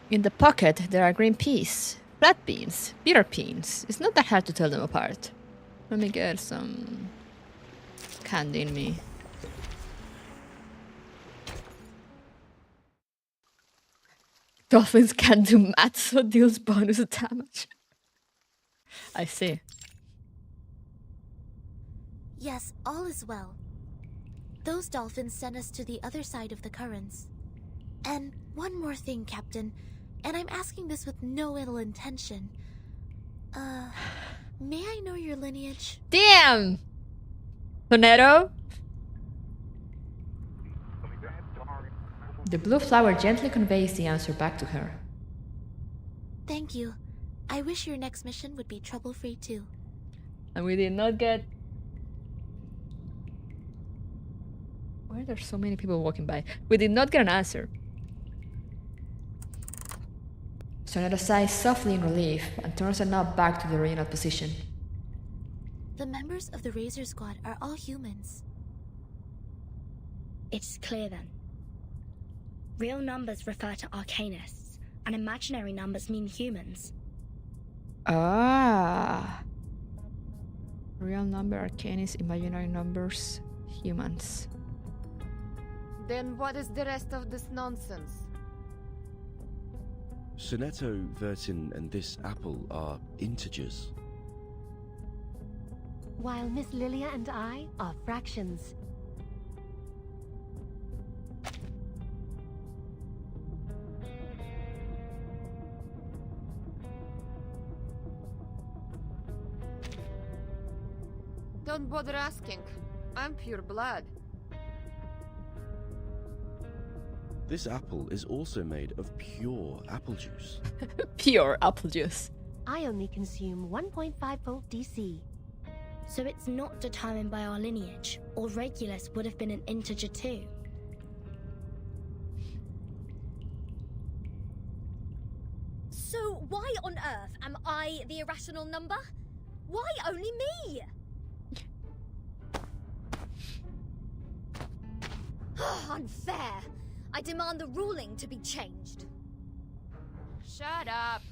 In the pocket there are green peas, flat beans, bitter beans. It's not that hard to tell them apart. Let me get some candy in me. Dolphins can do math, so deals bonus damage. I see. Yes, all is well. Those dolphins sent us to the other side of the currents. And one more thing, Captain, and I'm asking this with no ill intention. May I know your lineage? Damn! Tornado? The blue flower gently conveys the answer back to her. Thank you. I wish your next mission would be trouble-free too. And we did not get... Why are there so many people walking by? We did not get an answer. Sonata sighs softly in relief and turns her knob back to the original position. The members of the Razor Squad are all humans. It's clear then. Real numbers refer to arcanists, and imaginary numbers mean humans. Ah. Real number, arcanists, imaginary numbers, humans. Then what is the rest of this nonsense? Sonetto, Vertin, and this apple are integers. While Miss Lilia and I are fractions. Don't bother asking. I'm pure blood. This apple is also made of pure apple juice. Pure apple juice. I only consume 1.5 volt DC. So it's not determined by our lineage, or Regulus would have been an integer too. So why on earth am I the irrational number? Why only me? Unfair. I demand the ruling to be changed. Shut up.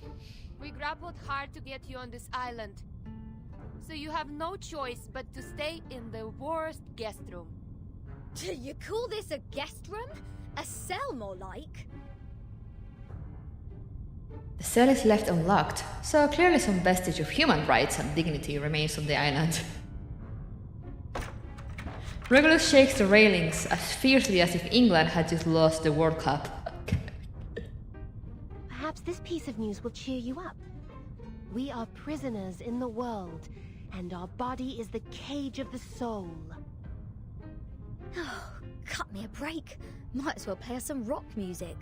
We grappled hard to get you on this island. So you have no choice but to stay in the worst guest room. Do you call this a guest room? A cell, more like? The cell is left unlocked, so clearly some vestige of human rights and dignity remains on the island. Regulus shakes the railings as fiercely as if England had just lost the World Cup. Perhaps this piece of news will cheer you up. We are prisoners in the world, and our body is the cage of the soul. Oh, cut me a break. Might as well play us some rock music.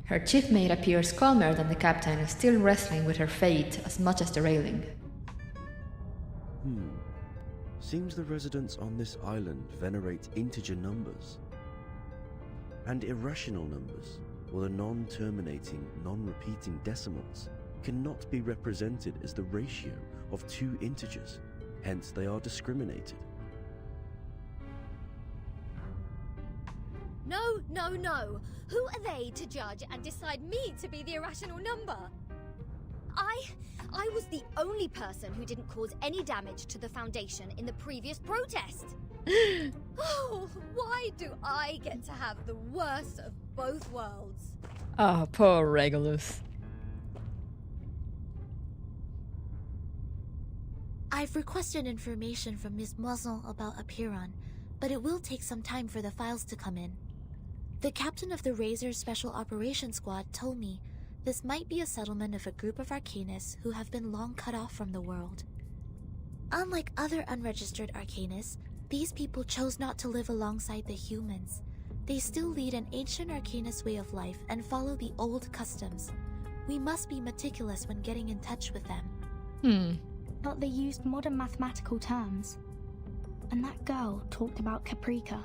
Her chief mate appears calmer than the captain and still wrestling with her fate as much as the railing. Seems the residents on this island venerate integer numbers. And irrational numbers, or the non-terminating, non-repeating decimals, cannot be represented as the ratio of two integers, hence they are discriminated. No, no, no. Who are they to judge and decide me to be the irrational number? I was the only person who didn't cause any damage to the Foundation in the previous protest. Oh, why do I get to have the worst of both worlds? Ah, poor Regulus. I've requested information from Miss Muzzle about Apiron, but it will take some time for the files to come in. The captain of the Razor's Special Operations Squad told me this might be a settlement of a group of Arcanists who have been long cut off from the world. Unlike other unregistered Arcanists, these people chose not to live alongside the humans. They still lead an ancient Arcanist way of life and follow the old customs. We must be meticulous when getting in touch with them. But they used modern mathematical terms. And that girl talked about Caprica.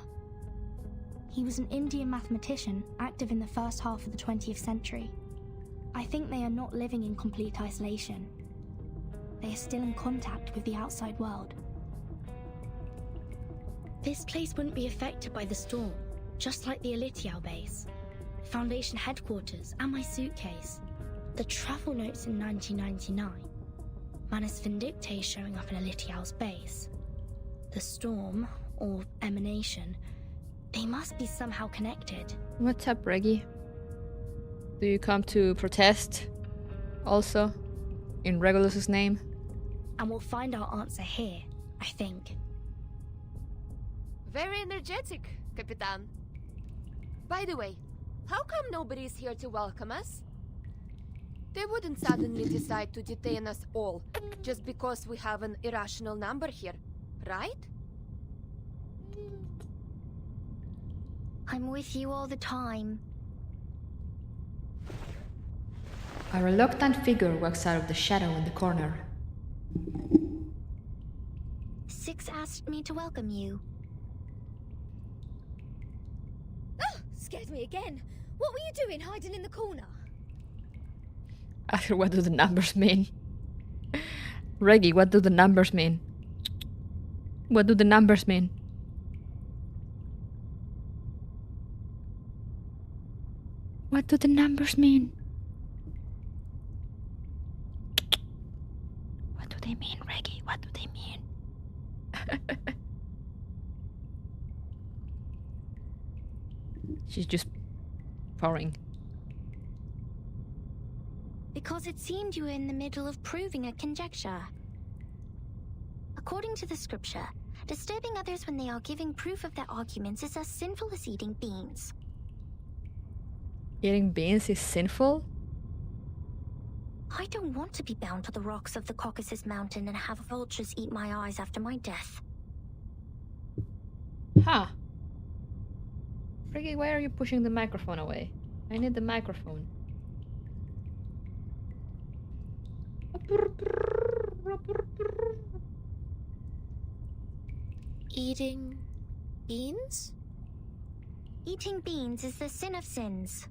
He was an Indian mathematician active in the first half of the 20th century. I think they are not living in complete isolation. They are still in contact with the outside world. This place wouldn't be affected by the storm, just like the Elitial base, Foundation headquarters, and my suitcase. The travel notes in 1999. Manus Vindictae showing up in Elitial's base. The storm, or emanation, they must be somehow connected. What's up, Reggie? Do you come to protest also in Regulus's name? And we'll find our answer here, I think. Very energetic, Capitan. By the way, how come nobody's here to welcome us? They wouldn't suddenly decide to detain us all just because we have an irrational number here, right? I'm with you all the time. A reluctant figure walks out of the shadow in the corner. Six asked me to welcome you. Oh, scared me again. What were you doing hiding in the corner? After, what do the numbers mean? Reggie, what do the numbers mean? What do the numbers mean? What do the numbers mean? What do they mean, Reggie? What do they mean? She's just pouring. Because it seemed you were in the middle of proving a conjecture. According to the scripture, disturbing others when they are giving proof of their arguments is as sinful as eating beans. Eating beans is sinful? I don't want to be bound to the rocks of the Caucasus Mountain and have vultures eat my eyes after my death. Huh. Friggy, why are you pushing the microphone away? I need the microphone. Eating beans? Eating beans is the sin of sins.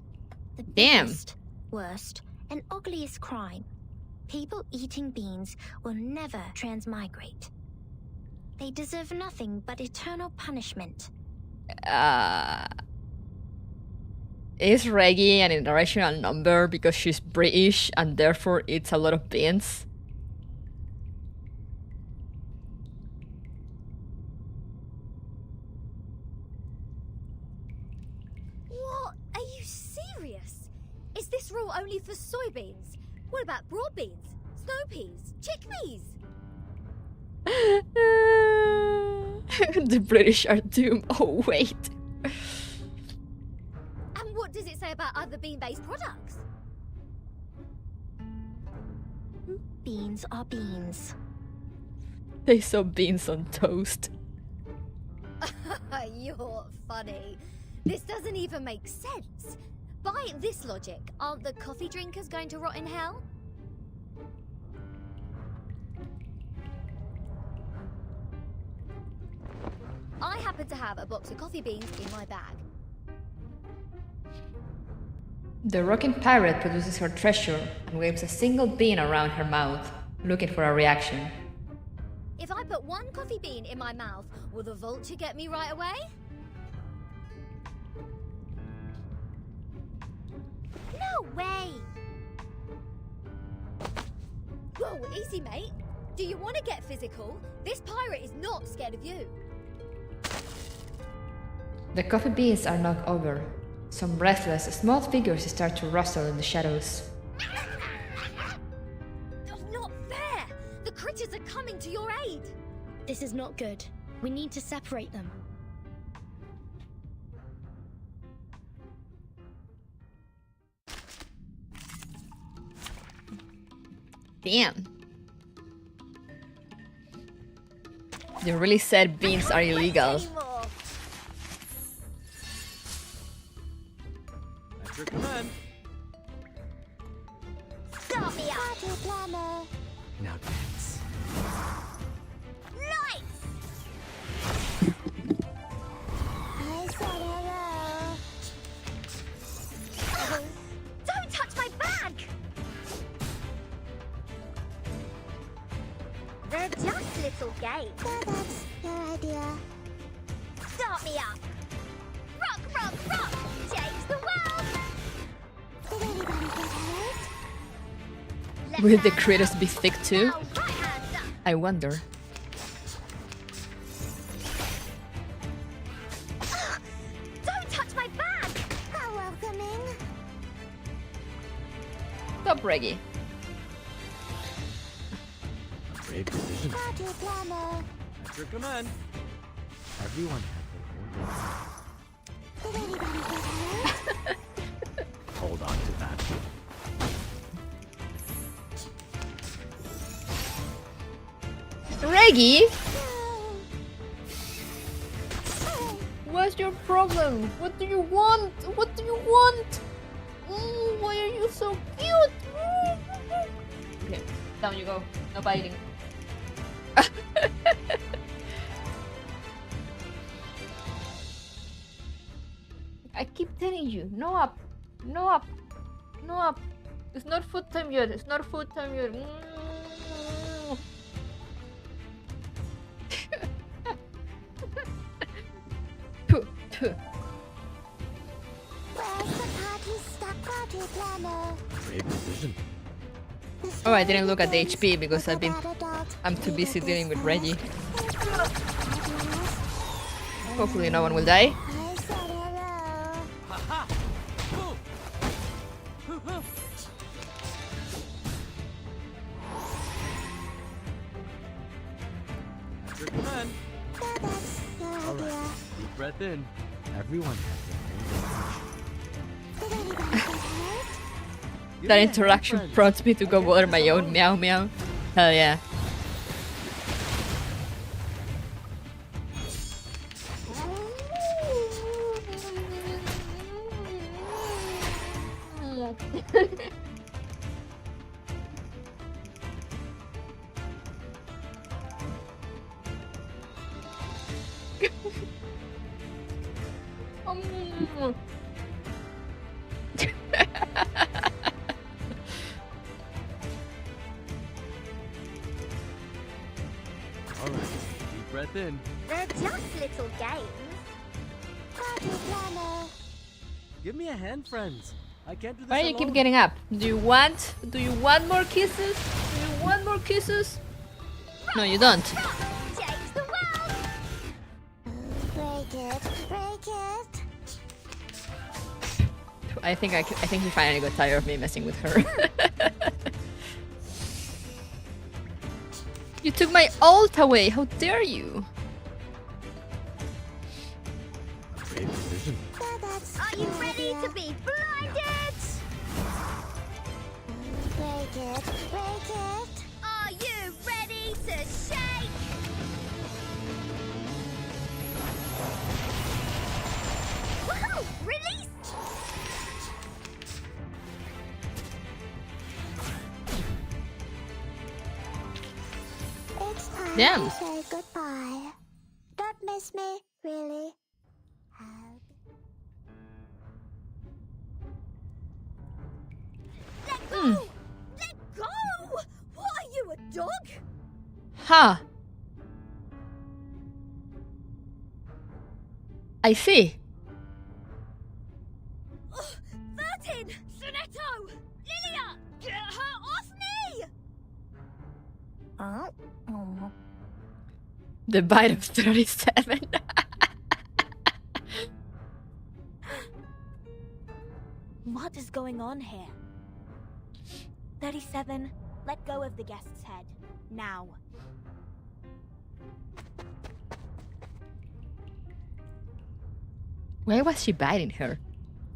The Damn. biggest, worst, and ugliest crime. People eating beans will never transmigrate. They deserve nothing but eternal punishment. Is Reggie an irrational number because she's British and therefore eats a lot of beans? What? Are you serious? Is this rule only for soybeans? What about broad beans, snow peas, chickpeas? The British are doomed. Oh, wait. And what does it say about other bean-based products? Beans are beans. They saw beans on toast. You're funny. This doesn't even make sense. By this logic, aren't the coffee drinkers going to rot in hell? I happen to have a box of coffee beans in my bag. The rocking pirate produces her treasure and waves a single bean around her mouth, looking for a reaction. If I put one coffee bean in my mouth, will the vulture get me right away? No way! Whoa, easy, mate. Do you want to get physical? This pirate is not scared of you. The coffee beans are knocked over. Some restless, small figures start to rustle in the shadows. That's not fair! The critters are coming to your aid! This is not good. We need to separate them. Damn. They really said beans are illegal. That's your command. Start me up! Party planner. Now dance. Lights! I said hello. Don't touch my bag! They're just little games. So that's your idea. Start me up! Rock, rock, rock! Change the world! Did anybody get hurt? Will the critters be thick too? I wonder. Don't touch my bag! How welcoming. Stop, Reggie. Brave decision. Party planner. That's your command. Everyone had their own. Did anybody get hurt? Hold on to that. Reggie? What's your problem? What do you want? What do you want? Why are you so cute? Okay, down you go. No biting. I keep telling you, no up, no up, no up. It's not food time yet. It's not food time yet. Where's the party stuck? Party planner. Brave decision. Oh, I didn't look at the HP because I'm too busy dealing with Reggie. Hopefully no one will die. I said hello. breath in. Everyone has their own That interaction prompts me to go water my own meow meow. Hell yeah. Alright, deep breath in. They're just little games. Party planner. Give me a hand, friends. I can't do this Why do you alone. keep getting up? Do you want more kisses? Do you want more kisses? No, you don't. Change the world. Break it. Break it. I think he finally got tired of me messing with her. You took my ult away. How dare you? Are you ready to be blinded? Break it. Break it. Are you ready to shake? Woohoo! Release! It's time Damn. to say goodbye. Don't miss me, really. Let go! Let go! What are you, a dog? Huh. I see. Vertin! Sonetto! Lilia! Get her off me! Oh. The bite of 37. What is going on here? 37, let go of the guest's head. Now. Why was she biting her?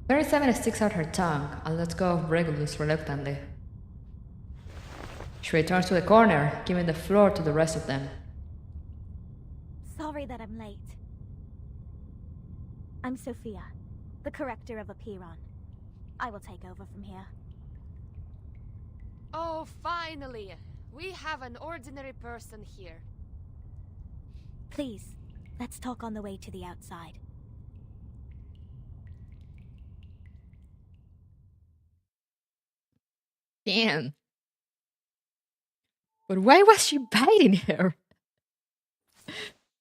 37 sticks out her tongue and lets go of Regulus reluctantly. She returns to the corner, giving the floor to the rest of them. Sorry that I'm late. I'm Sophia, the corrector of Apiron. I will take over from here. Oh, finally! We have an ordinary person here. Please, let's talk on the way to the outside. Damn. But why was she biting her?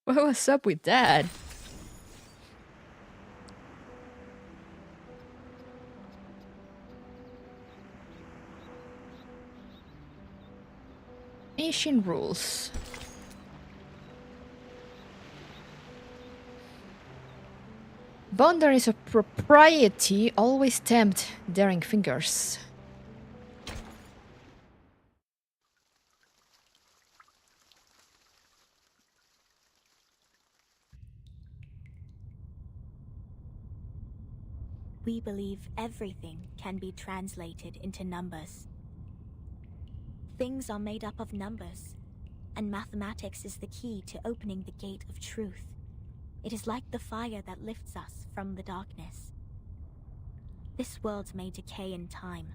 What was up with that? Ancient rules. Boundaries of propriety always tempt daring fingers. We believe everything can be translated into numbers. Things are made up of numbers, and mathematics is the key to opening the gate of truth. It is like the fire that lifts us from the darkness. This world may decay in time,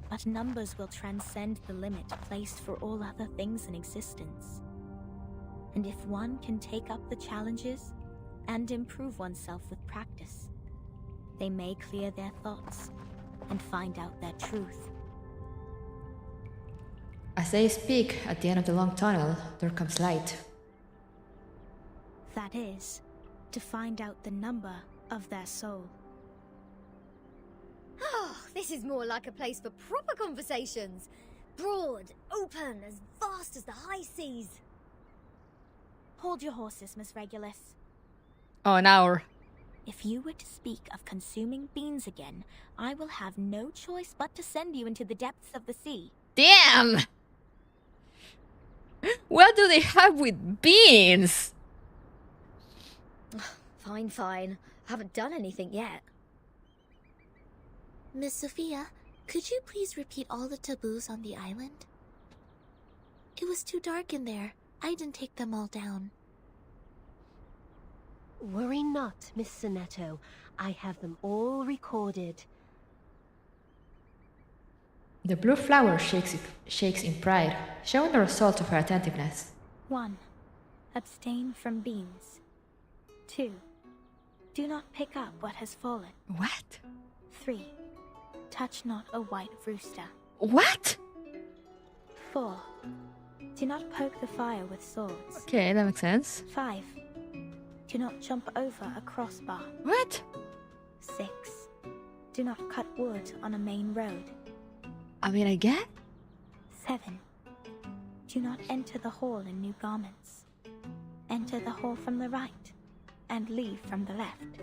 but numbers will transcend the limit placed for all other things in existence. And if one can take up the challenges and improve oneself with practice, they may clear their thoughts and find out their truth. As they speak, at the end of the long tunnel, there comes light. That is, to find out the number of their soul. Oh, this is more like a place for proper conversations. Broad, open, as vast as the high seas. Hold your horses, Miss Regulus. Oh, an hour. If you were to speak of consuming beans again, I will have no choice but to send you into the depths of the sea. Damn! What do they have with beans? Fine, fine. I haven't done anything yet. Miss Sophia, could you please repeat all the taboos on the island? It was too dark in there. I didn't take them all down. Worry not, Miss Sonetto. I have them all recorded. The blue flower shakes in pride, showing the result of her attentiveness. 1. Abstain from beans. 2. Do not pick up what has fallen. What? 3. Touch not a white rooster. What? 4. Do not poke the fire with swords. Okay, that makes sense. 5. Do not jump over a crossbar. What? 6. Do not cut wood on a main road. I mean, I get. 7. Do not enter the hall in new garments. Enter the hall from the right, and leave from the left.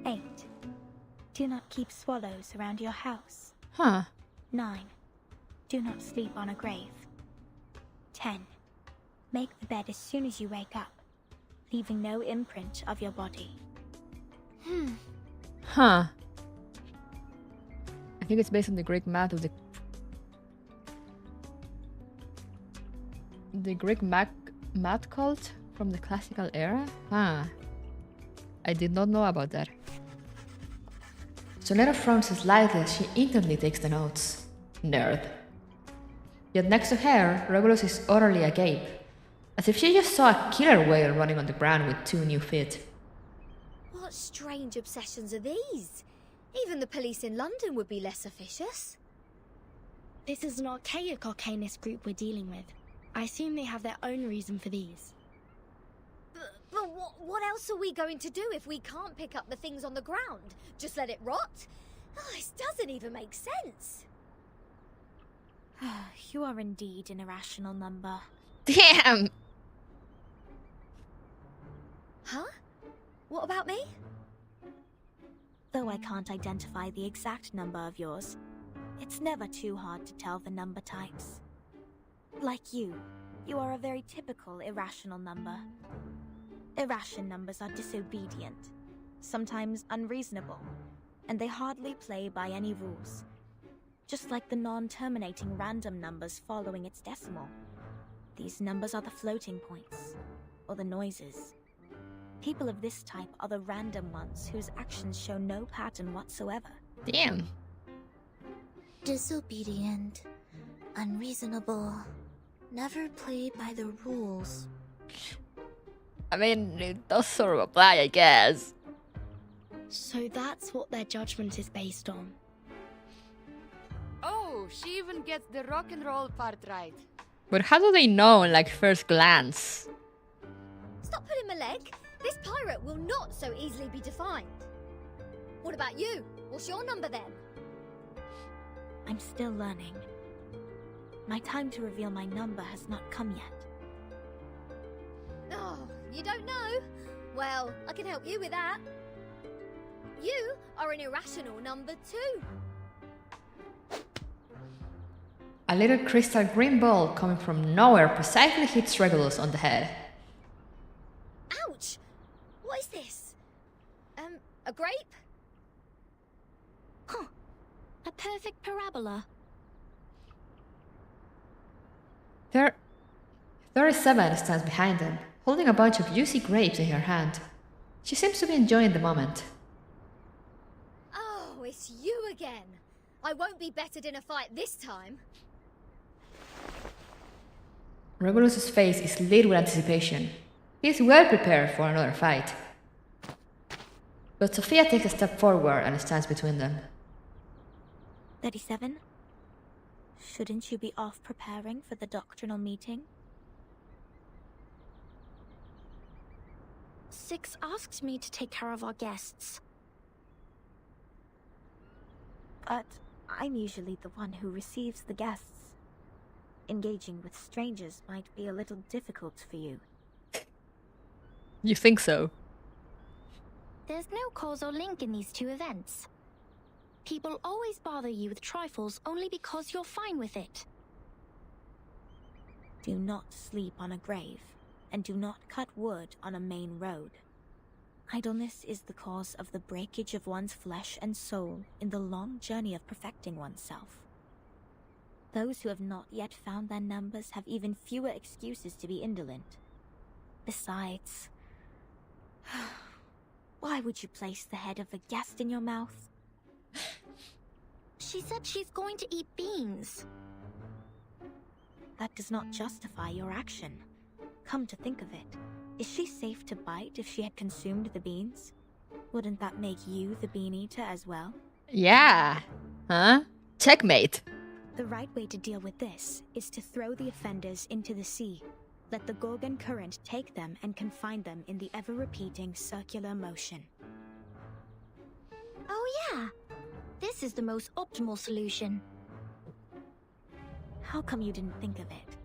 8. Do not keep swallows around your house. Huh. 9. Do not sleep on a grave. 10. Make the bed as soon as you wake up, leaving no imprint of your body. Huh. I think it's based on the Greek math of the Greek math cult from the classical era? Huh. I did not know about that. Sonetto frowns slightly as she instantly takes the notes. Nerd. Yet next to her, Regulus is utterly agape, as if she just saw a killer whale running on the ground with 2 new feet. What strange obsessions are these? Even the police in London would be less officious. This is an archaic arcanist group we're dealing with. I assume they have their own reason for these. But what else are we going to do if we can't pick up the things on the ground? Just let it rot? Oh, this doesn't even make sense. You are indeed an irrational number. Damn! Huh? What about me? Though I can't identify the exact number of yours, it's never too hard to tell the number types. Like you are a very typical irrational number. Irrational numbers are disobedient, sometimes unreasonable, and they hardly play by any rules. Just like the non-terminating random numbers following its decimal. These numbers are the floating points, or the noises. People of this type are the random ones whose actions show no pattern whatsoever. Damn. Disobedient, unreasonable, never play by the rules. I mean, it does sort of apply, I guess. So that's what their judgment is based on. Oh, she even gets the rock and roll part right. But how do they know in like first glance? Stop pulling my leg. This pirate will not so easily be defined. What about you? What's your number then? I'm still learning. My time to reveal my number has not come yet. Oh, you don't know? Well, I can help you with that. You are an irrational number 2. A little crystal green ball coming from nowhere precisely hits Regulus on the head. Ouch! What is this? A grape? Huh. A perfect parabola. 37 stands behind them, holding a bunch of juicy grapes in her hand. She seems to be enjoying the moment. Oh, it's you again. I won't be bettered in a fight this time. Regulus's face is lit with anticipation. He is well prepared for another fight. But Sophia takes a step forward and stands between them. 37? Shouldn't you be off preparing for the doctrinal meeting? 6 asked me to take care of our guests. But I'm usually the one who receives the guests. Engaging with strangers might be a little difficult for you. You think so? There's no causal link in these 2 events. People always bother you with trifles only because you're fine with it. Do not sleep on a grave, and do not cut wood on a main road. Idleness is the cause of the breakage of one's flesh and soul in the long journey of perfecting oneself. Those who have not yet found their numbers have even fewer excuses to be indolent. Besides, why would you place the head of a guest in your mouth? She said she's going to eat beans. That does not justify your action. Come to think of it, is she safe to bite if she had consumed the beans? Wouldn't that make you the bean eater as well? Yeah. Huh? Checkmate. The right way to deal with this is to throw the offenders into the sea. Let the Gorgon current take them and confine them in the ever-repeating circular motion. Oh yeah, this is the most optimal solution. How come you didn't think of it?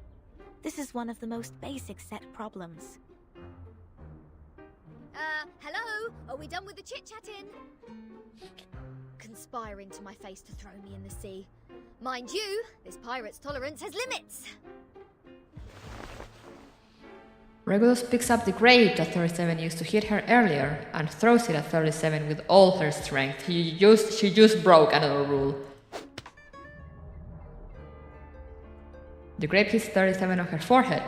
This is one of the most basic set problems. Hello? Are we done with the chit-chatting? Conspiring to my face to throw me in the sea. Mind you, this pirate's tolerance has limits. Regulus picks up the grape that 37 used to hit her earlier and throws it at 37 with all her strength. She just broke another rule. The grape hits 37 on her forehead.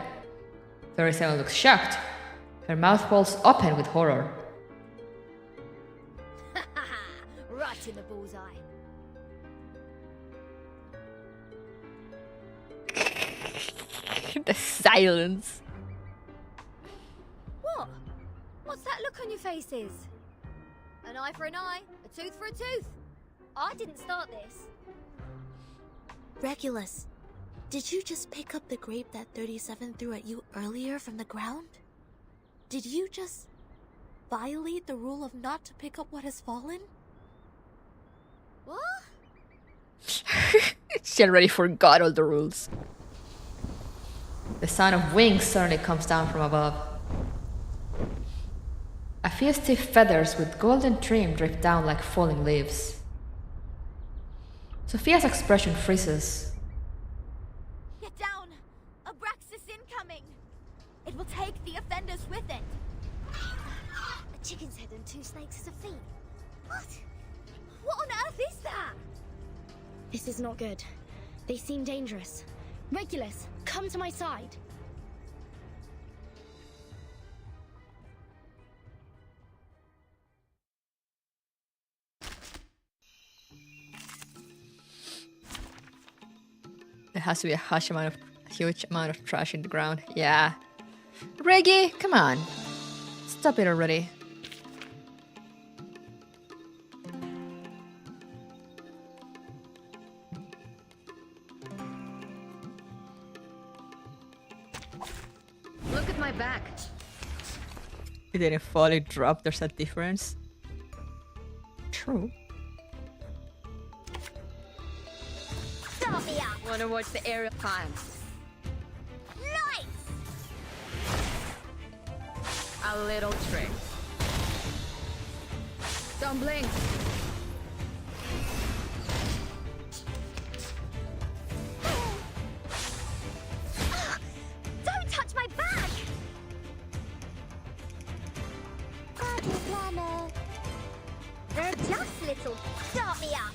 37 looks shocked. Her mouth falls open with horror. Right in the bullseye. The silence. What? What's that look on your faces? An eye for an eye, a tooth for a tooth. I didn't start this. Regulus, did you just pick up the grape that 37 threw at you earlier from the ground? Did you just violate the rule of not to pick up what has fallen? What? She already forgot all the rules. The sound of wings suddenly comes down from above. A few stiff feathers with golden trim drift down like falling leaves. Sophia's expression freezes. Get down! Abraxas incoming! It will take the offenders with it. A chicken's head and 2 snakes as a feet. What? What on earth is that? This is not good. They seem dangerous. Regulus, come to my side. There has to be a huge amount of trash in the ground. Yeah. Reggie, come on. Stop it already. Look at my back. It didn't fall, it dropped. There's a difference. True. Start me up. Wanna watch the aerial time? Lights! A little trick. Don't blink. Don't touch my bag! Party planner. They're just little. Start me up.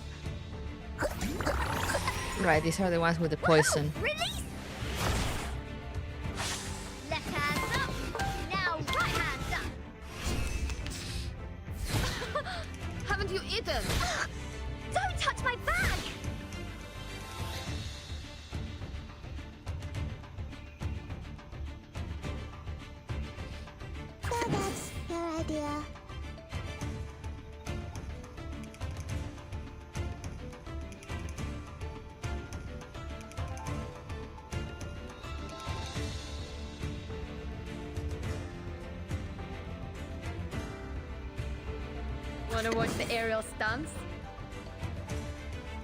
Right, these are the ones with the poison. Release! Left hand up. Now right hand up. Haven't you eaten? Don't touch my bag! So that's your idea. Wanna watch the aerial stunts?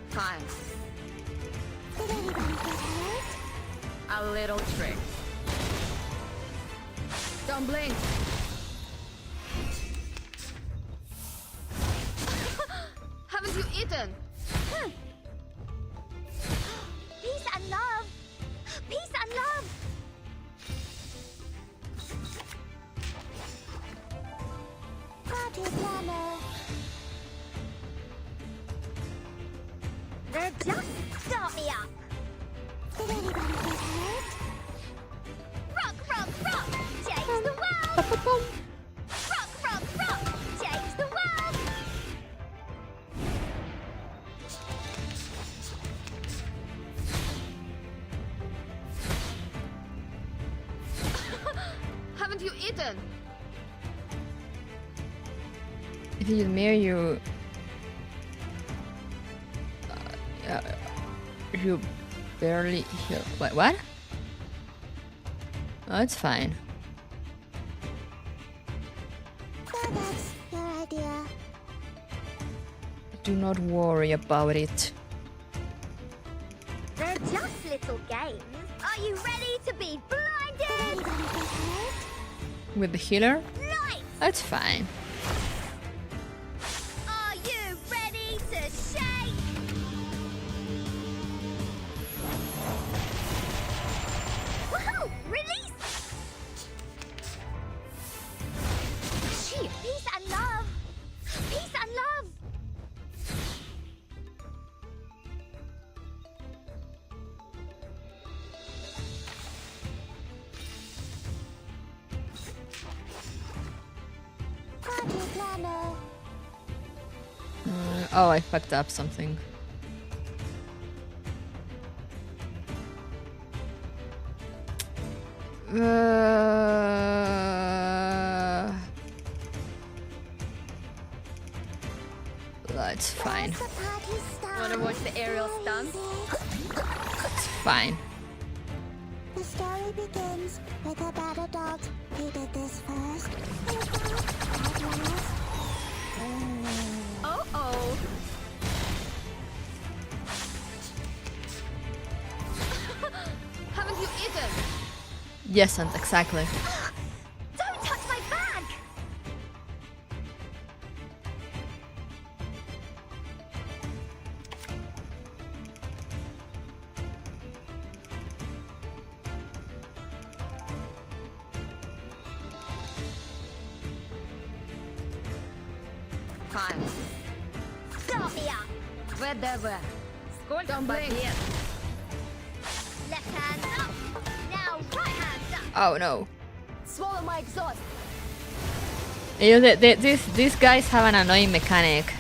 Time. Did anybody get hurt? A little trick. Don't blink. Haven't you eaten? Peace and love. Peace and love. They're just start me up. Did anybody get hurt? Rock, rock, rock, change the world. Rock, rock, rock, change the world. Haven't you eaten? If you admire you... you barely hear... What? Oh, it's fine. So that's your idea. Do not worry about it. They're just little games. Are you ready to be blinded? Did anybody get hurt? With the healer? Light! That's fine. Are you ready to shake? Woohoo! Release! Shit! Peace and love! Peace and love! Party planner. Oh, I fucked up something. That's fine. The party starts. Wanna watch the aerial stunts? It's fine. The story begins with a bad adult who did this first. Oh. Haven't you eaten? Yes, and exactly. Don't touch my bag! Fine. Start me up! Whatever. Don't blink. Left hand up! Now right hand up! Oh no. Swallow my exhaust. You know, these guys have an annoying mechanic.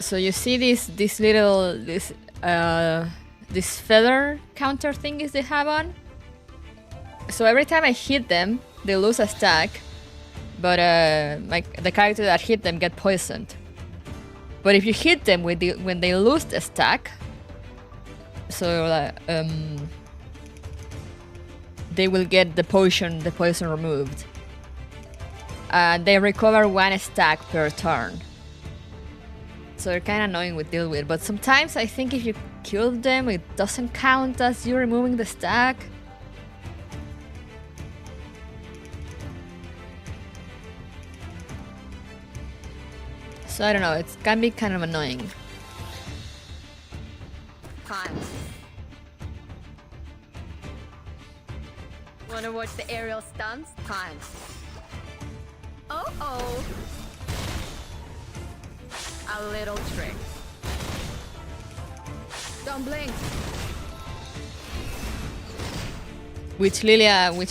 So you see this feather counter thingies they have on. So every time I hit them, they lose a stack, but the character that hit them get poisoned. But if you hit them when they lose a stack, so they will get the poison removed. They recover 1 stack per turn. So they're kind of annoying to deal with. But sometimes I think if you kill them, it doesn't count as you removing the stack. So I don't know, it can be kind of annoying. Fine. Wanna watch the aerial stunts? Fine. Oh. A little trick. Don't blink. Which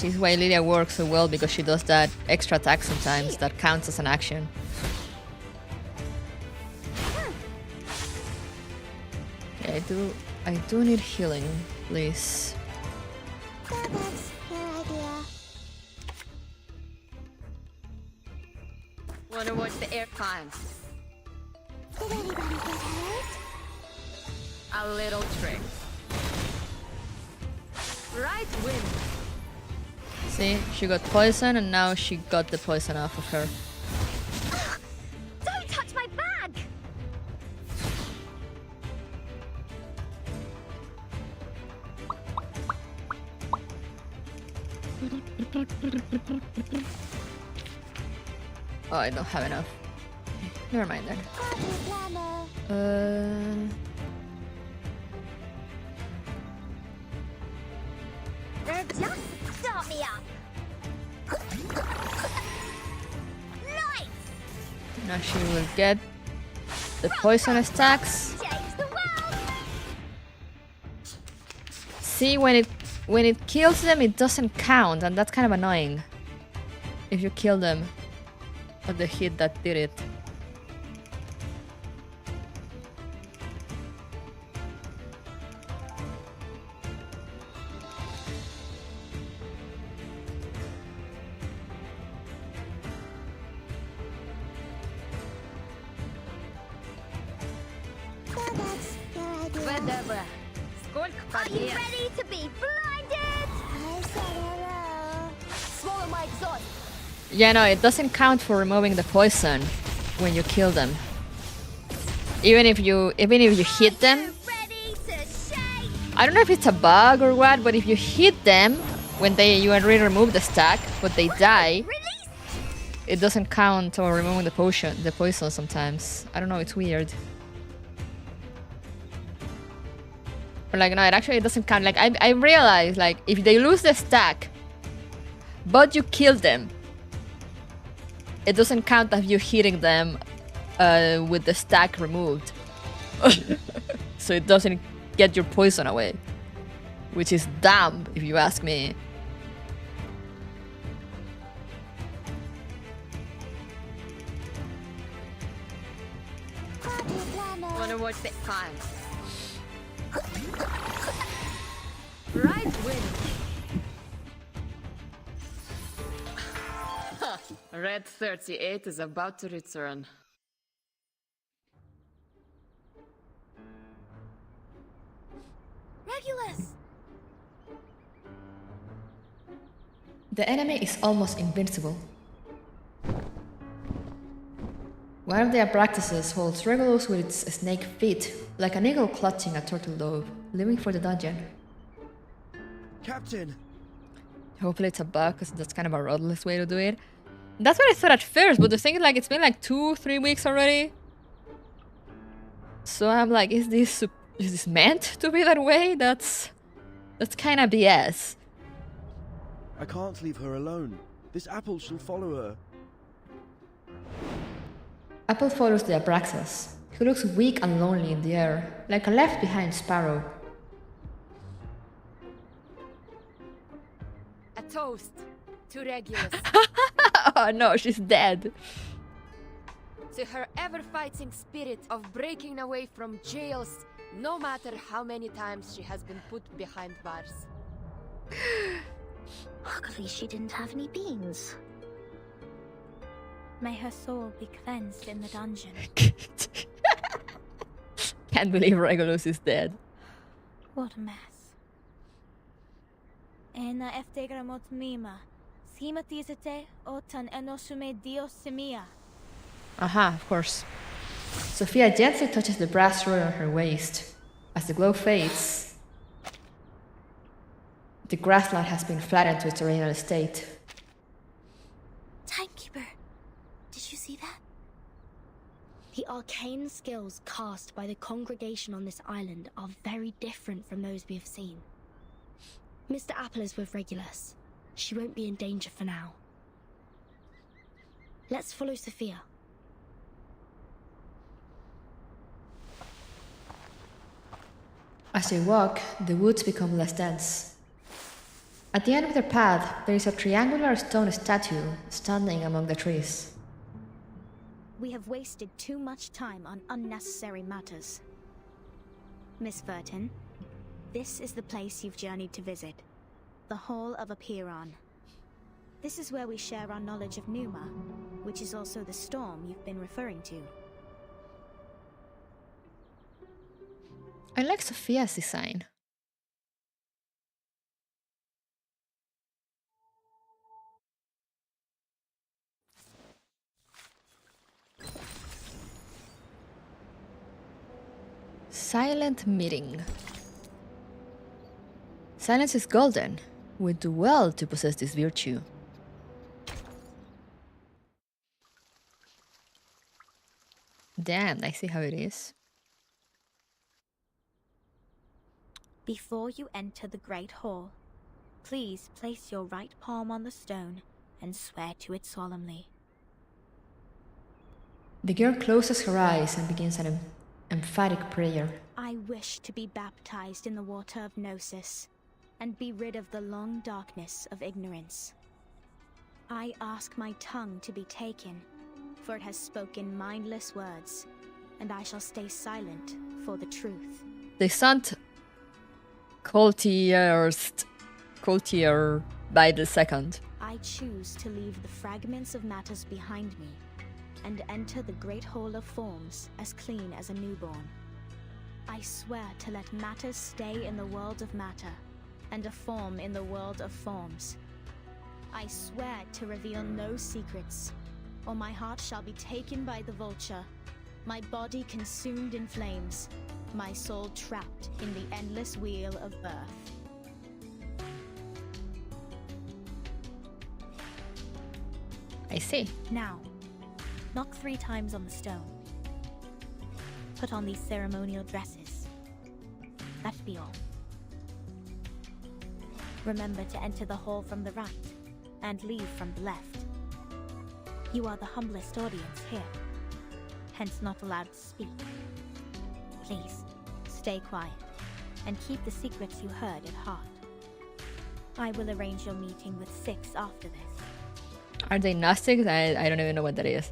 is why Lilia works so well, because she does that extra attack sometimes that counts as an action. Yeah, I do need healing, please. So that's your idea. Wanna watch the air? Fine. Did anybody get hurt? A little trick. Right win. See, she got poison and now she got the poison off of her. Don't touch my bag! Oh, I don't have enough. Never mind then. Party planner. They're just start me up! Now she will get the poisonous stacks. See, when it kills them, it doesn't count, and that's kind of annoying. If you kill them at the hit that did it. Are you ready to be blinded? Swallow my exhaust. Yeah, no, it doesn't count for removing the poison when you kill them. Even if you hit them. I don't know if it's a bug or what, but if you hit them when you already remove the stack, but they die, it doesn't count for removing the poison sometimes. I don't know, it's weird. Or like, no, it doesn't count. Like, I realized, like, if they lose the stack, but you kill them, it doesn't count as you hitting them with the stack removed. So it doesn't get your poison away. Which is dumb, if you ask me. Wanna watch the time? Right win. Red 38 is about to return. Regulus! The enemy is almost invincible. One of the Abraxases holds Regulus with its snake feet, like an eagle clutching a turtle dove, leaving for the dungeon. Captain! Hopefully it's a bug, because that's kind of a rudderless way to do it. That's what I thought at first, but the thing is, like, it's been like 2-3 weeks already. So I'm like, is this meant to be that way? That's kind of BS. I can't leave her alone. This apple shall follow her. Apple follows the Abraxas. He looks weak and lonely in the air, like a left-behind sparrow. A toast to Regulus. Oh no, she's dead. To her ever-fighting spirit of breaking away from jails, no matter how many times she has been put behind bars. Luckily she didn't have any beans. May her soul be cleansed in the dungeon. Can't believe Regulus is dead. What a mess. Ena eftegramot mima. Schematizate otan enosume dios semia. Aha, of course. Sophia gently touches the brass rod on her waist. As the glow fades, the grassland has been flattened to its original state. Timekeeper, did you see that? The arcane skills cast by the congregation on this island are very different from those we have seen. Mr. Apple is with Regulus. She won't be in danger for now. Let's follow Sophia. As they walk, the woods become less dense. At the end of their path, there is a triangular stone statue standing among the trees. We have wasted too much time on unnecessary matters. Miss Vertin, this is the place you've journeyed to visit. The Hall of Apiron. This is where we share our knowledge of Numa, which is also the storm you've been referring to. I like Sophia's design. Silent meeting. Silence is golden. We do well to possess this virtue. Damn, I see how it is. Before you enter the Great Hall, please place your right palm on the stone and swear to it solemnly. The girl closes her eyes and begins an emphatic prayer. I wish to be baptized in the water of Gnosis, and be rid of the long darkness of ignorance. I ask my tongue to be taken, for it has spoken mindless words, and I shall stay silent for the truth. They sound Coultier by the second. I choose to leave the fragments of matters behind me, and enter the great hall of forms as clean as a newborn. I swear to let matters stay in the world of matter, and a form in the world of forms. I swear to reveal no secrets, or my heart shall be taken by the vulture, my body consumed in flames, my soul trapped in the endless wheel of birth. I see. Now, knock 3 times on the stone. Put on these ceremonial dresses. That'd be all. Remember to enter the hall from the right, and leave from the left. You are the humblest audience here, hence not allowed to speak. Please, stay quiet, and keep the secrets you heard at heart. I will arrange your meeting with 6 after this. Are they Gnostics? I don't even know what that is.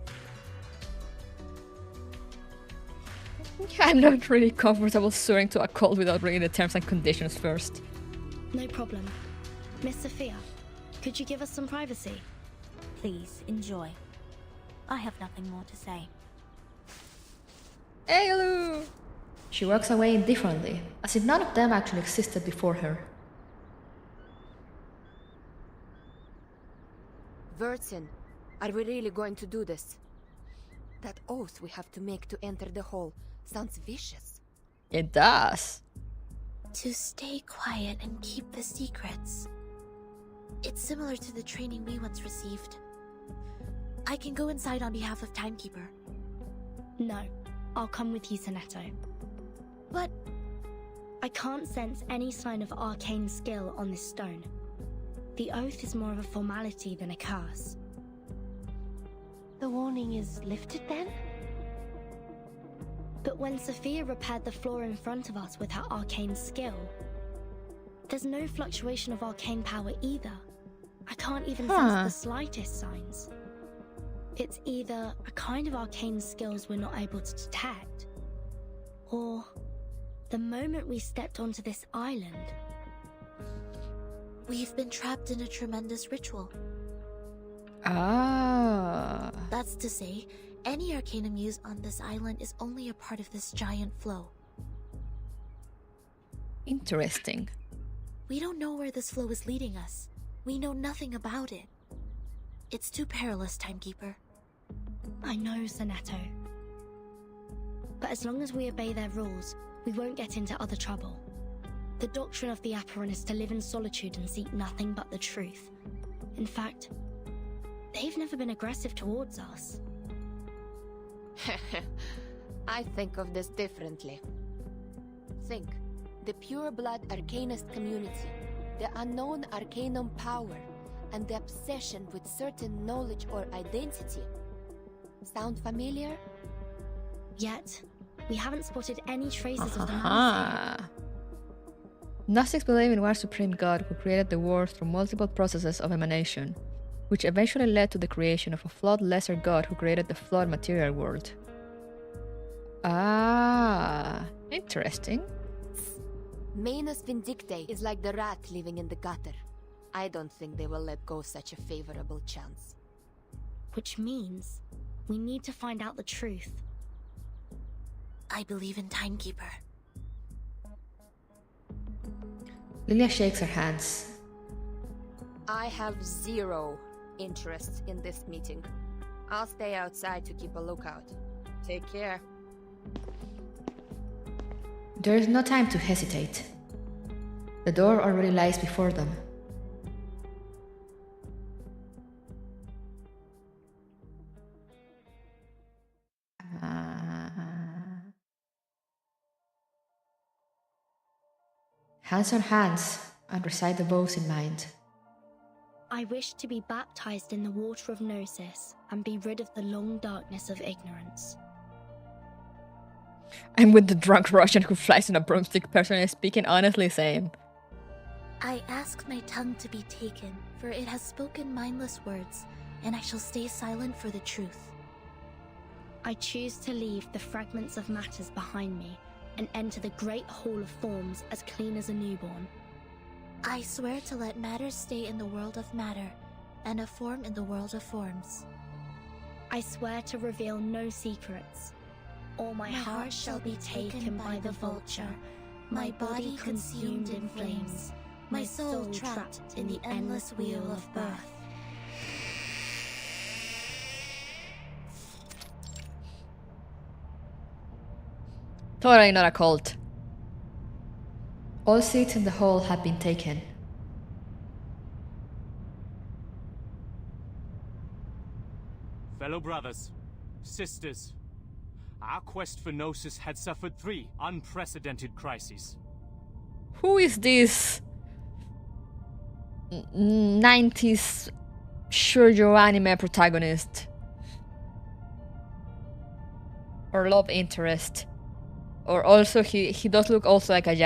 I'm not really comfortable swearing to a cult without reading the terms and conditions first. No problem. Miss Sophia, could you give us some privacy? Please, enjoy. I have nothing more to say. Hey, Lou! She walks away indifferently, as if none of them actually existed before her. Wurzen, are we really going to do this? That oath we have to make to enter the hall sounds vicious. It does. To stay quiet and keep the secrets. It's similar to the training we once received. I can go inside on behalf of Timekeeper. No, I'll come with you, Sonetto. But I can't sense any sign of arcane skill on this stone. The oath is more of a formality than a curse. The warning is lifted then? But when Sophia repaired the floor in front of us with her arcane skill, there's no fluctuation of arcane power either. I can't even sense the slightest signs. It's either a kind of arcane skills we're not able to detect, or the moment we stepped onto this island, we've been trapped in a tremendous ritual. Ah. That's to say, any arcanum used on this island is only a part of this giant flow. Interesting. We don't know where this flow is leading us. We know nothing about it. It's too perilous, Timekeeper. I know, Sonetto. But as long as we obey their rules, we won't get into other trouble. The doctrine of the Apparan is to live in solitude and seek nothing but the truth. In fact, they've never been aggressive towards us. I think of this differently. Think, the pure-blood arcanist community, the unknown arcanum power, and the obsession with certain knowledge or identity. Sound familiar? Yet, we haven't spotted any traces of the Ah. Gnostics believe in one supreme God who created the world through multiple processes of emanation, which eventually led to the creation of a flawed lesser God who created the flawed material world. Ah, interesting. Manus Vindictae is like the rat living in the gutter. I don't think they will let go such a favorable chance. Which means we need to find out the truth. I believe in Timekeeper. Lilia shakes her hands. I have 0 interest in this meeting. I'll stay outside to keep a lookout. Take care. There is no time to hesitate. The door already lies before them. Hands on hands, and recite the vows in mind. I wish to be baptized in the water of Gnosis and be rid of the long darkness of ignorance. I'm with the drunk Russian who flies on a broomstick, personally speaking, honestly same. I ask my tongue to be taken, for it has spoken mindless words, and I shall stay silent for the truth. I choose to leave the fragments of matters behind me and enter the great hall of forms as clean as a newborn. I swear to let matter stay in the world of matter, and a form in the world of forms. I swear to reveal no secrets, or my heart shall be taken by the vulture, my body consumed in flames, my soul trapped in the endless wheel of birth. Totally not a cult. All seats in the hall had been taken. Fellow brothers, sisters, our quest for Gnosis had suffered 3 unprecedented crises. Who is this 90s shoujo anime protagonist? Or love interest? Or also he does look also like he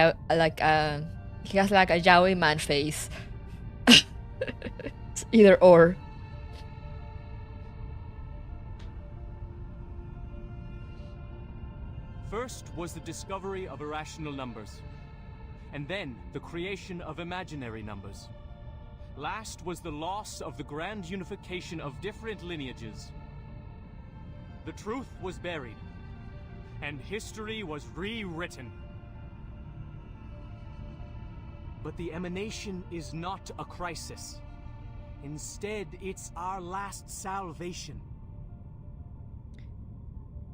has like a yaoi man face. It's either or. First was the discovery of irrational numbers, and then the creation of imaginary numbers. Last was the loss of the grand unification of different lineages. The truth was buried, and history was rewritten. But the emanation is not a crisis. Instead, it's our last salvation.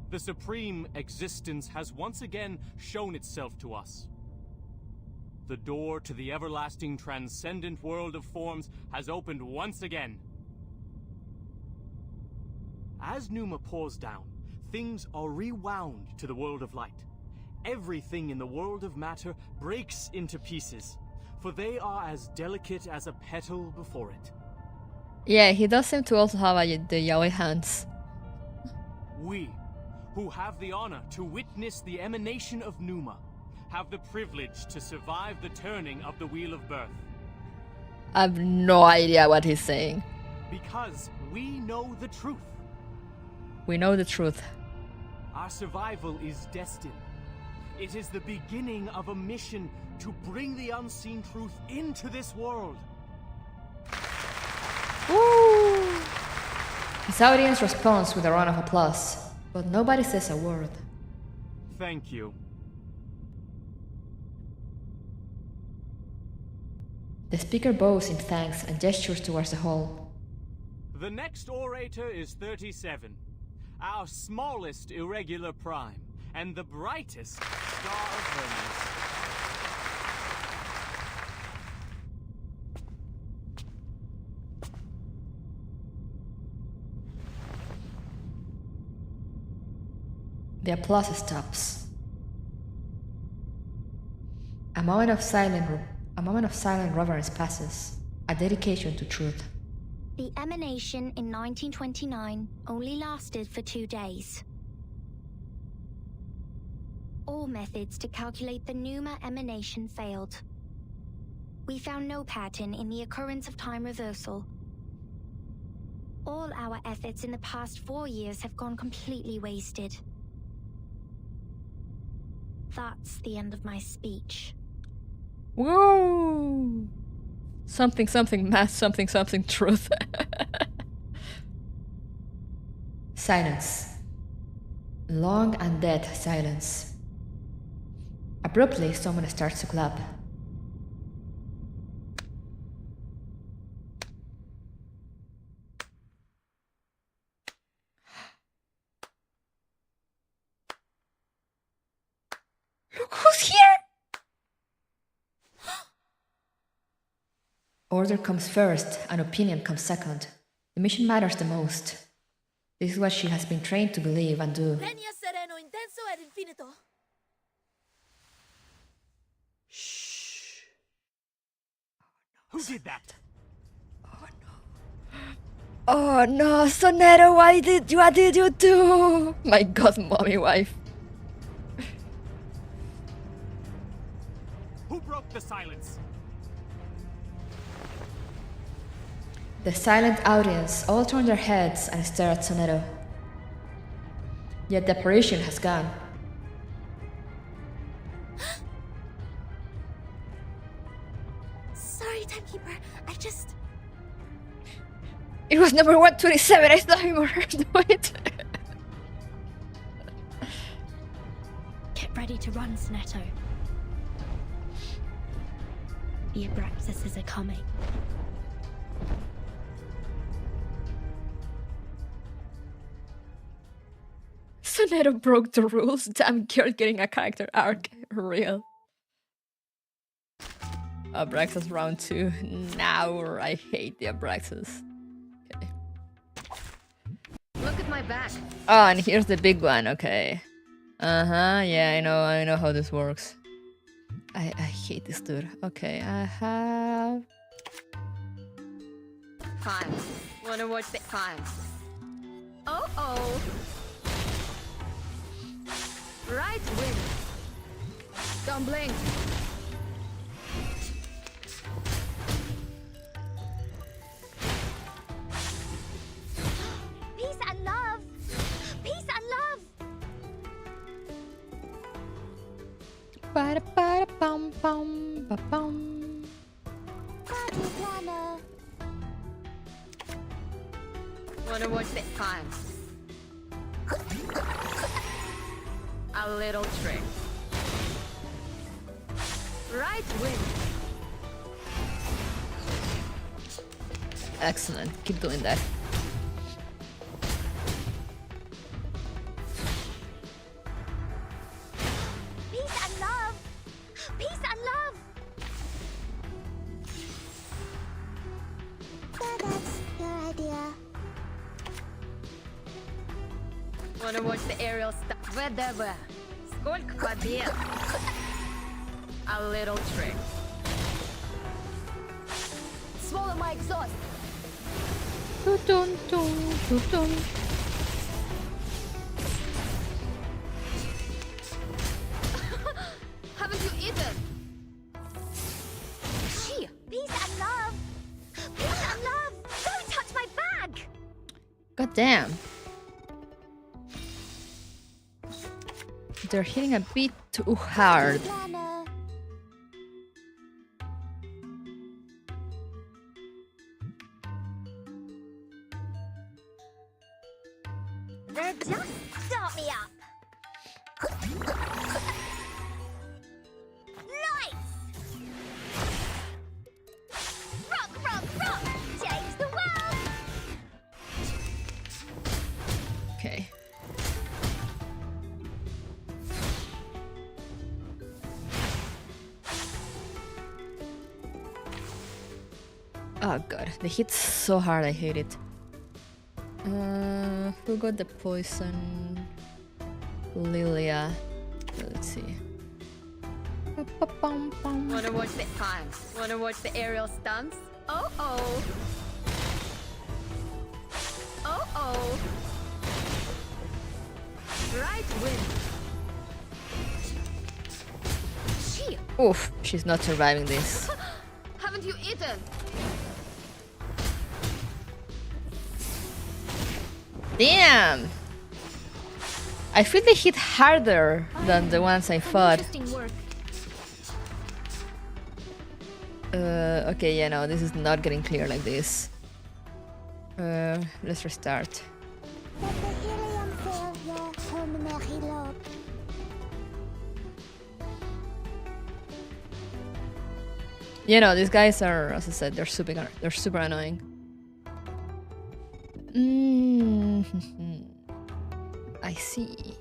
The supreme existence has once again shown itself to us. The door to the everlasting transcendent world of forms has opened once again. As Numa pours down, things are rewound to the world of light. Everything in the world of matter breaks into pieces, for they are as delicate as a petal before it. Yeah, he does seem to also have the yaoi hands. We, who have the honor to witness the emanation of Numa, have the privilege to survive the turning of the Wheel of Birth. I have no idea what he's saying. Because we know the truth. We know the truth. Our survival is destined. It is the beginning of a mission to bring the unseen truth into this world. Woo! His audience responds with a round of applause, but nobody says a word. Thank you. The speaker bows in thanks and gestures towards the hall. The next orator is 37, our smallest irregular prime, and the brightest star of Hermes. The applause stops. A moment of silent reverence passes, a dedication to truth. The emanation in 1929 only lasted for 2 days. All methods to calculate the Numa emanation failed. We found no pattern in the occurrence of time reversal. All our efforts in the past 4 years have gone completely wasted. That's the end of my speech. Whoa! Something something math, something something truth. Silence. Long and dead silence. Abruptly, someone starts to clap. Look who's here! Order comes first, and opinion comes second. The mission matters the most. This is what she has been trained to believe and do. Shh. Who did that? Oh no. Oh no, Sonero, what did you do? My god, mommy wife. Who broke the silence? The silent audience all turn their heads and stare at Sonero. Yet the apparition has gone. Sorry, Timekeeper. I just... It was number 127, I thought you were do it. Get ready to run, Snetto. The Abraxases are coming. Sonero broke the rules. Damn girl getting a character arc. Real. Abraxas round 2. Now I hate the Abraxas. Okay. Look at my back. Oh, and here's the big one. Okay. Yeah, I know how this works. I hate this dude. Okay, I have... Fine. Wanna watch the... Fine. Oh. Right wing. Don't blink. Peace and love. Peace and love. Ba-da-ba-da-bum-bum-ba-bum. Party planner. Wanna watch the... Fine. A little trick. Right wing. Excellent. Keep doing that. Peace and love. Peace and love. So that's your idea. Wanna watch the aerial stuff? Whatever. Сколько побед? A little trick. Swallow my exhaust. Dun, dun, dun, dun. Haven't you eaten? Gee, peace and love. Peace and love. Don't touch my bag. God damn. They're hitting a bit too hard. Planner. They're just start me up. Nice. Rock. Change the world. Okay. Oh god, they hit so hard, I hate it. Who got the poison? Lilia. Let's see. Wanna watch the... Fine. Wanna watch the aerial stunts? Oh. Right wing. Gee. Oof, she's not surviving this. Haven't you eaten? Damn! I feel they hit harder than the ones I fought. Interesting work. Okay, yeah, no, this is not getting clear like this. Let's restart. Let the helium fill your pulmonary lobe. You know, these guys are, as I said, they're super annoying. I see.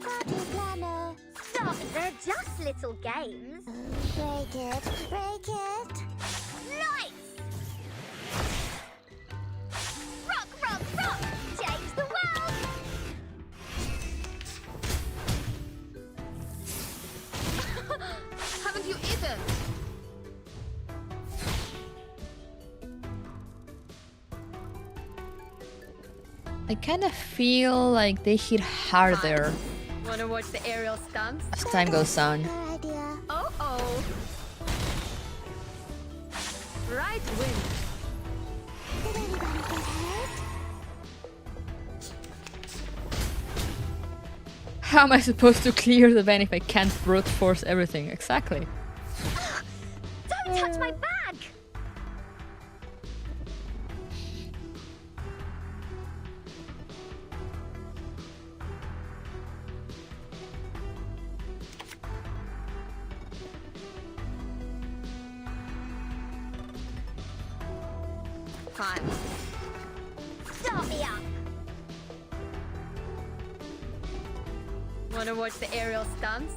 Party planner. Start Stop! They're just little games. Break it, break it. Lights! Rock, rock, rock! Change the world! Haven't you eaten? I kind of feel like they hit harder Wanna watch the aerial stunts? as time goes on. Oh. Right wing. Did anybody get hurt? How am I supposed to clear the van if I can't brute force everything? Exactly. Don't touch my bag! Fine. Start me up! Wanna watch the aerial stunts?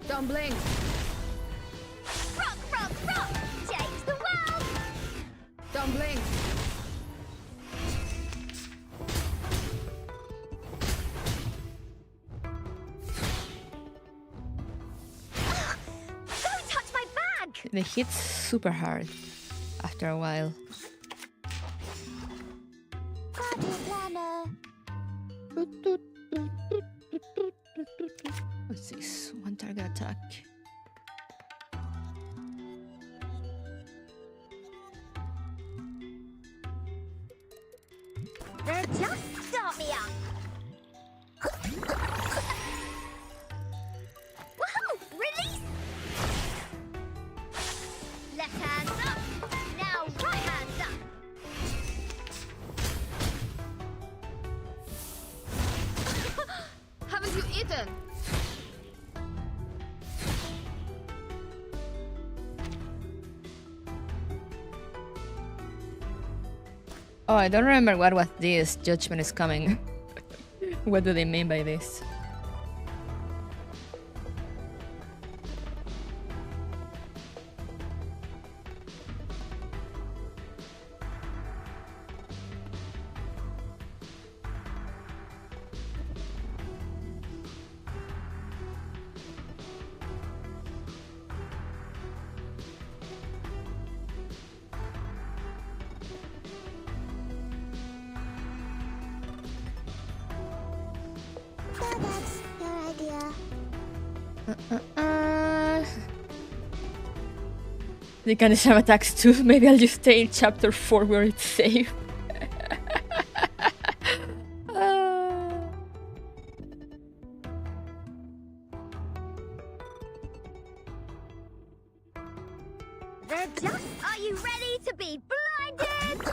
Don't blink. Rock, rock, rock! Change the world! Don't blink. Don't touch my bag! They hit super hard after a while. Party planner. What's this? One target attack. They're just start me up! Woohoo! Release! Left hand up! Now right hand up! Haven't you eaten? Oh, I don't remember what was this. Judgment is coming. What do they mean by this? So that's your idea. They can just have attacks too. Maybe I'll just stay in chapter 4 where it's safe. They're just... Are you ready to be blinded?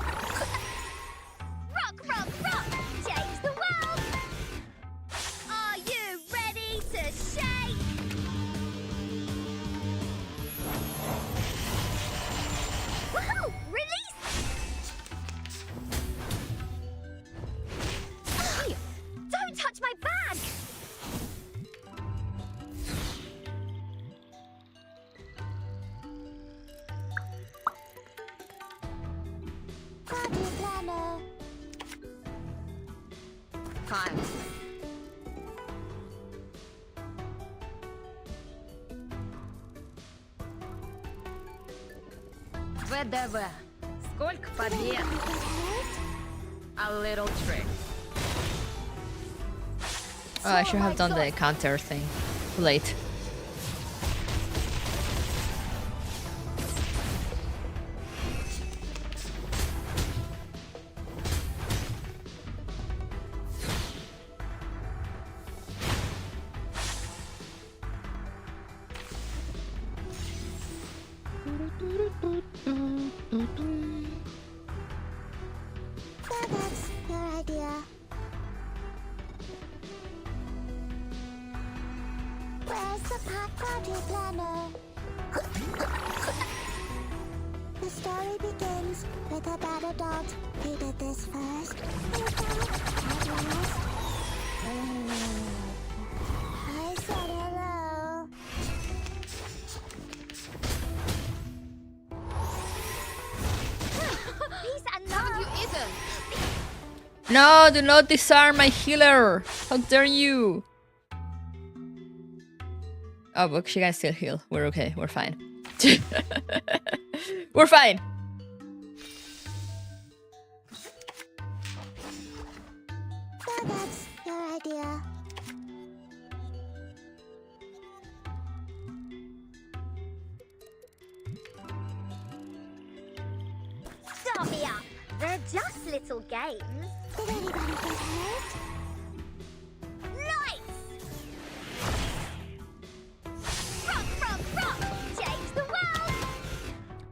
Rock, rock, rock! Change the world! Are you ready to shake? Woohoo! Release! Hey! Don't touch my bag! Party planner. Fine. ВДВ. Сколько побед? A little trick. Oh, I should have done the counter thing. Too late. So that's your idea. Where's the party planner? The story begins with a bad adult who did this first. And that, at last. I said hello. No, do not disarm my healer! How dare you! Oh, but she can still heal. We're okay, we're fine. We're fine! So that's your idea. Start me up. They're just little games. Did anybody get hurt? Lights! Rock! Change the world!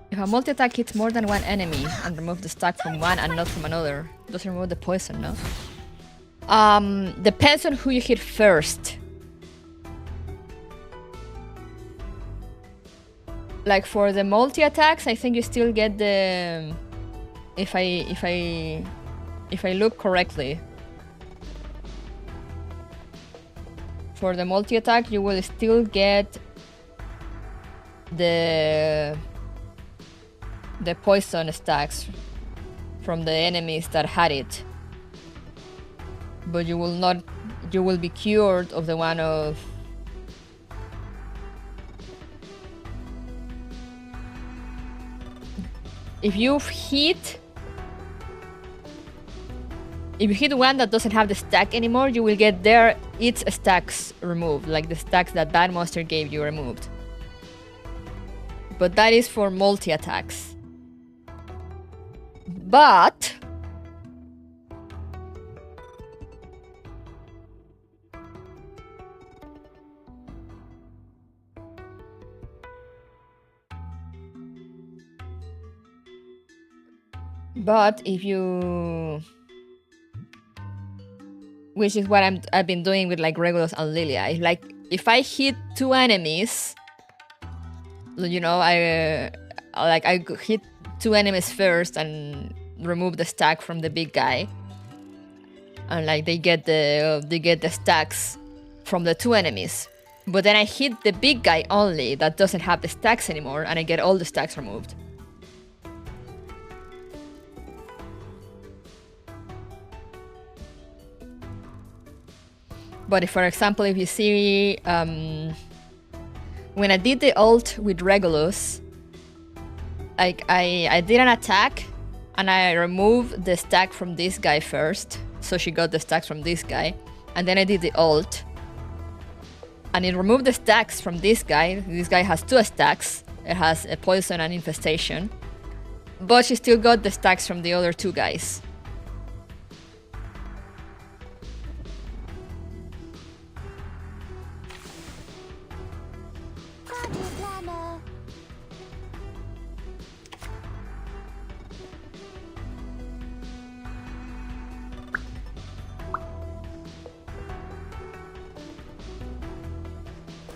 If a multi-attack hits more than one enemy and remove the stack from one and not from another, does remove the poison, no? Depends on who you hit first. Like for the multi-attacks, I think you still get the... If I look correctly. For the multi-attack, you will still get the poison stacks from the enemies that had it. But you will not... You will be cured of the one of... If you hit one that doesn't have the stack anymore, you will get its stacks removed, like the stacks that that monster gave you removed. But that is for multi-attacks. But... But if you... Which is what I've been doing with like Regulus and Lilia. If I hit two enemies, you know, I hit two enemies first and remove the stack from the big guy, and like they get the stacks from the two enemies. But then I hit the big guy only that doesn't have the stacks anymore, and I get all the stacks removed. But if, for example, if you see, when I did the ult with Regulus, I did an attack and I removed the stack from this guy first, so she got the stacks from this guy, and then I did the ult, and it removed the stacks from this guy. This guy has two stacks. It has a poison and infestation, but she still got the stacks from the other two guys.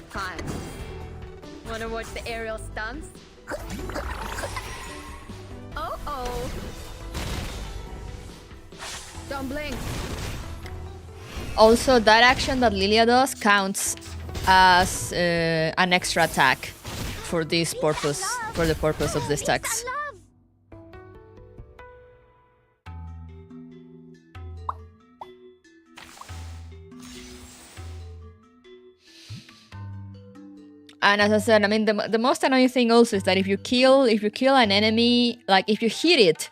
Fine. Wanna watch the aerial stunts? Oh. Don't blink. Also, that action that Lilia does counts as an extra attack for this purpose, for the purpose of the stacks. And as I said, I mean, the most annoying thing also is that if you kill an enemy, like if you hit it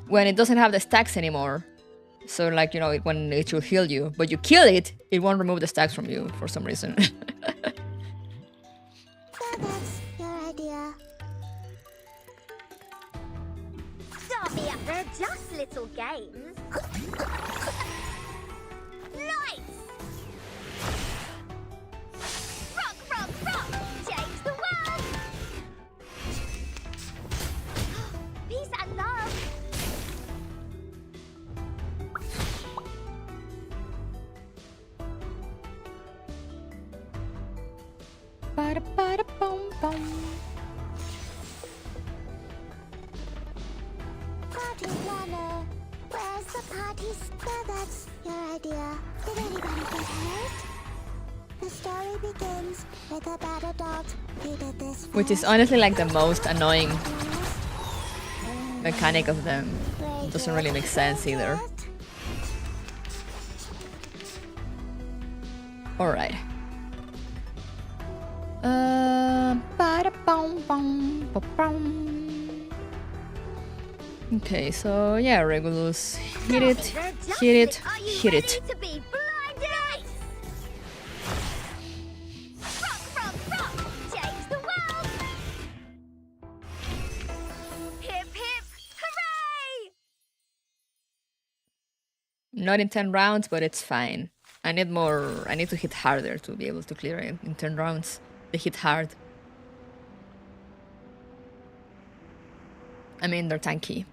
when it doesn't have the stacks anymore, so like, you know, when it should heal you, but you kill it, it won't remove the stacks from you for some reason. So that's your idea. Start me up. They're just little games. Lights! Rock! Change the world! Peace and love! Party planner. Where's the party? So that's your idea. Did anybody get hurt? The story begins with a bad adult who did this first. Which is honestly like the most annoying mechanic of them. It doesn't really make sense either. Alright. Okay, so yeah, Regulus, hit it, hit it, hit it. Not in 10 rounds, but it's fine. I need more. I need to hit harder to be able to clear it in 10 rounds. They hit hard. I mean, they're tanky.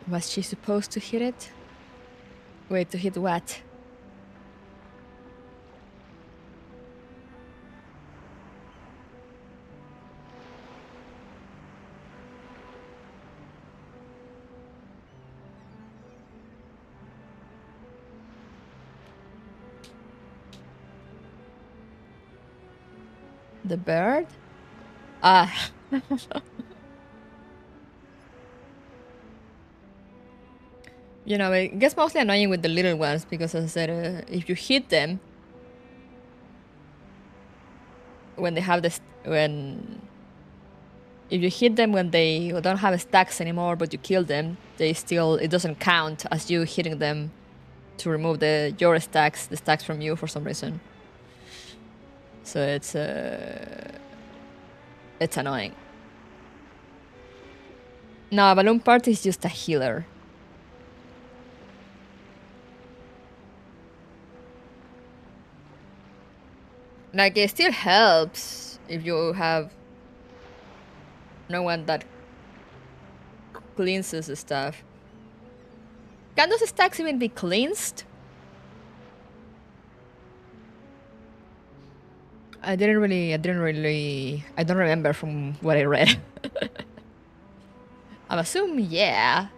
Was she supposed to hit it? Wait, to hit what? The bird? Ah. You know, it gets mostly annoying with the little ones because, as I said, if you hit them when they have this, if you hit them when they don't have stacks anymore, but you kill them, it doesn't count as you hitting them to remove your stacks, the stacks from you for some reason. So it's annoying. No, Balloon Party is just a healer. Like, it still helps if you have no one that cleanses the stuff. Can those stacks even be cleansed? I don't remember from what I read. I'm assuming, yeah.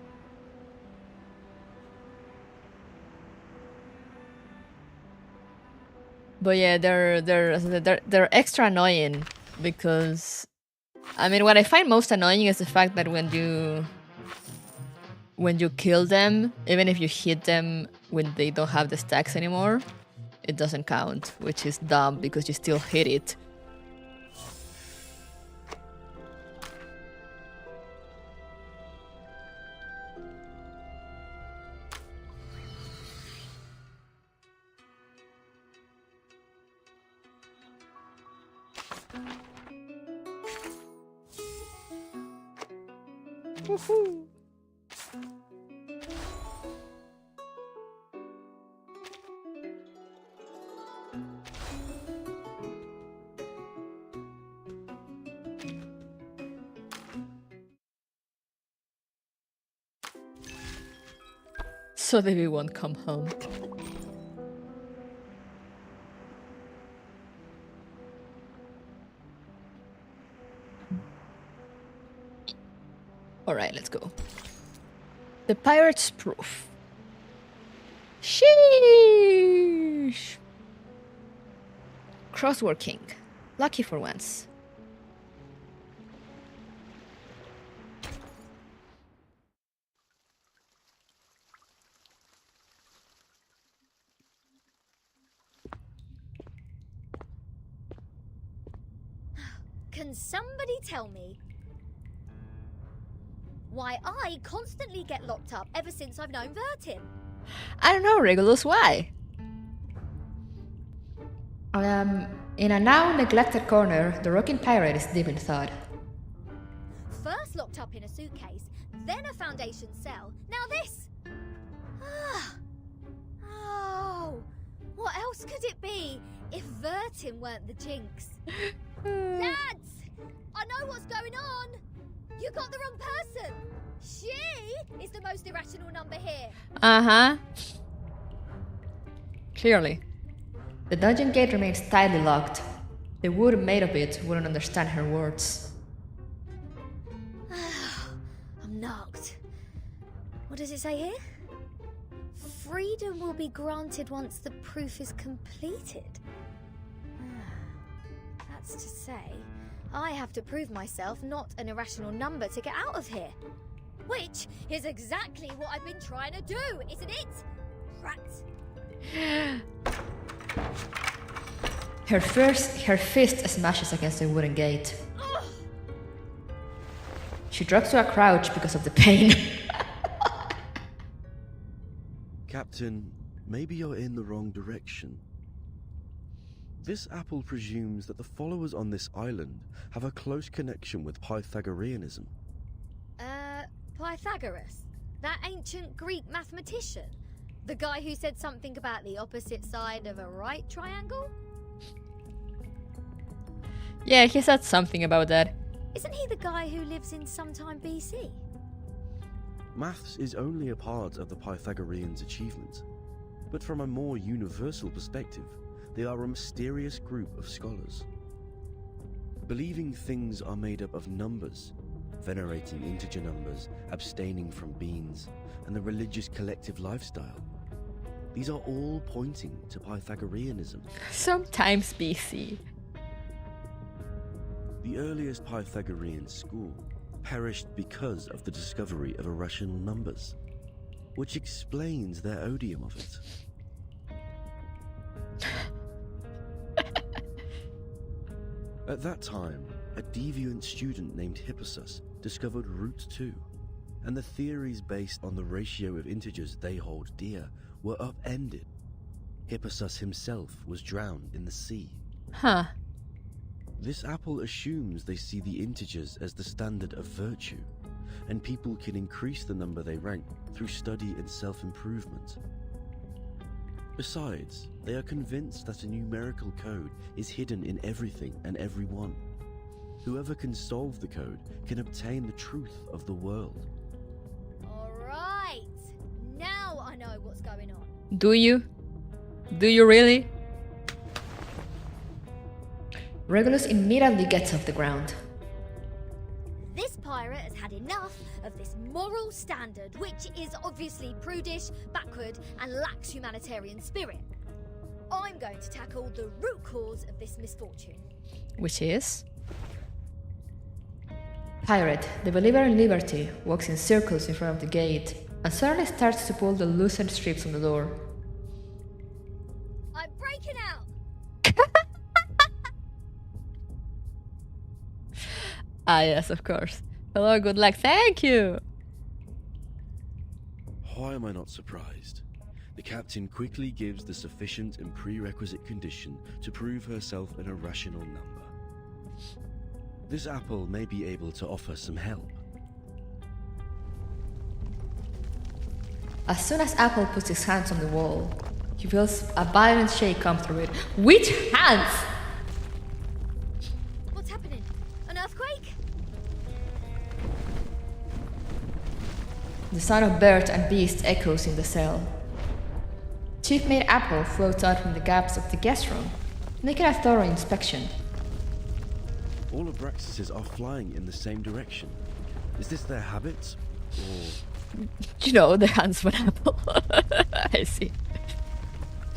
But yeah, they're extra annoying because, I mean, what I find most annoying is the fact that when you kill them, even if you hit them when they don't have the stacks anymore, it doesn't count, which is dumb because you still hit it. Woohoo! So they won't come home. Alright, let's go. The Pirate's Proof. Sheesh! Crossword King. Lucky for once. Can somebody tell me why I constantly get locked up ever since I've known Vertin? I don't know, Regulus, why? In a now neglected corner, the rocking pirate is deep in thought. First locked up in a suitcase, then a Foundation cell, now this! Oh, what else could it be if Vertin weren't the jinx? Lads! I know what's going on! You got the wrong person! She is the most irrational number here! Uh-huh. Clearly. The dungeon gate remains tightly locked. The wood made of it wouldn't understand her words. I'm knocked. What does it say here? freedom will be granted once the proof is completed. That's to say, I have to prove myself not an irrational number to get out of here. Which is exactly what I've been trying to do, isn't it? Rats. Her fist smashes against the wooden gate. She drops to a crouch because of the pain. Captain, maybe you're in the wrong direction. This apple presumes that the followers on this island have a close connection with Pythagoreanism. Pythagoras? That ancient Greek mathematician? The guy who said something about the opposite side of a right triangle? Yeah, he said something about that. Isn't he the guy who lives in sometime BC? Maths is only a part of the Pythagoreans' achievement, but from a more universal perspective, they are a mysterious group of scholars. Believing things are made up of numbers, venerating integer numbers, abstaining from beans, and the religious collective lifestyle. These are all pointing to Pythagoreanism. Sometimes BC. The earliest Pythagorean school perished because of the discovery of irrational numbers, which explains their odium of it. At that time, a deviant student named Hippasus discovered root 2, and the theories based on the ratio of integers they hold dear were upended. Hippasus himself was drowned in the sea. Huh. This apple assumes they see the integers as the standard of virtue, and people can increase the number they rank through study and self-improvement. Besides, they are convinced that a numerical code is hidden in everything and everyone. Whoever can solve the code can obtain the truth of the world. Alright, now I know what's going on. Do you? Do you really? Regulus immediately gets off the ground. This pirate has had enough of this moral standard, which is obviously prudish, backward, and lacks humanitarian spirit. I'm going to tackle the root cause of this misfortune. Which is? Pirate, the believer in liberty, walks in circles in front of the gate and suddenly starts to pull the loosened strips on the door. I'm breaking out! Ah, yes, of course. Hello, good luck. Thank you. Why am I not surprised? The captain quickly gives the sufficient and prerequisite condition to prove herself an irrational number. This apple may be able to offer some help. As soon as Apple puts his hands on the wall, he feels a violent shake come through it. Which hands? What's happening? An earthquake? The sound of bird and beast echoes in the cell. Chief Mate Apple floats out from the gaps of the guest room, making a thorough inspection. All Abraxases are flying in the same direction. Is this their habit, or...? You know, the hands of an apple. I see.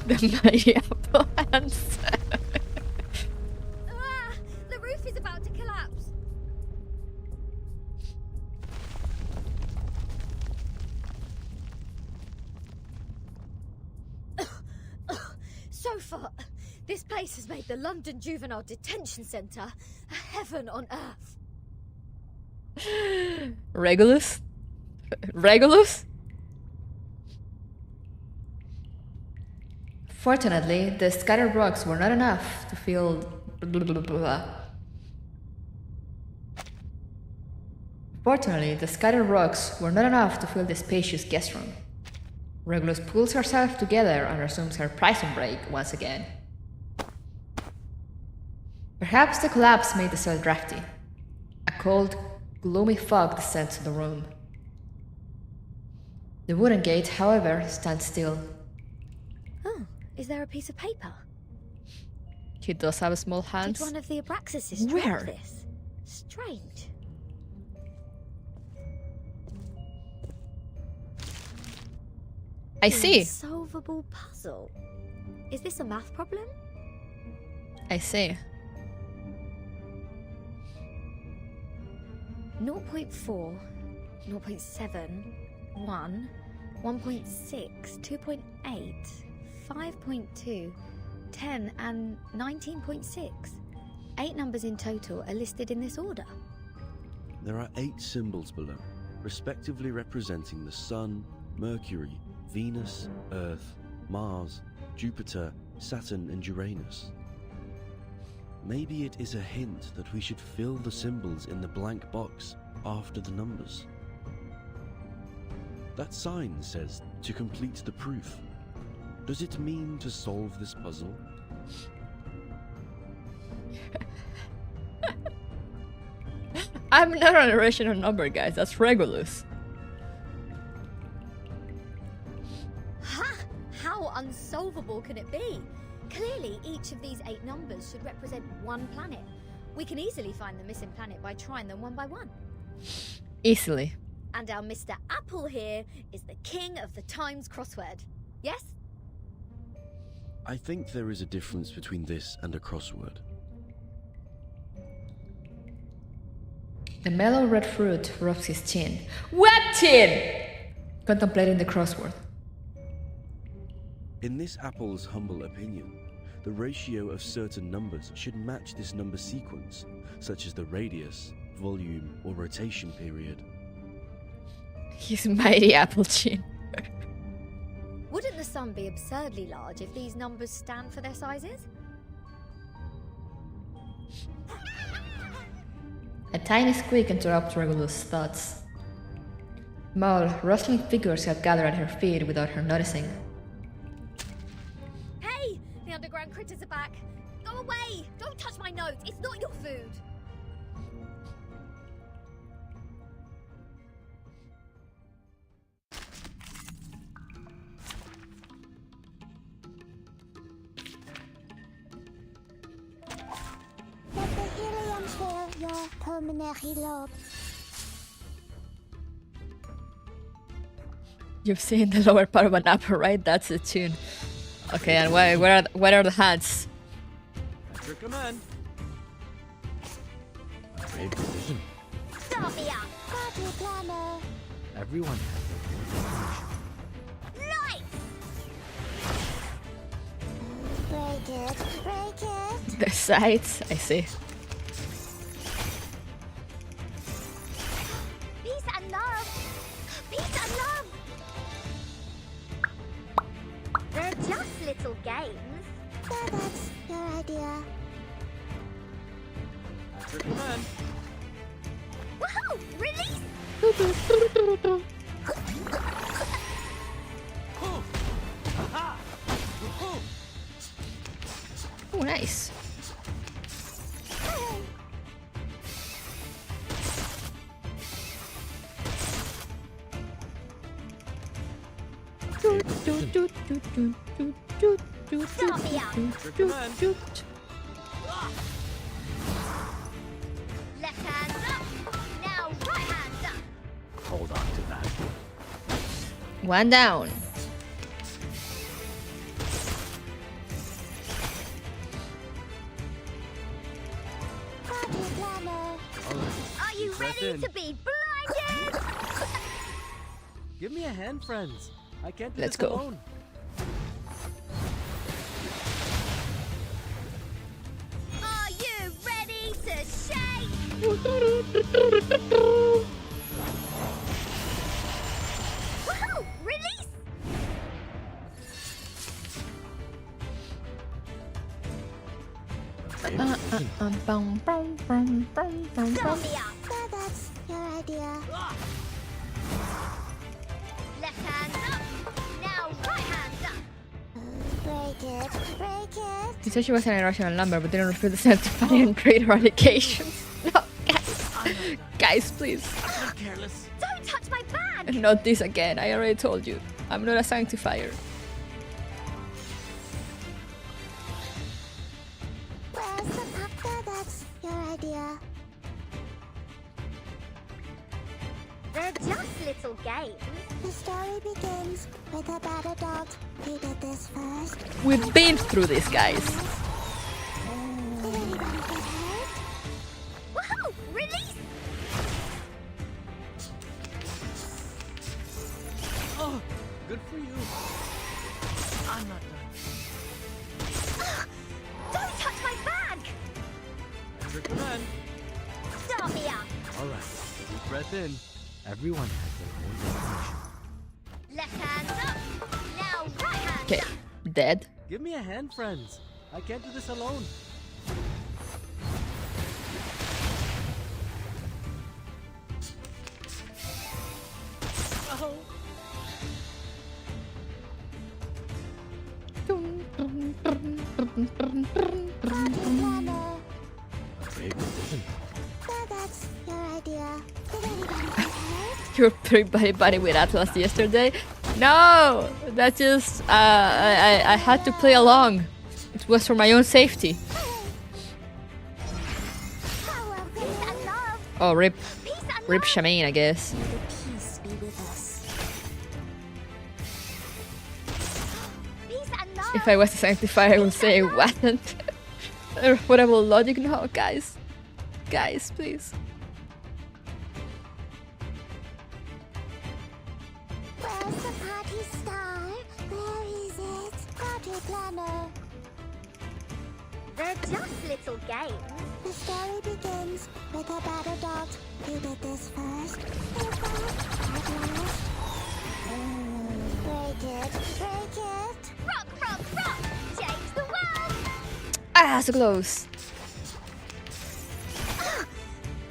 The mighty apple hands. The roof is about to collapse. So far, this place has made the London Juvenile Detention Centre a heaven on earth. Regulus? Regulus? Fortunately, the scattered rocks were not enough to fill... Fortunately, the scattered rocks were not enough to fill the spacious guest room. Regulus pulls herself together and resumes her prison break once again. Perhaps the collapse made the cell drafty. A cold, gloomy fog descends to the room. The wooden gate, however, stands still. Oh, is there a piece of paper? He does have small hands. Did one of the Abraxases Where? drop this? Strange. I see. So unsolvable puzzle. Is this a math problem? I see. 0.4, 0.7, 1, 1.6, 2.8, 5.2, 10, and 19.6. 8 numbers in total are listed in this order. There are 8 symbols below, respectively representing the Sun, Mercury, Venus, Earth, Mars, Jupiter, Saturn, and Uranus. Maybe it is a hint that we should fill the symbols in the blank box after the numbers. That sign says to complete the proof. Does it mean to solve this puzzle? I'm not an irrational number, guys. That's Regulus. Ha! How unsolvable can it be? Clearly, each of these 8 numbers should represent one planet. We can easily find the missing planet by trying them one by one. Easily. And our Mr. Apple here is the king of the Times crossword. Yes? I think there is a difference between this and a crossword. The mellow red fruit rubs his chin. What chin? Contemplating the crossword. In this apple's humble opinion, the ratio of certain numbers should match this number sequence, such as the radius, volume, or rotation period. His mighty apple chin. Wouldn't the sun be absurdly large if these numbers stand for their sizes? A tiny squeak interrupts Regulus' thoughts. Small, rustling figures had gathered at her feet without her noticing. Hey! The underground critters are back! Go away! Don't touch my note! It's not your food! Let the helium fill your pulmonary lobe. You've seen the lower part of an apple, right? That's the tune. Okay, and what are the hats? That's your command. Brave decision. Start me up! Party planner. Everyone Light! Break it, break it. The sides, I see. Peace and love! Peace and love! They're just little games. That's your idea. That's your command. Woohoo! Release! Oh, nice. Start me up! Left hand up! Now right hand up! Hold on to that. One down. Party planner. Are you ready to be blinded? Give me a hand, friends. I can't do Let's this go. alone. Are you ready to shake? Woohoo! Release! Start me up! That's your idea. Left hand up! Now right hand up! Break it, break it. He said she was an irrational number, but didn't refuse the sanctifying and greater allegations. No, guys. Guys, please. I'm careless. Don't touch my bag! Not this again. I already told you. I'm not a sanctifier. Where's the papa? That's your idea. They're just little games. The story begins with a bad adult who did this first. We've been through this, guys. Did anybody get hurt? Woohoo! Release! Oh, good for you. I'm not done. Don't touch my bag! Trick run. Start me up! Alright, deep breath in. Everyone has their own definition. Left hand up. Now right hand Okay, up. dead. Give me a hand, friends. I can't do this alone. Oh. Big decision. So that's your idea. Did anybody get hurt? You were pretty buddy with Atlas yesterday. No, that's just I had to play along. It was for my own safety. Oh, rip Shamin, I guess. May the peace be with us. If I was a sanctifier, I would say I wasn't. Whatever logic, no, guys. Guys, please. Where's the party star? Where is it? Party planner. They're just little games. The story begins with a bad adult who did this first. Break it, break it. Rock, rock, rock! Change the world! Ah, so close.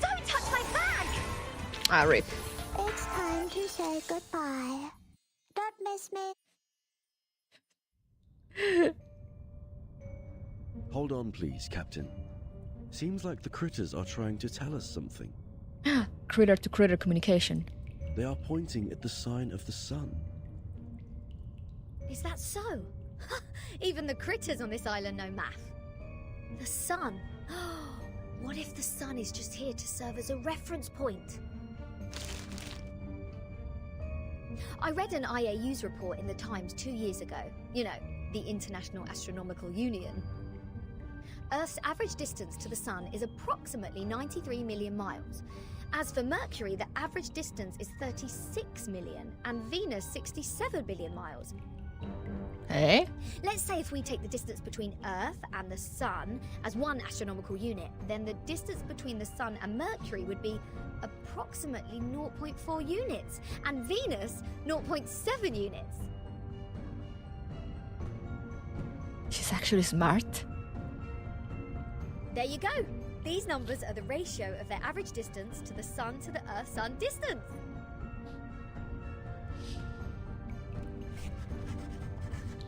Don't touch my bag! Ah, rip. It's time to say goodbye. Don't miss me. Hold on, please, Captain. Seems like the critters are trying to tell us something. Critter to critter communication. They are pointing at the sign of the sun. Is that so? Even the critters on this island know math. The sun. What if the sun is just here to serve as a reference point? I read an IAU's report in the Times 2 years ago. You know, the International Astronomical Union. Earth's average distance to the sun is approximately 93 million miles. As for Mercury, the average distance is 36 million, and Venus 67 billion miles. Hey? Let's say if we take the distance between Earth and the Sun as one astronomical unit, then the distance between the Sun and Mercury would be approximately 0.4 units, and Venus 0.7 units. She's actually smart. There you go. These numbers are the ratio of their average distance to the Sun to the Earth-Sun distance.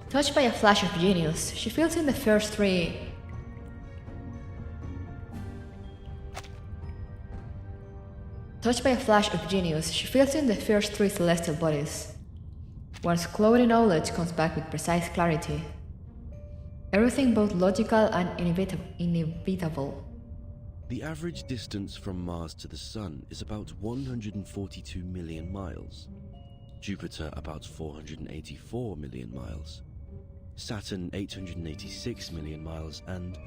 Touched by a flash of genius, she fills in the first three. Touched by a flash of genius, she fills in the first three celestial bodies. One's clouded knowledge comes back with precise clarity. Everything both logical and inevitable. The average distance from Mars to the Sun is about 142 million miles. Jupiter about 484 million miles. Saturn 886 million miles, and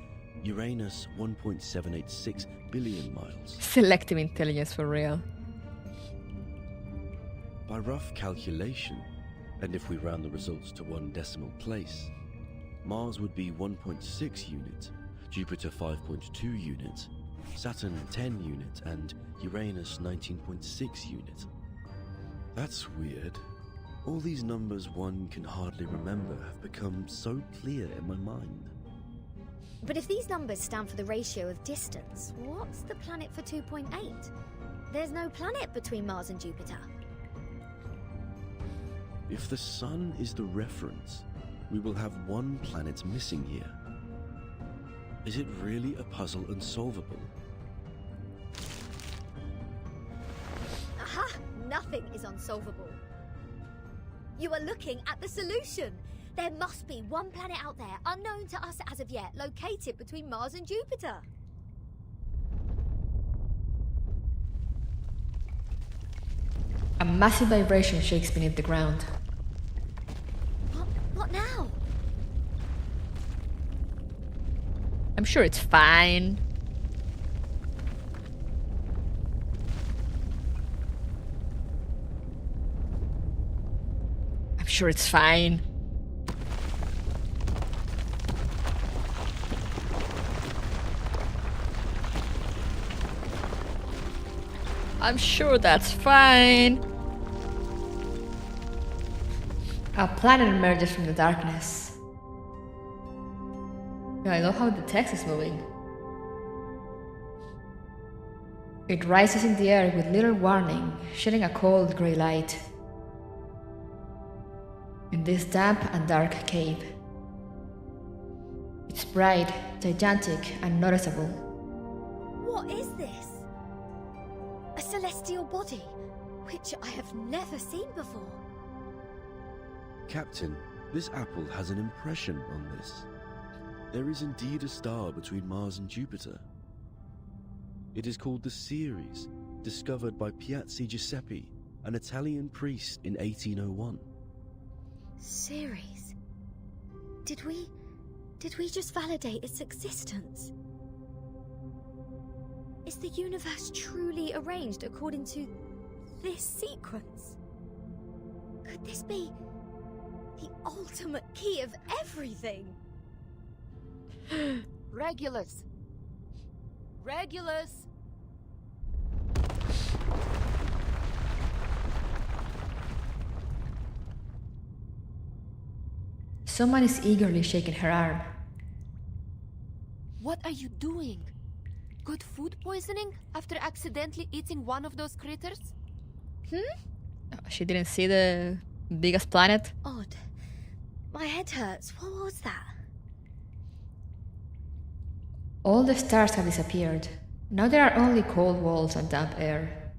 Uranus 1.786 billion miles. Selective intelligence for real. By rough calculation, and if we round the results to one decimal place, Mars would be 1.6 unit, Jupiter 5.2 unit, Saturn 10 unit, and Uranus 19.6 unit. That's weird. All these numbers one can hardly remember have become so clear in my mind. But if these numbers stand for the ratio of distance, what's the planet for 2.8? There's no planet between Mars and Jupiter. If the Sun is the reference, we will have one planet missing here. Is it really a puzzle unsolvable? Aha! Nothing is unsolvable. You are looking at the solution. There must be one planet out there, unknown to us as of yet, located between Mars and Jupiter. A massive vibration shakes beneath the ground. What now? I'm sure it's fine. I'm sure it's fine. I'm sure that's fine. A planet emerges from the darkness. Yeah, I love how the text is moving. It rises in the air with little warning, shedding a cold grey light. In this damp and dark cave. It's bright, gigantic, and noticeable. What is this? A celestial body, which I have never seen before. Captain, this apple has an impression on this. There is indeed a star between Mars and Jupiter. It is called the Ceres, discovered by Piazzi Giuseppe, an Italian priest in 1801. Ceres? Did we just validate its existence? Is the universe truly arranged according to this sequence? Could this be the ultimate key of everything? Regulus! Regulus! Someone is eagerly shaking her arm. What are you doing? Good food poisoning after accidentally eating one of those critters? She didn't see the biggest planet. Odd. My head hurts. What was that? All the stars have disappeared. Now there are only cold walls and damp air.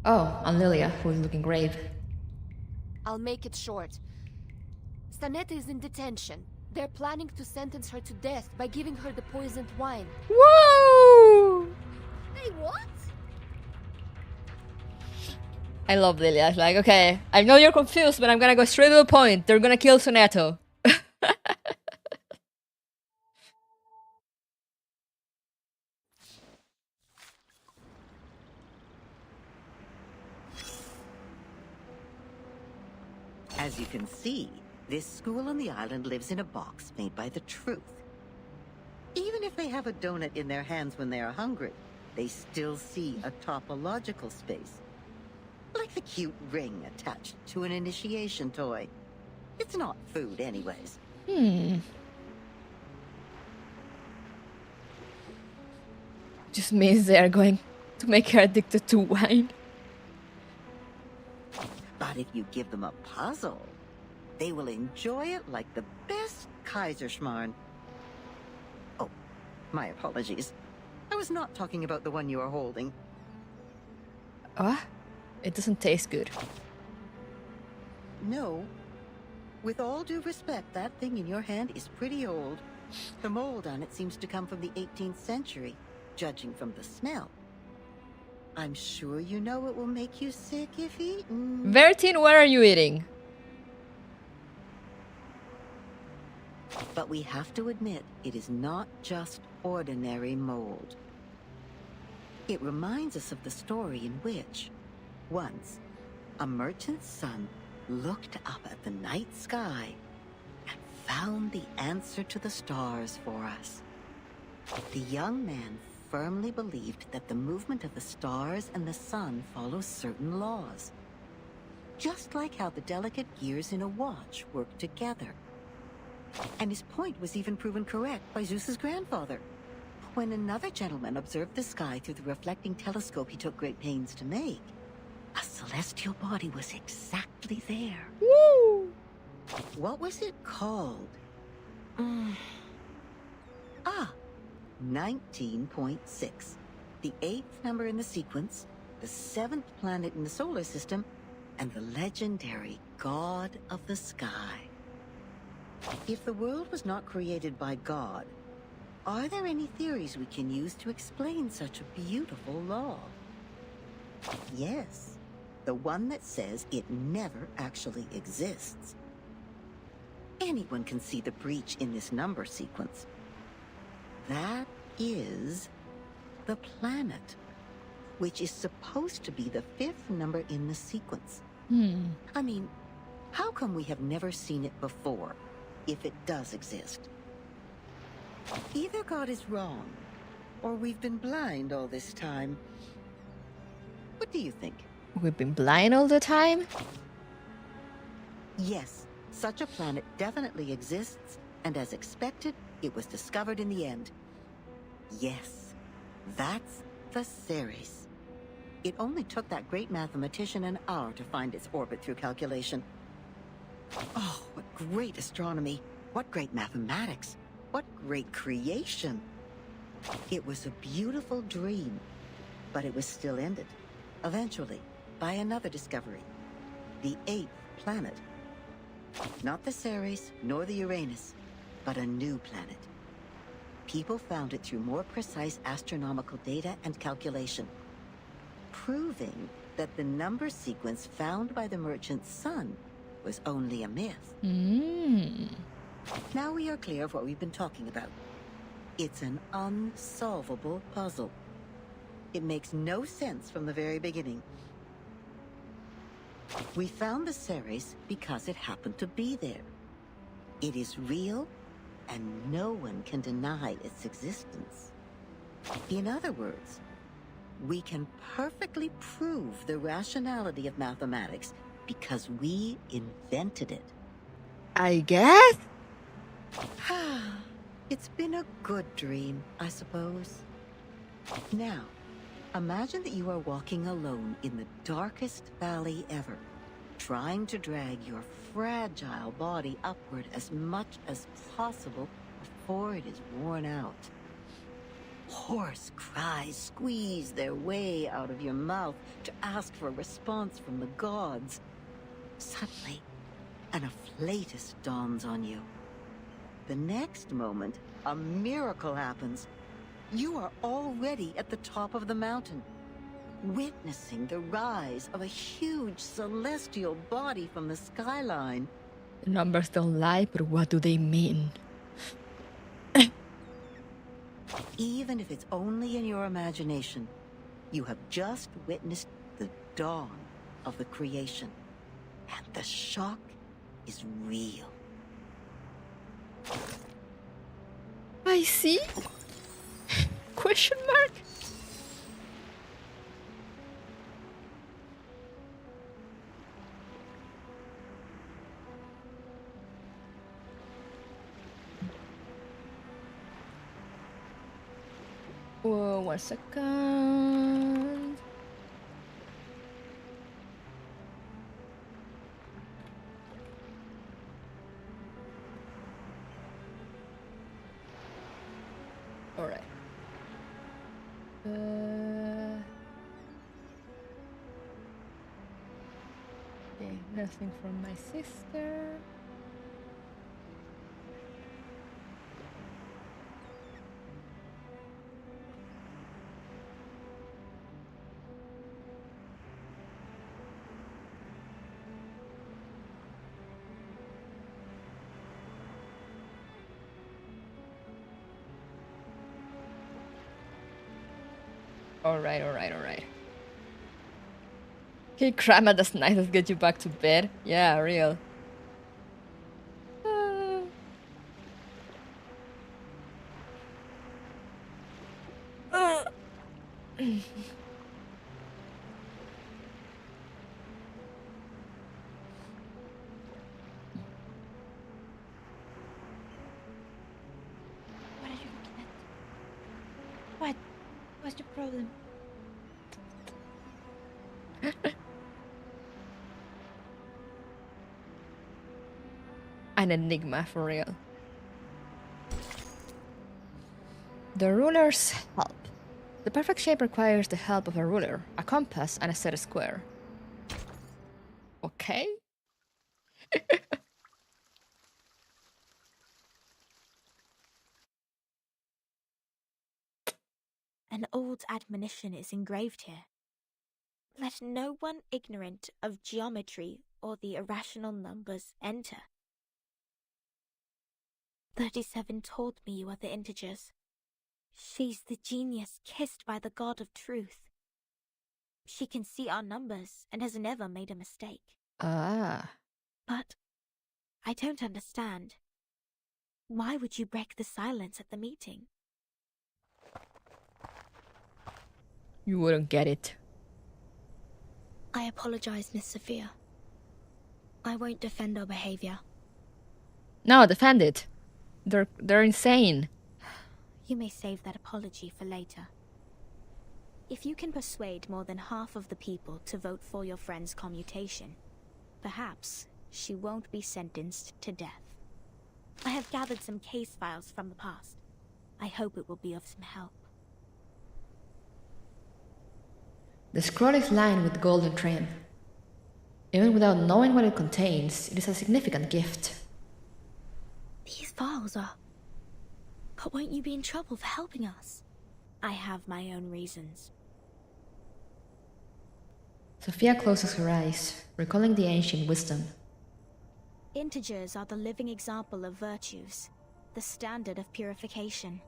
Oh, and Lilia, who is looking grave. I'll make it short. Stanetta is in detention. They're planning to sentence her to death by giving her the poisoned wine. Whoa! Hey, what? I love Lilia. It's like, okay, I know you're confused, but I'm gonna go straight to the point. They're gonna kill Soneto. As you can see, this school on the island lives in a box made by the truth. Even if they have a donut in their hands when they are hungry, they still see a topological space. Like the cute ring attached to an initiation toy. It's not food anyways. Just means they are going to make her addicted to wine. But if you give them a puzzle, they will enjoy it like the best Kaiserschmarrn. Oh, my apologies. I was not talking about the one you are holding. What? It doesn't taste good. No. With all due respect, that thing in your hand is pretty old. The mold on it seems to come from the 18th century, judging from the smell. I'm sure you know it will make you sick if eaten. Vertin, what are you eating? But we have to admit, it is not just ordinary mold. It reminds us of the story in which, once, a merchant's son looked up at the night sky and found the answer to the stars for us. The young man firmly believed that the movement of the stars and the sun follows certain laws, just like how the delicate gears in a watch work together. And his point was even proven correct by Zeus's grandfather. When another gentleman observed the sky through the reflecting telescope he took great pains to make, a celestial body was exactly there. Woo! What was it called? 19.6. The 8th number in the sequence, the 7th planet in the solar system, and the legendary God of the Sky. If the world was not created by God, are there any theories we can use to explain such a beautiful law? Yes, the one that says it never actually exists. Anyone can see the breach in this number sequence. That is the planet, which is supposed to be the 5th number in the sequence. I mean, how come we have never seen it before, if it does exist? Either God is wrong, or we've been blind all this time. What do you think? We've been blind all the time? Yes, such a planet definitely exists, and as expected, it was discovered in the end. Yes, that's the Ceres. It only took that great mathematician an hour to find its orbit through calculation. Oh, what great astronomy! What great mathematics! What great creation! It was a beautiful dream, but it was still ended, eventually, by another discovery. The 8th planet. Not the Ceres, nor the Uranus, but a new planet. People found it through more precise astronomical data and calculation, proving that the number sequence found by the merchant sun was only a myth. Now we are clear of what we've been talking about. It's an unsolvable puzzle. It makes no sense from the very beginning. We found the Ceres because it happened to be there. It is real, and no one can deny its existence. In other words, we can perfectly prove the rationality of mathematics because we invented it. I guess? It's been a good dream, I suppose. Now, imagine that you are walking alone in the darkest valley ever, trying to drag your fragile body upward as much as possible before it is worn out. Hoarse cries squeeze their way out of your mouth to ask for a response from the gods. Suddenly, an afflatus dawns on you. The next moment, a miracle happens. You are already at the top of the mountain, witnessing the rise of a huge celestial body from the skyline. The numbers don't lie, but what do they mean? Even if it's only in your imagination, you have just witnessed the dawn of the creation, and the shock is real. I see? Question mark? Whoa, 1 second. All right. Okay, nothing from my sister. All right. Okay, Grandma, that's nice. Let's get you back to bed. Yeah, real. What are you looking at? What? What's your problem? An enigma for real. The ruler's help. The perfect shape requires the help of a ruler, a compass, and a set square. Okay. An old admonition is engraved here. Let no one ignorant of geometry or the irrational numbers enter. 37 told me you are the integers. She's the genius kissed by the god of truth. She can see our numbers and has never made a mistake. Ah. But I don't understand. Why would you break the silence at the meeting? You wouldn't get it. I apologize, Miss Sophia. I won't defend our behavior. No, defend it. They're insane. You may save that apology for later. If you can persuade more than half of the people to vote for your friend's commutation, perhaps she won't be sentenced to death. I have gathered some case files from the past. I hope it will be of some help. The scroll is lined with golden trim. Even without knowing what it contains, it is a significant gift. These files are... But won't you be in trouble for helping us? I have my own reasons. Sophia closes her eyes, recalling the ancient wisdom. Integers are the living example of virtues, the standard of purification.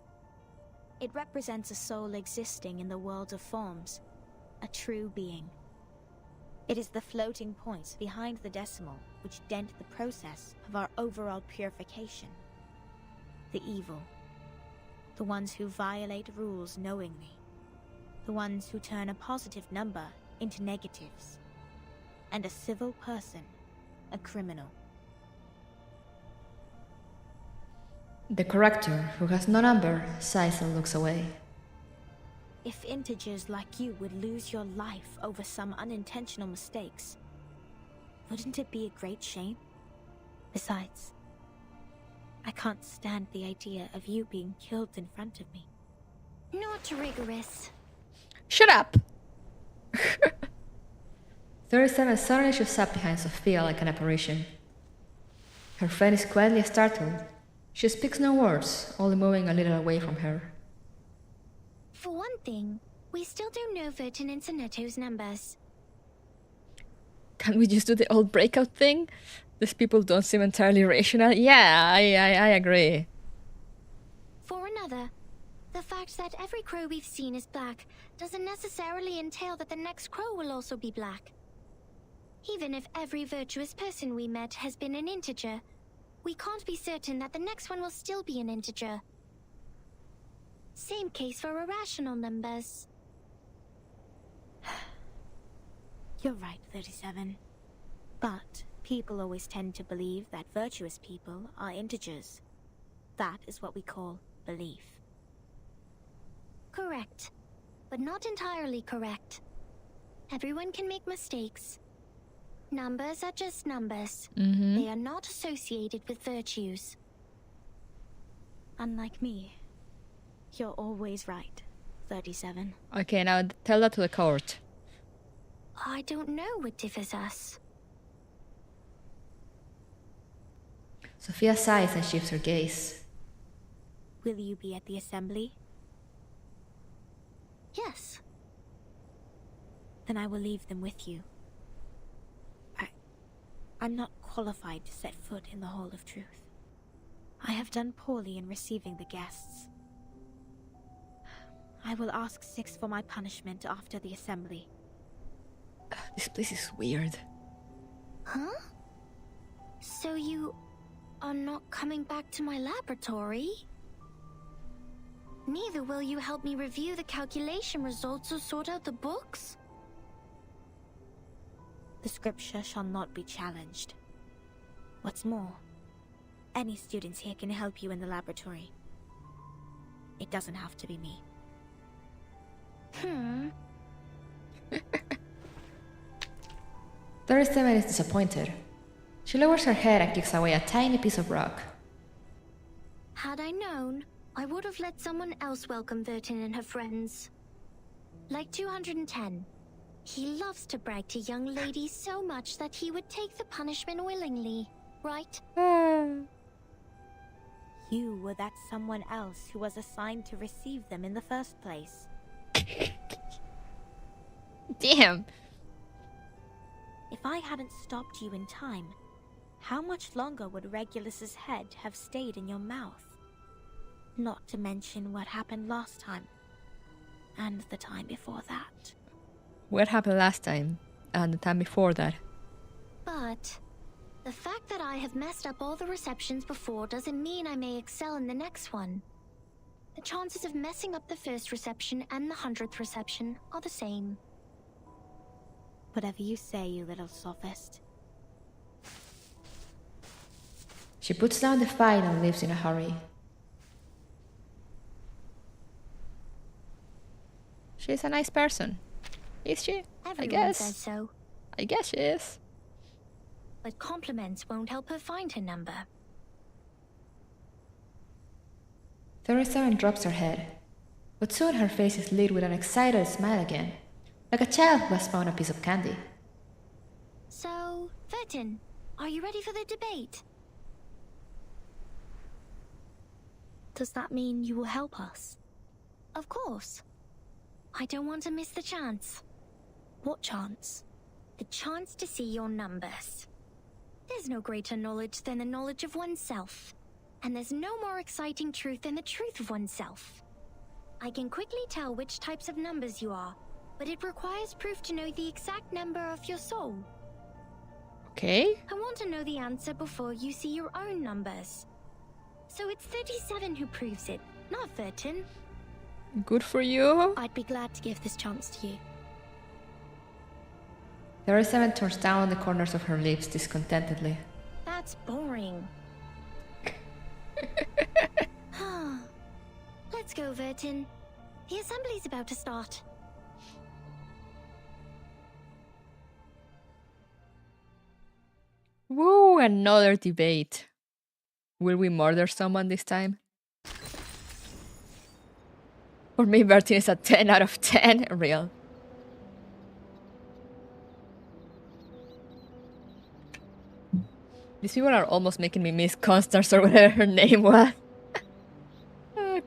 It represents a soul existing in the world of forms, a true being. It is the floating points behind the decimal which dent the process of our overall purification. The evil. The ones who violate rules knowingly. The ones who turn a positive number into negatives. And a civil person, a criminal. The corrector, who has no number, sighs and looks away. If integers like you would lose your life over some unintentional mistakes, wouldn't it be a great shame? Besides, I can't stand the idea of you being killed in front of me. Not rigorous. Shut up! 37 suddenly shoves up behind Sophia like an apparition. Her friend is quietly startled. She speaks no words, only moving a little away from her. For one thing, we still don't know Vertin and Sonetto's numbers. Can't we just do the old breakout thing? These people don't seem entirely rational. Yeah, I agree. For another, the fact that every crow we've seen is black doesn't necessarily entail that the next crow will also be black. Even if every virtuous person we met has been an integer, we can't be certain that the next one will still be an integer. Same case for irrational numbers. You're right, 37. But people always tend to believe that virtuous people are integers. That is what we call belief. Correct, but not entirely correct. Everyone can make mistakes. Numbers are just numbers. They are not associated with virtues. Unlike me, you're always right, 37. Okay, now tell that to the court. I don't know what differs us. Sophia sighs and shifts her gaze. Will you be at the assembly? Yes. Then I will leave them with you. I'm not qualified to set foot in the Hall of Truth. I have done poorly in receiving the guests. I will ask 6 for my punishment after the assembly. This place is weird. Huh? So you are not coming back to my laboratory? Neither will you help me review the calculation results or sort out the books? The scripture shall not be challenged. What's more, any students here can help you in the laboratory. It doesn't have to be me. 37 is disappointed. She lowers her head and kicks away a tiny piece of rock. Had I known, I would have let someone else welcome Vertin and her friends. Like 210. He loves to brag to young ladies so much that he would take the punishment willingly, right? You were that someone else who was assigned to receive them in the first place. Damn. If I hadn't stopped you in time, how much longer would Regulus's head have stayed in your mouth? Not to mention what happened last time, and the time before that. What happened last time, and the time before that? But the fact that I have messed up all the receptions before doesn't mean I may excel in the next one. The chances of messing up the first reception and the 100th reception are the same. Whatever you say, you little sophist. She puts down the file and leaves in a hurry. She's a nice person. Is she? Everyone I guess. says so. I guess she is. But compliments won't help her find her number. 37 drops her head, but soon her face is lit with an excited smile again, like a child who has found a piece of candy. So, Vertin, are you ready for the debate? Does that mean you will help us? Of course. I don't want to miss the chance. What chance? The chance to see your numbers. There's no greater knowledge than the knowledge of oneself. And there's no more exciting truth than the truth of oneself. I can quickly tell which types of numbers you are, but it requires proof to know the exact number of your soul. Okay. I want to know the answer before you see your own numbers. So it's 37 who proves it, not Vertin. Good for you. I'd be glad to give this chance to you. 37 turns down the corners of her lips discontentedly. That's boring. Let's go, Vertin. The assembly's about to start. Woo, another debate. Will we murder someone this time? For me, Vertin is a 10 out of 10. Real. These people are almost making me miss Constance or whatever her name was.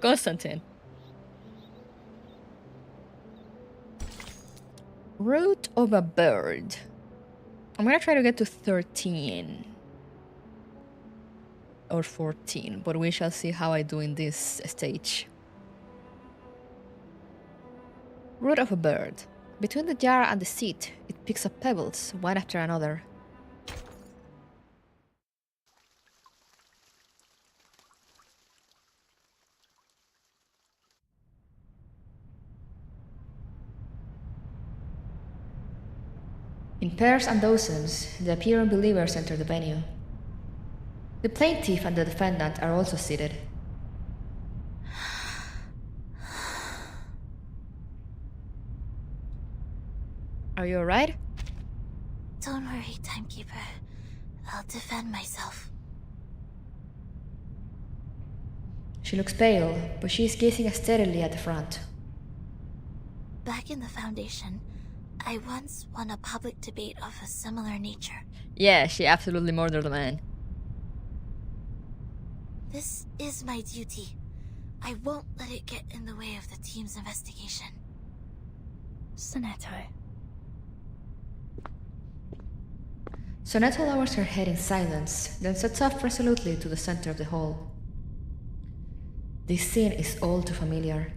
Constantine. Root of a bird. I'm gonna try to get to 13. Or 14, but we shall see how I do in this stage. Root of a bird. Between the jar and the seat, it picks up pebbles, one after another. In pairs and dozens, the appearing believers enter the venue. The plaintiff and the defendant are also seated. Are you alright? Don't worry, Timekeeper. I'll defend myself. She looks pale, but she is gazing steadily at the front. Back in the Foundation, I once won a public debate of a similar nature. Yeah, she absolutely murdered a man. This is my duty. I won't let it get in the way of the team's investigation. Sonetto. Sonetto lowers her head in silence, then sets off resolutely to the center of the hall. This scene is all too familiar.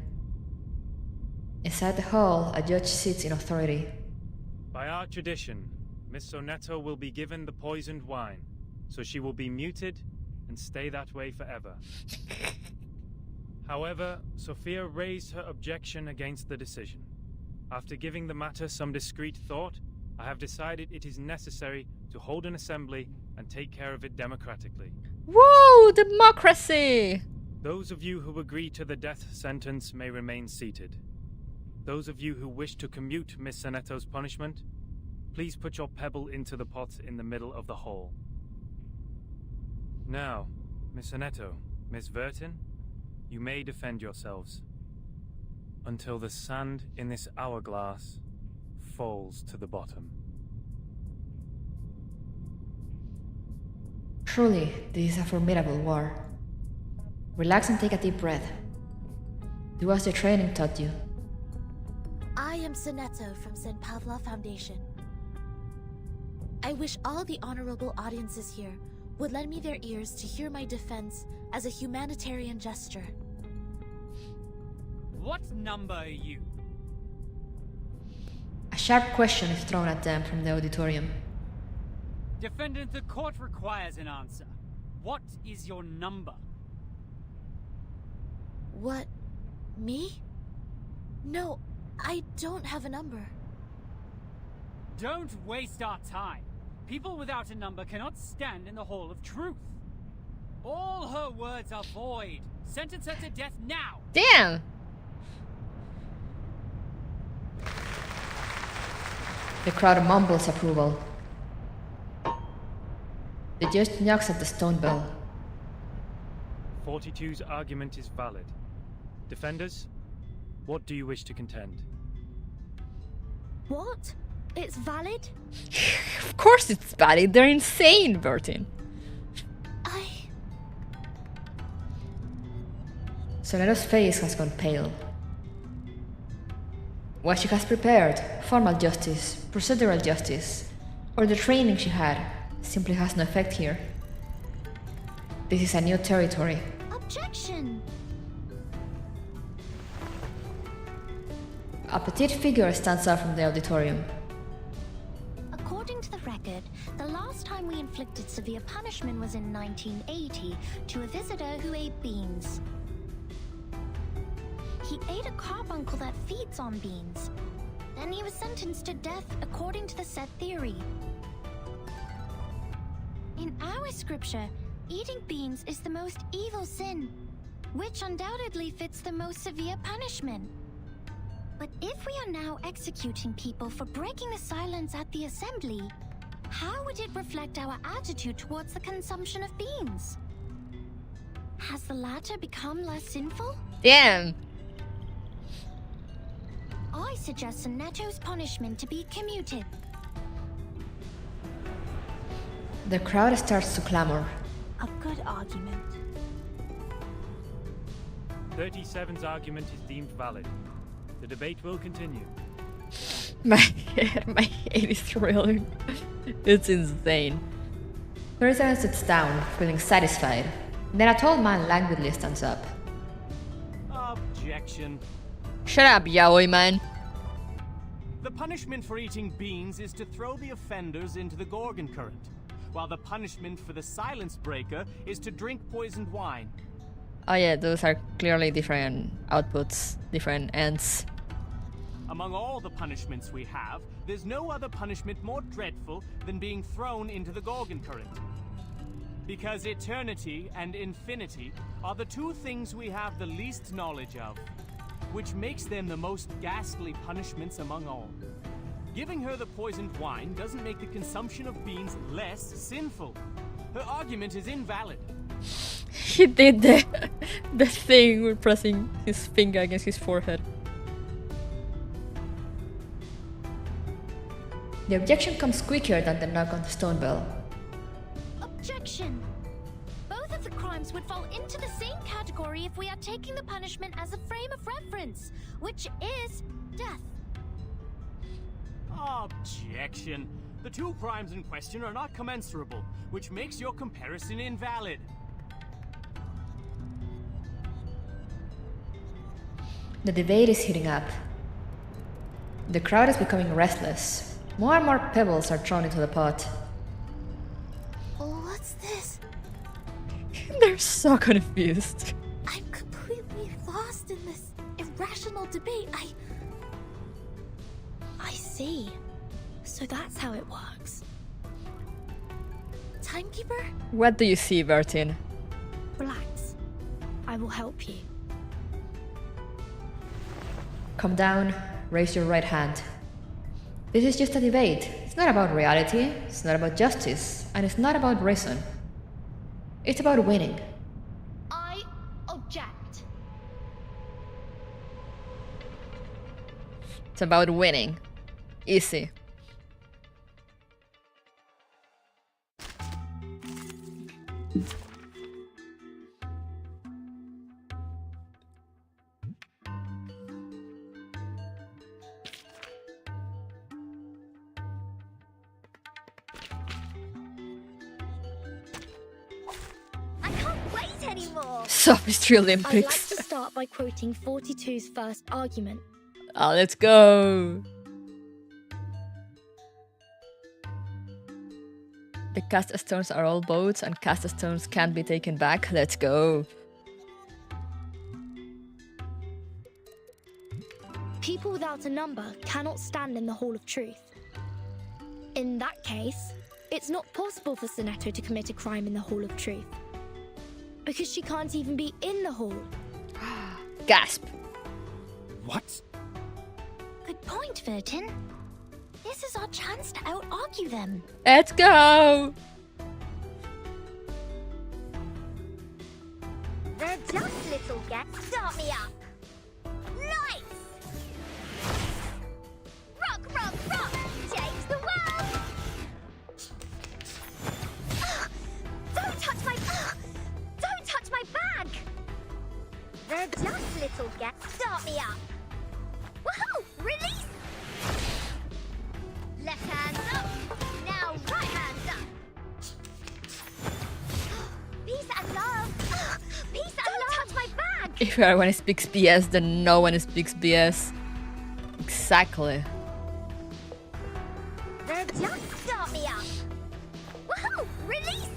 Inside the hall, a judge sits in authority. By our tradition, Miss Sonetto will be given the poisoned wine, so she will be muted and stay that way forever. However, Sophia raised her objection against the decision. After giving the matter some discreet thought, I have decided it is necessary to hold an assembly and take care of it democratically. Woo! Democracy! Those of you who agree to the death sentence may remain seated. Those of you who wish to commute Miss Sonetto's punishment, please put your pebble into the pot in the middle of the hall. Now, Miss Sonetto, Miss Vertin, you may defend yourselves. Until the sand in this hourglass falls to the bottom. Truly, this is a formidable war. Relax and take a deep breath. Do as the training taught you. I am Sonetto from St. Pavla Foundation. I wish all the honorable audiences here would lend me their ears to hear my defense as a humanitarian gesture. What number are you? A sharp question is thrown at them from the auditorium. Defendant, the court requires an answer. What is your number? What? Me? No, I don't have a number. Don't waste our time. People without a number cannot stand in the Hall of Truth. All her words are void. Sentence her to death now. Damn! The crowd mumbles approval. The judge knocks at the stone bell. 42's argument is valid. Defenders, what do you wish to contend? What? It's valid? Of course it's valid. They're insane, Bertin. Sonero's face has gone pale. What she has prepared, formal justice, procedural justice, or the training she had, simply has no effect here. This is a new territory. Objection! A petite figure stands up from the auditorium. According to the record, the last time we inflicted severe punishment was in 1980 to a visitor who ate beans. He ate a carbuncle that feeds on beans. Then he was sentenced to death according to the set theory. In our scripture, eating beans is the most evil sin, which undoubtedly fits the most severe punishment. But if we are now executing people for breaking the silence at the assembly, how would it reflect our attitude towards the consumption of beans? Has the latter become less sinful? Damn! I suggest Sonetto's punishment to be commuted. The crowd starts to clamor. A good argument. 37's argument is deemed valid. The debate will continue. My head is thrilling. It's insane. 37 sits down, feeling satisfied. Then a tall man languidly stands up. Objection. Shut up, yaoi man. The punishment for eating beans is to throw the offenders into the Gorgon current, while the punishment for the silence breaker is to drink poisoned wine. Oh yeah, those are clearly different outputs, different ends. Among all the punishments we have, there's no other punishment more dreadful than being thrown into the Gorgon current. Because eternity and infinity are the two things we have the least knowledge of, which makes them the most ghastly punishments among all. Giving her the poisoned wine doesn't make the consumption of beans less sinful. Her argument is invalid. He did the thing with pressing his finger against his forehead. The objection comes quicker than the knock on the stone bell. Objection! Both of the crimes would fall into the same category if we are taking the punishment as a frame of reference, which is death. Objection! The two crimes in question are not commensurable, which makes your comparison invalid. The debate is heating up. The crowd is becoming restless. More and more pebbles are thrown into the pot. What's this? They're so confused. I'm completely lost in this irrational debate. I see. So that's how it works. Timekeeper? What do you see, Bertin? Relax. I will help you. Come down, raise your right hand. This is just a debate. It's not about reality, it's not about justice, and it's not about reason. It's about winning. I object. It's about winning. Easy. more. Sophistry I'd like Olympics. to start by quoting 42's first argument. Let's go. The cast stones are all boats and cast stones can't be taken back. Let's go. People without a number cannot stand in the Hall of Truth. In that case, it's not possible for Sonetto to commit a crime in the Hall of Truth. Because she can't even be in the hall. Gasp. What? Good point, Vertin. This is our chance to out-argue them. Let's go. They're just little gets. Start me up. Lights! Rock, rock, rock! Change the world! Don't touch my... Don't touch my bag! They're just little gets. Start me up. Woohoo! Release! Left hand up. Now right hand up. Peace and love. Peace and love. Don't touch my bag. If everyone speaks BS, then no one speaks BS. Exactly. They're just start me up. Woohoo! Release!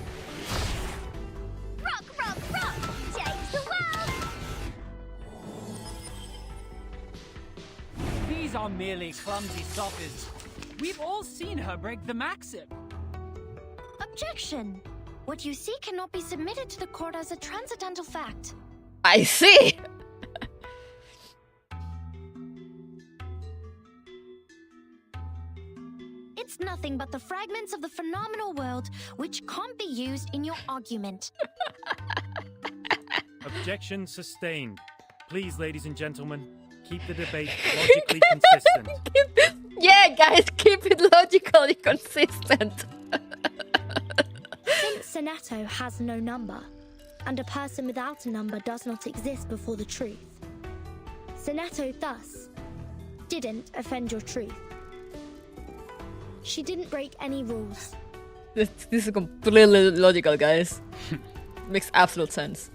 Rock, rock, rock! Change the world! These are merely clumsy sophists. We've all seen her break the maxim. Objection! What you see cannot be submitted to the court as a transcendental fact. I see. It's nothing but the fragments of the phenomenal world which can't be used in your argument. Objection sustained. Please, ladies and gentlemen, keep the debate logically consistent. Yeah, guys, keep it logically consistent. Since Sonetto has no number, and a person without a number does not exist before the truth, Sonetto thus didn't offend your truth. She didn't break any rules. This is completely logical, guys. Makes absolute sense.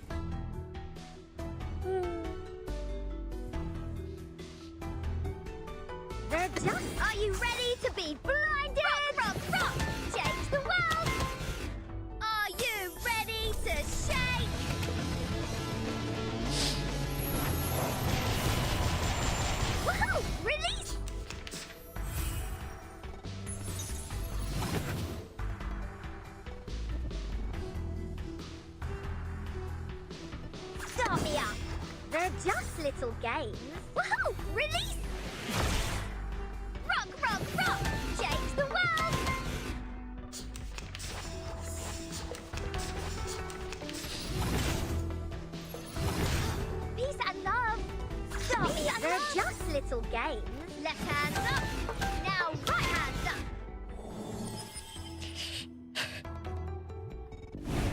They're just... Are you ready to be blinded? Rock, rock, rock! Change the world! Are you ready to shake? Woohoo! Release! Start me up. They're just little games. Woohoo! Release! Rock, rock, rock! Change the world! Peace and love! Stop me! They're just little games. Left hand up. Now right hand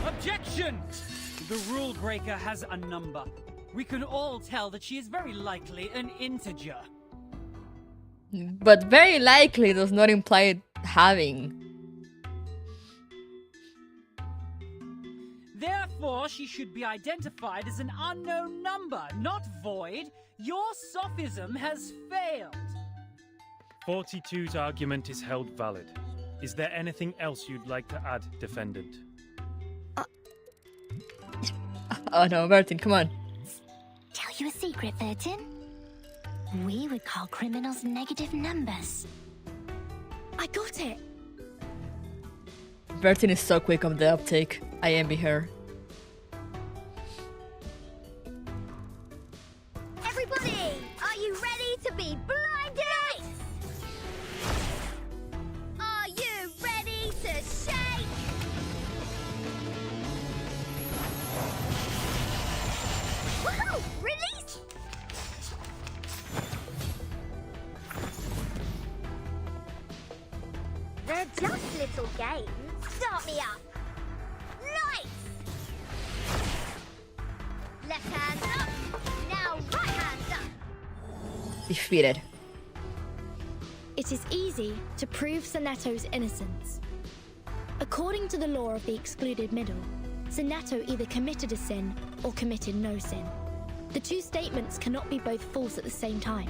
up. Objection! The rule breaker has a number. We can all tell that she is very likely an integer. But very likely does not imply having. Therefore, she should be identified as an unknown number, not void. Your sophism has failed. 42's argument is held valid. Is there anything else you'd like to add, defendant? Oh no, Martin, come on. Tell you a secret, Vertin? We would call criminals negative numbers. I got it! Bertin is so quick on the uptake. I envy her. Everybody, are you ready to be blinded? Are you ready to shake? Woohoo! Release! They're just little games. Start me up. Lights! Left hand up. Now right hand up. Defeated. It is easy to prove Sonetto's innocence. According to the law of the excluded middle, Seneto either committed a sin or committed no sin. The two statements cannot be both false at the same time.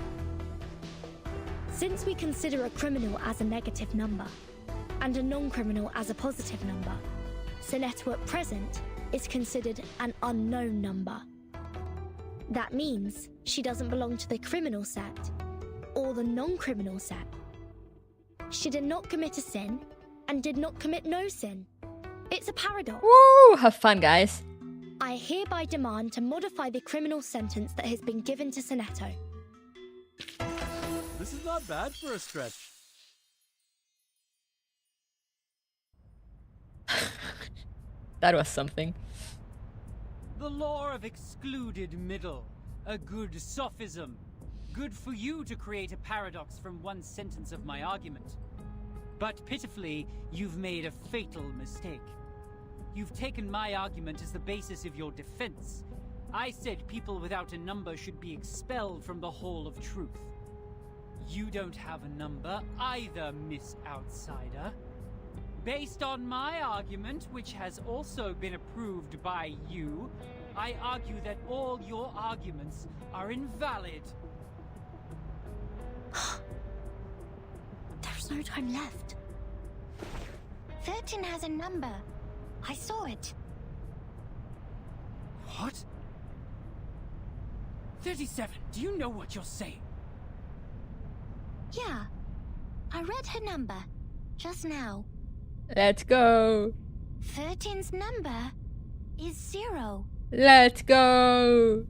Since we consider a criminal as a negative number and a non-criminal as a positive number, Seneto at present is considered an unknown number. That means she doesn't belong to the criminal set or the non-criminal set. She did not commit a sin and did not commit no sin. It's a paradox. Woo! Have fun, guys. I hereby demand to modify the criminal sentence that has been given to Seneto. This is not bad for a stretch. That was something. The law of excluded middle. A good sophism. Good for you to create a paradox from one sentence of my argument. But pitifully, you've made a fatal mistake. You've taken my argument as the basis of your defense. I said people without a number should be expelled from the Hall of Truth. You don't have a number either, Miss Outsider. Based on my argument, which has also been approved by you, I argue that all your arguments are invalid. There's no time left. 13 has a number. I saw it. What? 37, do you know what you're saying? Yeah. I read her number just now. Let's go. 13's number is 0. Let's go.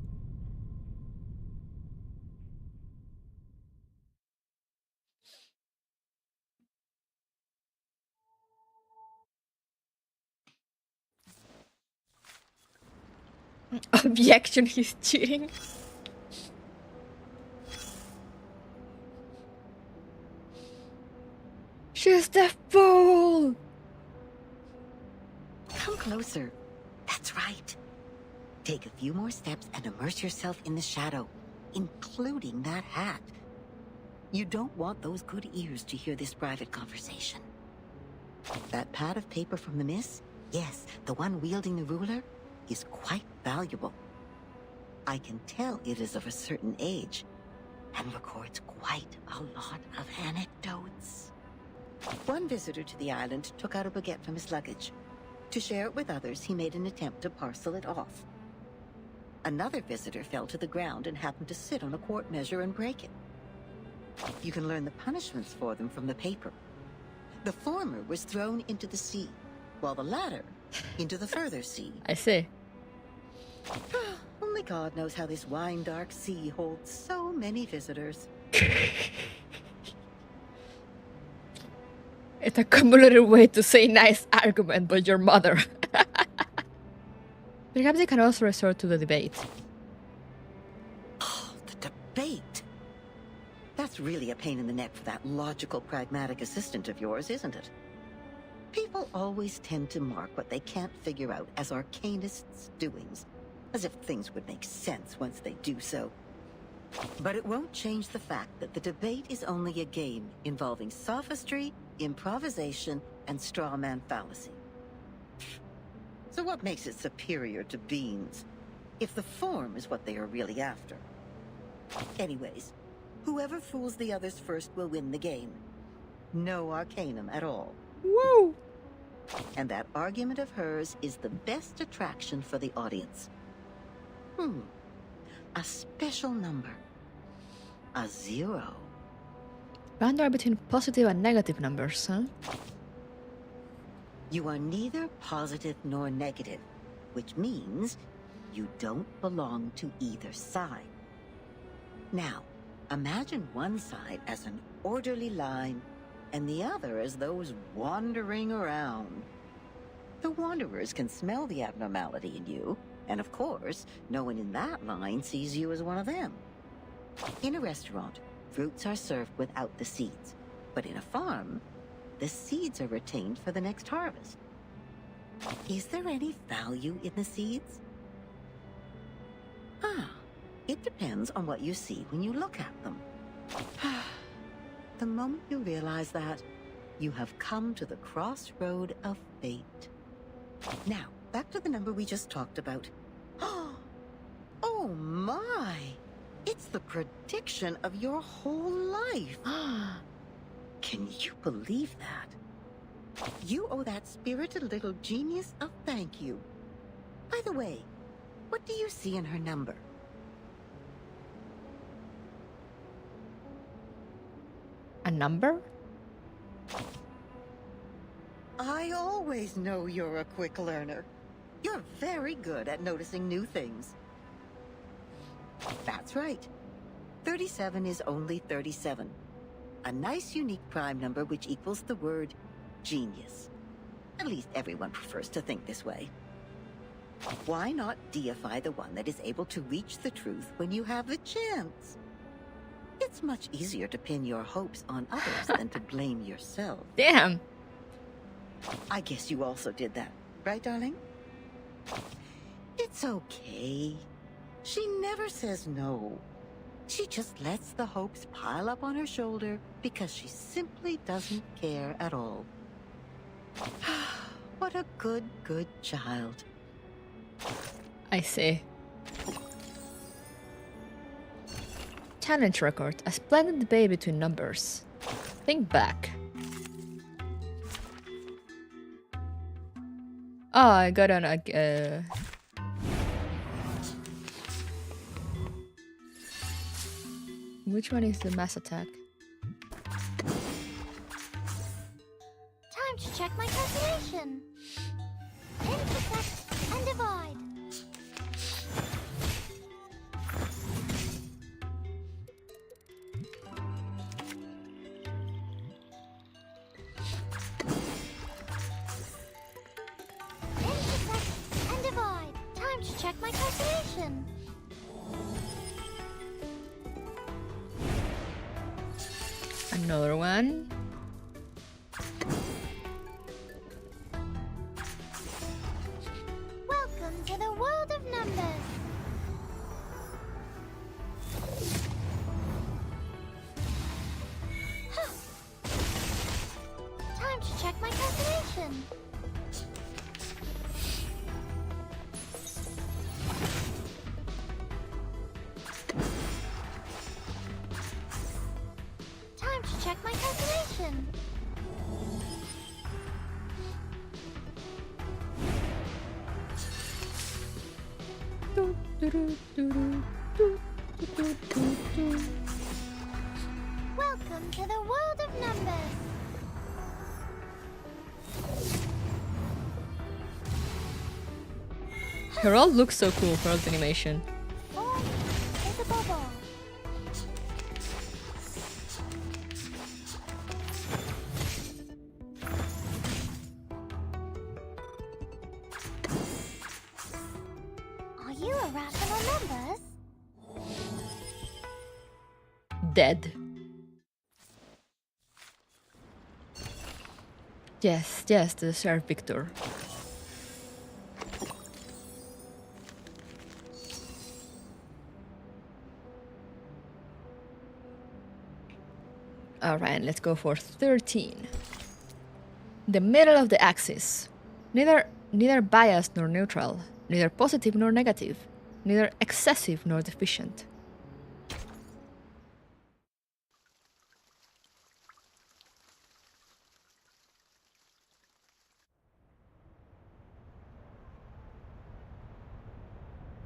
Objection, he's cheating. She's the fool! Come closer. That's right. Take a few more steps and immerse yourself in the shadow, including that hat. You don't want those good ears to hear this private conversation. That pad of paper from the miss? Yes, the one wielding the ruler? Is quite valuable. I can tell it is of a certain age and records quite a lot of anecdotes. One visitor to the island took out a baguette from his luggage. To share it with others, he made an attempt to parcel it off. Another visitor fell to the ground and happened to sit on a quart measure and break it. You can learn the punishments for them from the paper. The former was thrown into the sea, while the latter into the further sea. I see. Only God knows how this wine-dark sea holds so many visitors. It's a cumulative way to say nice argument, but your mother. Perhaps they can also resort to the debate. Oh, the debate! That's really a pain in the neck for that logical, pragmatic assistant of yours, isn't it? People always tend to mark what they can't figure out as arcanists' doings, as if things would make sense once they do so. But it won't change the fact that the debate is only a game involving sophistry, improvisation, and straw man fallacy. So what makes it superior to beans, if the form is what they are really after? Anyways, whoever fools the others first will win the game. No arcanum at all. Woo! And that argument of hers is the best attraction for the audience. A special number. A 0. Boundary between positive and negative numbers, huh? You are neither positive nor negative, which means you don't belong to either side. Now, imagine one side as an orderly line and the other as those wandering around. The wanderers can smell the abnormality in you, and of course, no one in that line sees you as one of them. In a restaurant, fruits are served without the seeds, but in a farm, the seeds are retained for the next harvest. Is there any value in the seeds? It depends on what you see when you look at them. The moment you realize that, you have come to the crossroad of fate. Now, back to the number we just talked about. Oh my! It's the prediction of your whole life. Can you believe that? You owe that spirited little genius a thank you. By the way, what do you see in her number? A number? I always know you're a quick learner. You're very good at noticing new things. That's right. 37 is only 37. A nice unique prime number which equals the word genius. At least everyone prefers to think this way. Why not deify the one that is able to reach the truth when you have the chance? It's much easier to pin your hopes on others than to blame yourself. Damn. I guess you also did that, right, darling? It's okay. She never says no. She just lets the hopes pile up on her shoulder because she simply doesn't care at all. What a good child. I see. Challenge record. A splendid debate between numbers. Think back. Oh, I got on a... Which one is the mass attack? Time to check my calculation. Intersect and divide. Intersect and divide. Time to check my calculation. Another one. Welcome to the world of numbers. Huh. Time to check my calculation. Time to check my calculation. Welcome to the world of numbers. Her all looks so cool for old animation. Form is above all. Are you irrational numbers? Dead. Yes, the Sheriff Victor. Alright, let's go for 13. The middle of the axis. Neither biased nor neutral, neither positive nor negative, neither excessive nor deficient.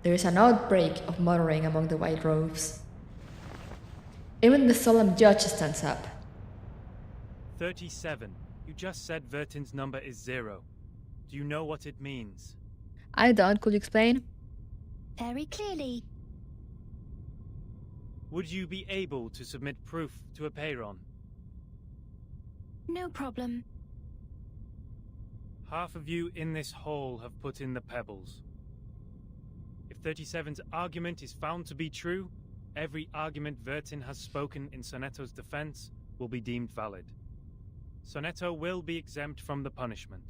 There is an outbreak of muttering among the white robes. Even the solemn judge stands up. 37. You just said Vertin's number is 0. Do you know what it means? I don't. Could you explain? Very clearly. Would you be able to submit proof to Apeiron? No problem. Half of you in this hall have put in the pebbles. If 37's argument is found to be true, every argument Vertin has spoken in Sonetto's defense will be deemed valid. Sonetto will be exempt from the punishment.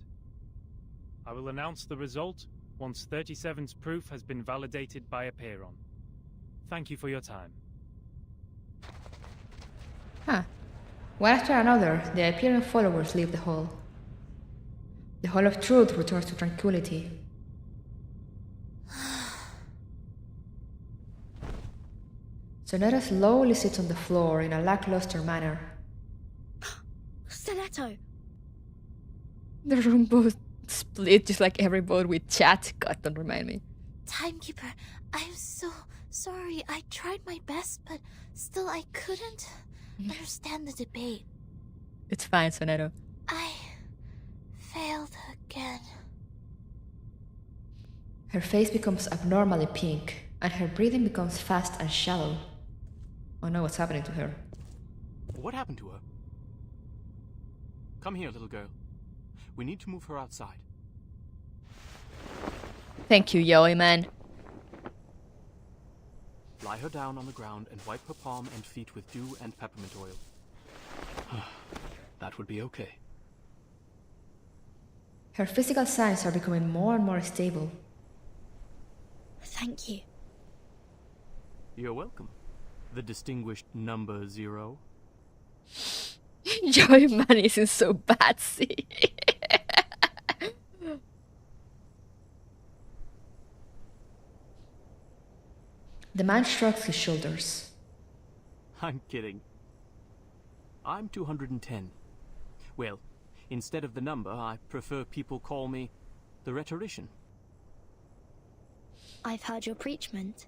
I will announce the result once 37's proof has been validated by Apeiron. Thank you for your time. Huh. One after another, the Apeiron followers leave the hall. The Hall of Truth returns to tranquility. Sonetta slowly sits on the floor in a lackluster manner. Stiletto! The room both split just like every boat with chat. God, don't remind me. Timekeeper, I'm so sorry. I tried my best, but still I couldn't understand the debate. It's fine, Sonetto. I failed again. Her face becomes abnormally pink, and her breathing becomes fast and shallow. Oh no, what's happening to her? What happened to her? Come here, little girl. We need to move her outside. Thank you, Yoey man. Lie her down on the ground and wipe her palm and feet with dew and peppermint oil. That would be okay. Her physical signs are becoming more and more stable. Thank you. You're welcome. The distinguished number 0. Yoey man isn't so bad, see? The man shrugs his shoulders. I'm kidding. I'm 210. Well, instead of the number, I prefer people call me the rhetorician. I've heard your preachment.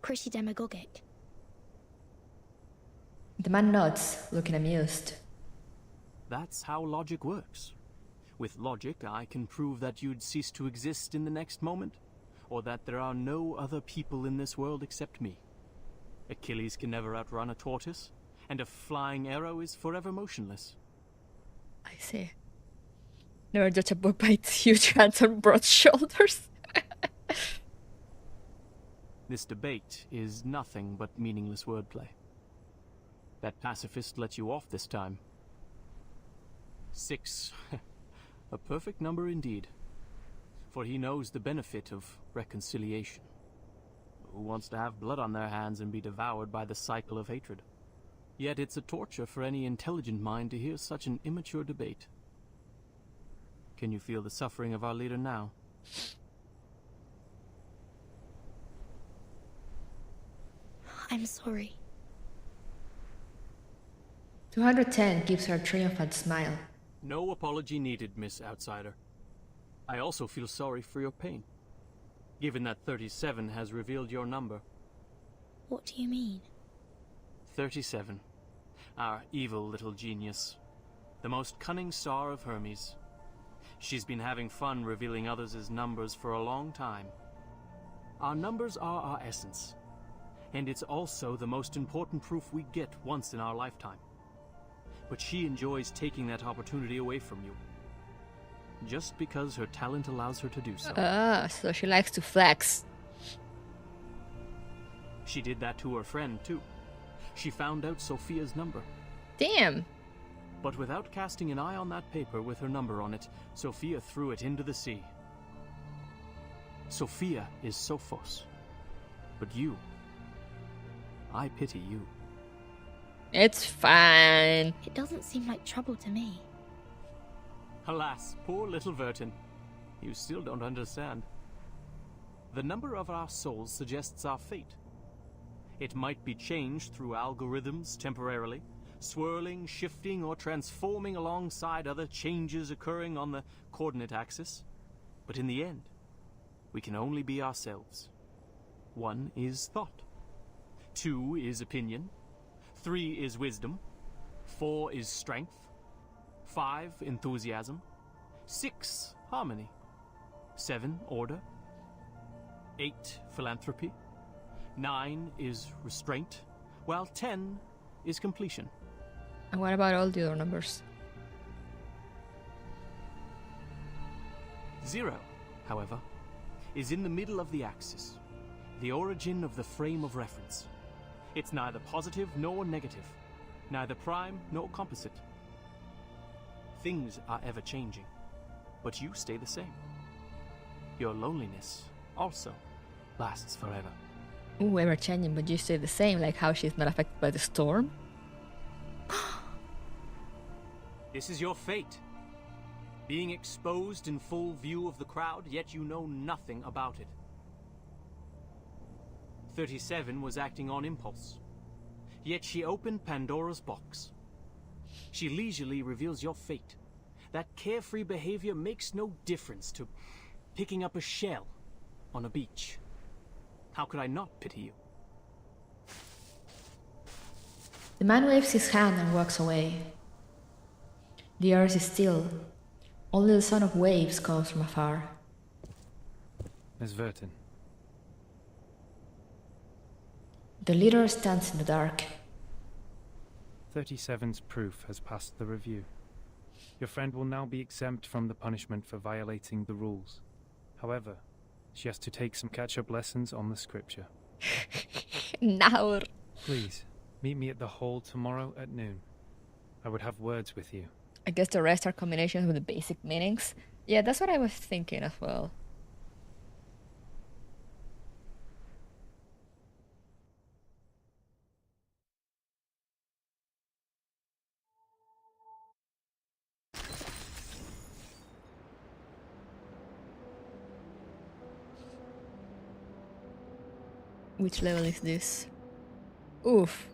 Pretty demagogic. The man nods, looking amused. That's how logic works. With logic, I can prove that you'd cease to exist in the next moment, or that there are no other people in this world except me. Achilles can never outrun a tortoise, and a flying arrow is forever motionless. I see. Never judge a book by its huge hands and broad shoulders. This debate is nothing but meaningless wordplay. That pacifist let you off this time. 6. A perfect number indeed. For he knows the benefit of reconciliation. Who wants to have blood on their hands and be devoured by the cycle of hatred? Yet it's a torture for any intelligent mind to hear such an immature debate. Can you feel the suffering of our leader now? I'm sorry. 210 gives her a triumphant smile. No apology needed, Miss Outsider. I also feel sorry for your pain, given that 37 has revealed your number. What do you mean? 37. Our evil little genius. The most cunning star of Hermes. She's been having fun revealing others' numbers for a long time. Our numbers are our essence. And it's also the most important proof we get once in our lifetime. But she enjoys taking that opportunity away from you. Just because her talent allows her to do so. So she likes to flex. She did that to her friend, too. She found out Sophia's number. Damn. But without casting an eye on that paper with her number on it, Sophia threw it into the sea. Sophia is Sophos. But you... I pity you. It's fine. It doesn't seem like trouble to me. Alas, poor little Vertin. You still don't understand. The number of our souls suggests our fate. It might be changed through algorithms temporarily, swirling, shifting, or transforming alongside other changes occurring on the coordinate axis. But in the end, we can only be ourselves. 1 is thought. 2 is opinion. 3 is wisdom. 4 is strength. 5, enthusiasm. 6, harmony. 7, order. 8, philanthropy. 9 is restraint, while 10 is completion. And what about all the other numbers? 0, however, is in the middle of the axis, the origin of the frame of reference. It's neither positive nor negative, neither prime nor composite. Things are ever changing, but you stay the same. Your loneliness also lasts forever. Ooh, ever changing, but you stay the same, like how she's not affected by the storm? This is your fate. Being exposed in full view of the crowd, yet you know nothing about it. 37 was acting on impulse. Yet she opened Pandora's box. She leisurely reveals your fate. That carefree behavior makes no difference to picking up a shell on a beach. How could I not pity you? The man waves his hand and walks away. The earth is still. Only the sound of waves comes from afar. Miss Vertin. The leader stands in the dark. 37's proof has passed the review. Your friend will now be exempt from the punishment for violating the rules. However, she has to take some catch-up lessons on the scripture. Now. Please, meet me at the hall tomorrow at noon. I would have words with you. I guess the rest are combinations with the basic meanings. Yeah, that's what I was thinking as well. Which level is this? Oof.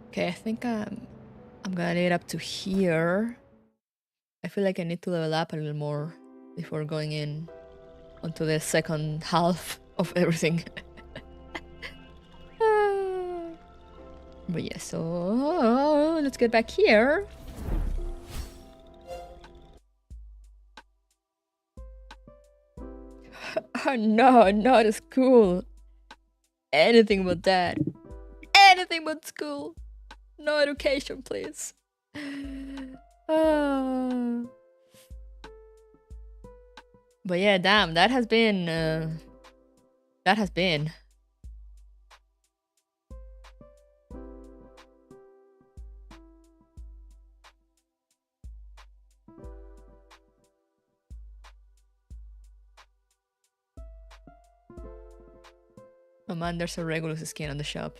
Okay, I think I'm gonna get up to here. I feel like I need to level up a little more before going in onto the second half of everything. But yeah, so let's get back here. Oh no, not a school. Anything but that. Anything but school. No education, please. But yeah, damn, that has been. Oh man, there's a Regulus skin on the shop.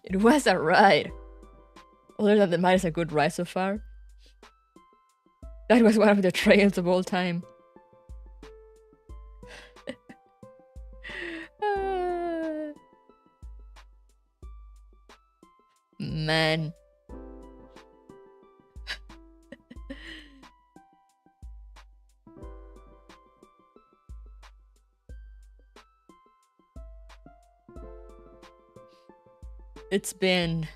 It was a ride. Other than the mine is a good ride so far. That was one of the trails of all time. Man. It's been.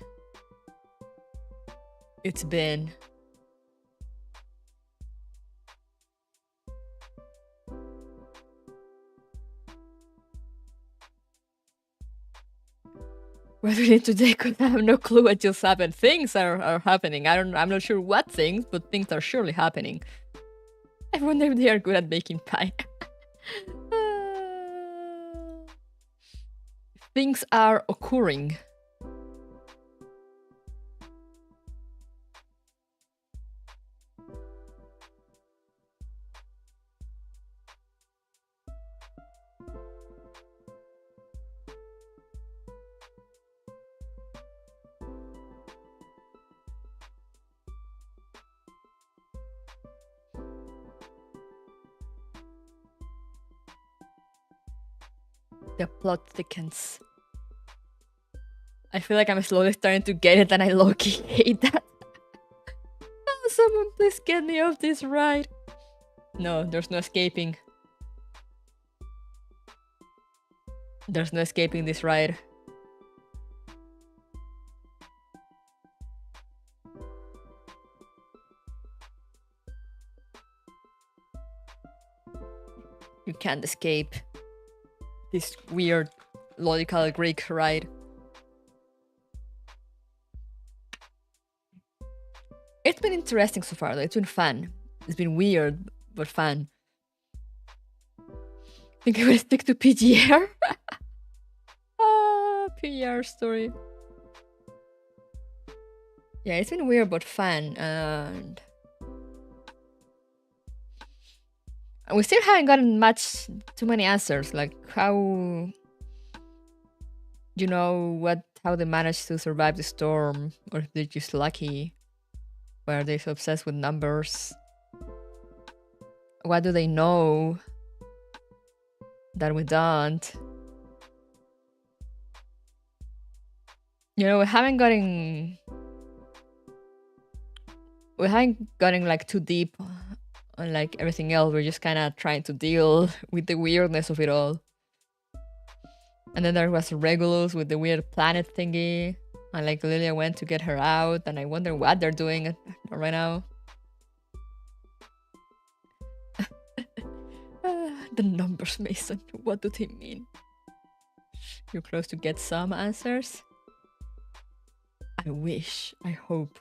What we need today because I have no clue what just happened. Things are happening. I'm not sure what things, but things are surely happening. I wonder if they are good at baking pie. Things are occurring. The plot thickens. I feel like I'm slowly starting to get it and I low-key hate that. Oh, someone please get me off this ride. No, there's no escaping. There's no escaping this ride. You can't escape this weird logical Greek ride. It's been interesting so far though, it's been fun. It's been weird, but fun. Think I'm gonna stick to PGR? PGR story. Yeah, it's been weird but fun, and We still haven't gotten too many answers. Like how, how they managed to survive the storm, or if they're just lucky, or are they so obsessed with numbers? What do they know that we don't? We haven't gotten like too deep on like everything else. We're just kind of trying to deal with the weirdness of it all. And then there was Regulus with the weird planet thingy, and like Lilia went to get her out, and I wonder what they're doing right now. The numbers, Mason. What do they mean? You're close to get some answers? I wish. I hope.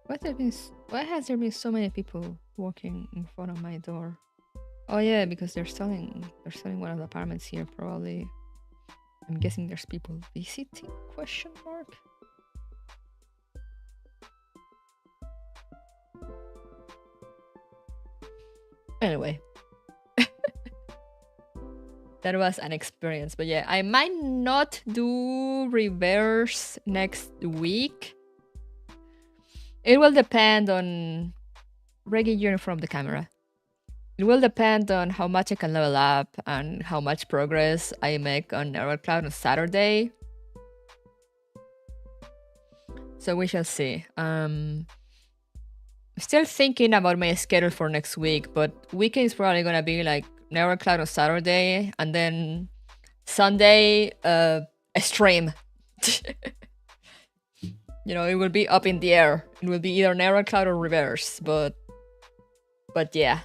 Why has there been so many people walking in front of my door? Oh yeah, because they're selling one of the apartments here, probably. I'm guessing there's people visiting, question mark? Anyway. That was an experience, but yeah, I might not do reverse next week. It will depend on Reggie from the camera. It will depend on how much I can level up and how much progress I make on Neural Cloud on Saturday. So we shall see. Still thinking about my schedule for next week, but weekend is probably gonna be like Neural Cloud on Saturday, and then Sunday a stream. It will be up in the air. It will be either Neural Cloud or reverse, but yeah.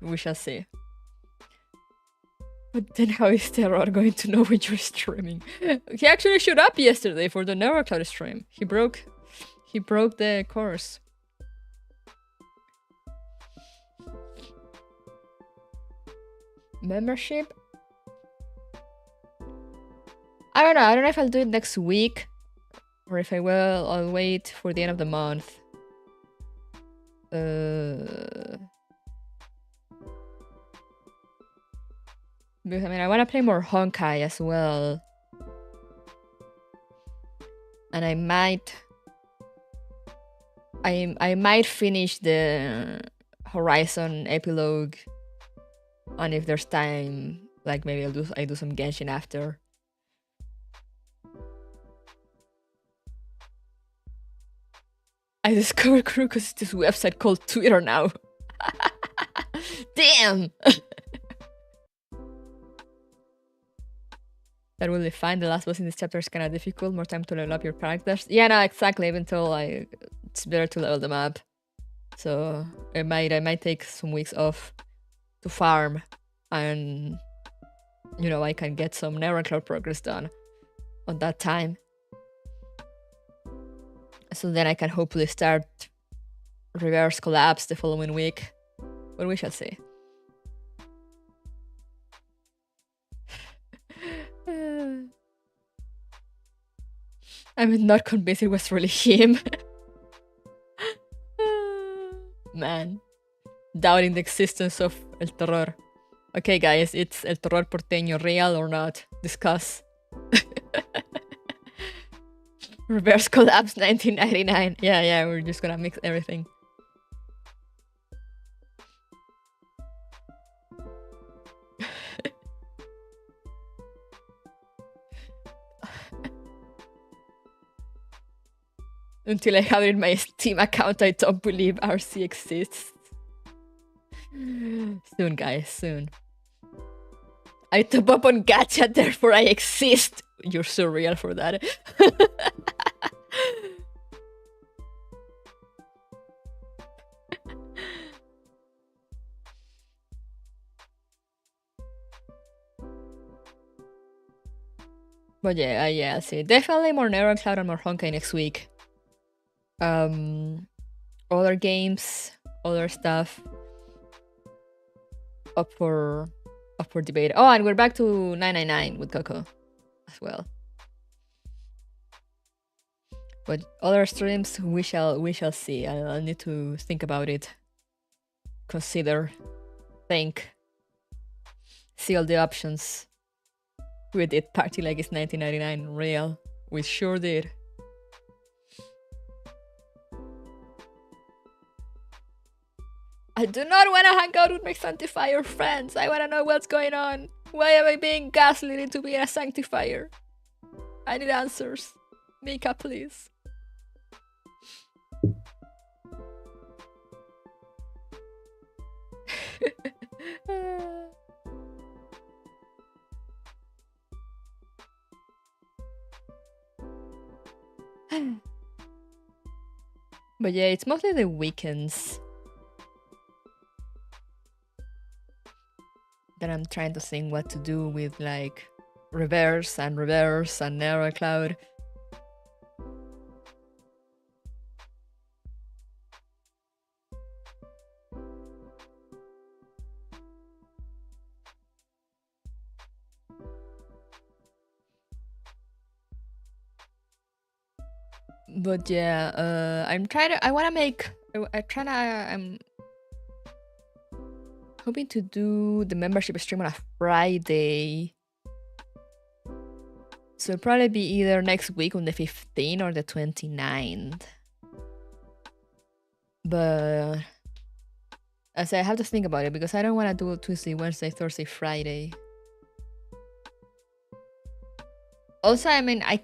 We shall see. But then how is Terror going to know when you're streaming? He actually showed up yesterday for the Neural Cloud stream. He broke the course. Membership? I don't know if I'll do it next week, or if I'll wait for the end of the month. Because I want to play more Honkai as well. And I might finish the Horizon epilogue, and if there's time, like maybe I do some Genshin after. I discovered Crew because it's this website called Twitter now. Damn! That will be fine. The last boss in this chapter is kind of difficult. More time to level up your characters. Yeah, no, exactly. Even though it's better to level them up. So I might take some weeks off to farm, and I can get some Neural Cloud progress done on that time. So then I can hopefully start Reverse Collapse the following week. But we shall see. I'm not convinced it was really him. Man. Doubting the existence of El Terror. Okay, guys, it's El Terror Porteño real or not? Discuss. Reverse Collapse 1999. Yeah, we're just gonna mix everything. Until I have it in my Steam account, I don't believe RC exists. Soon, guys, soon. I top up on gacha, therefore I exist. You're so real for that. But yeah, see. Definitely more Neural Cloud and more Honkai next week. Other games, other stuff. Up for debate. Oh, and we're back to 999 with Coco as well. But other streams, we shall see. I'll need to think about it. Consider, think, see all the options. We did party like it's 1999 real. We sure did. I do not want to hang out with my sanctifier friends. I want to know what's going on. Why am I being gaslit into being a sanctifier? I need answers. Mika, please. But yeah, it's mostly the weekends that I'm trying to think what to do with, like reverse and narrow cloud. But yeah, I'm hoping to do the membership stream on a Friday. So it'll probably be either next week on the 15th or the 29th. But I say I have to think about it because I don't want to do Tuesday, Wednesday, Thursday, Friday. Also, I mean, I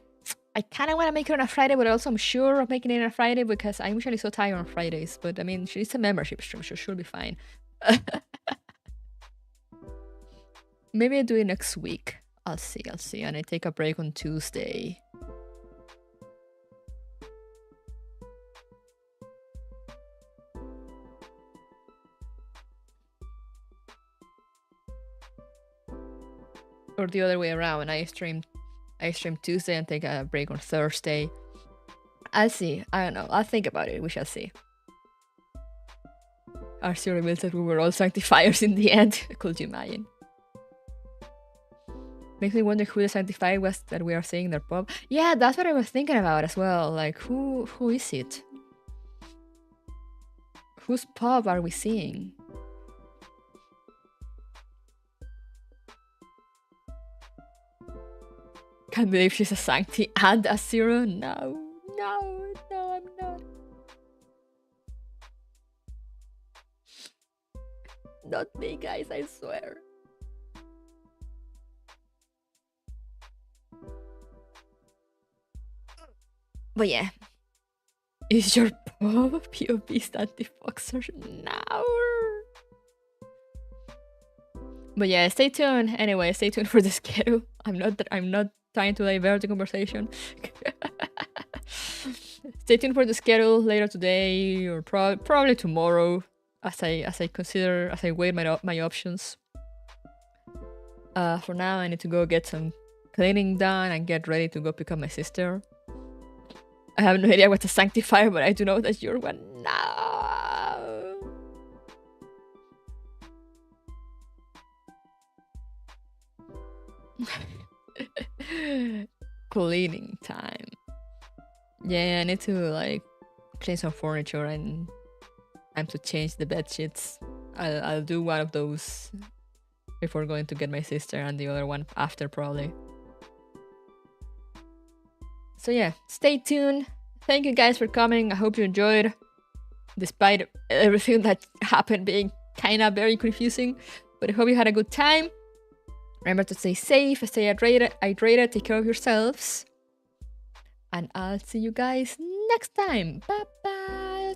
kind of want to make it on a Friday, but also I'm sure of making it on a Friday because I'm usually so tired on Fridays. But I mean, it's a membership stream, so she'll be fine. Maybe I do it next week. I'll see. And I take a break on Tuesday. Or the other way around. I stream Tuesday and take a break on Thursday. I'll see. I don't know. I'll think about it. We shall see. Arceo reveals that we were all sanctifiers in the end. Could you imagine? Makes me wonder who the sanctifier was that we are seeing in their pub. Yeah, that's what I was thinking about as well. Like, who is it? Whose pub are we seeing? Can't believe she's a sancti and a zero. No, I'm not. Not me, guys, I swear. But yeah. Is your pub POV anti-foxer? No. But yeah, stay tuned. Anyway, stay tuned for the schedule. I'm not trying to divert the conversation. Stay tuned for the schedule later today or probably tomorrow as I weigh my options. For now, I need to go get some cleaning done and get ready to go pick up my sister. I have no idea what to sanctify, but I do know that you're one. No. Cleaning time. Yeah, I need to like clean some furniture and time to change the bed sheets. I'll do one of those before going to get my sister and the other one after probably. So yeah, stay tuned. Thank you guys for coming. I hope you enjoyed, despite everything that happened being kind of very confusing. But I hope you had a good time. Remember to stay safe, stay hydrated, take care of yourselves. And I'll see you guys next time. Bye bye.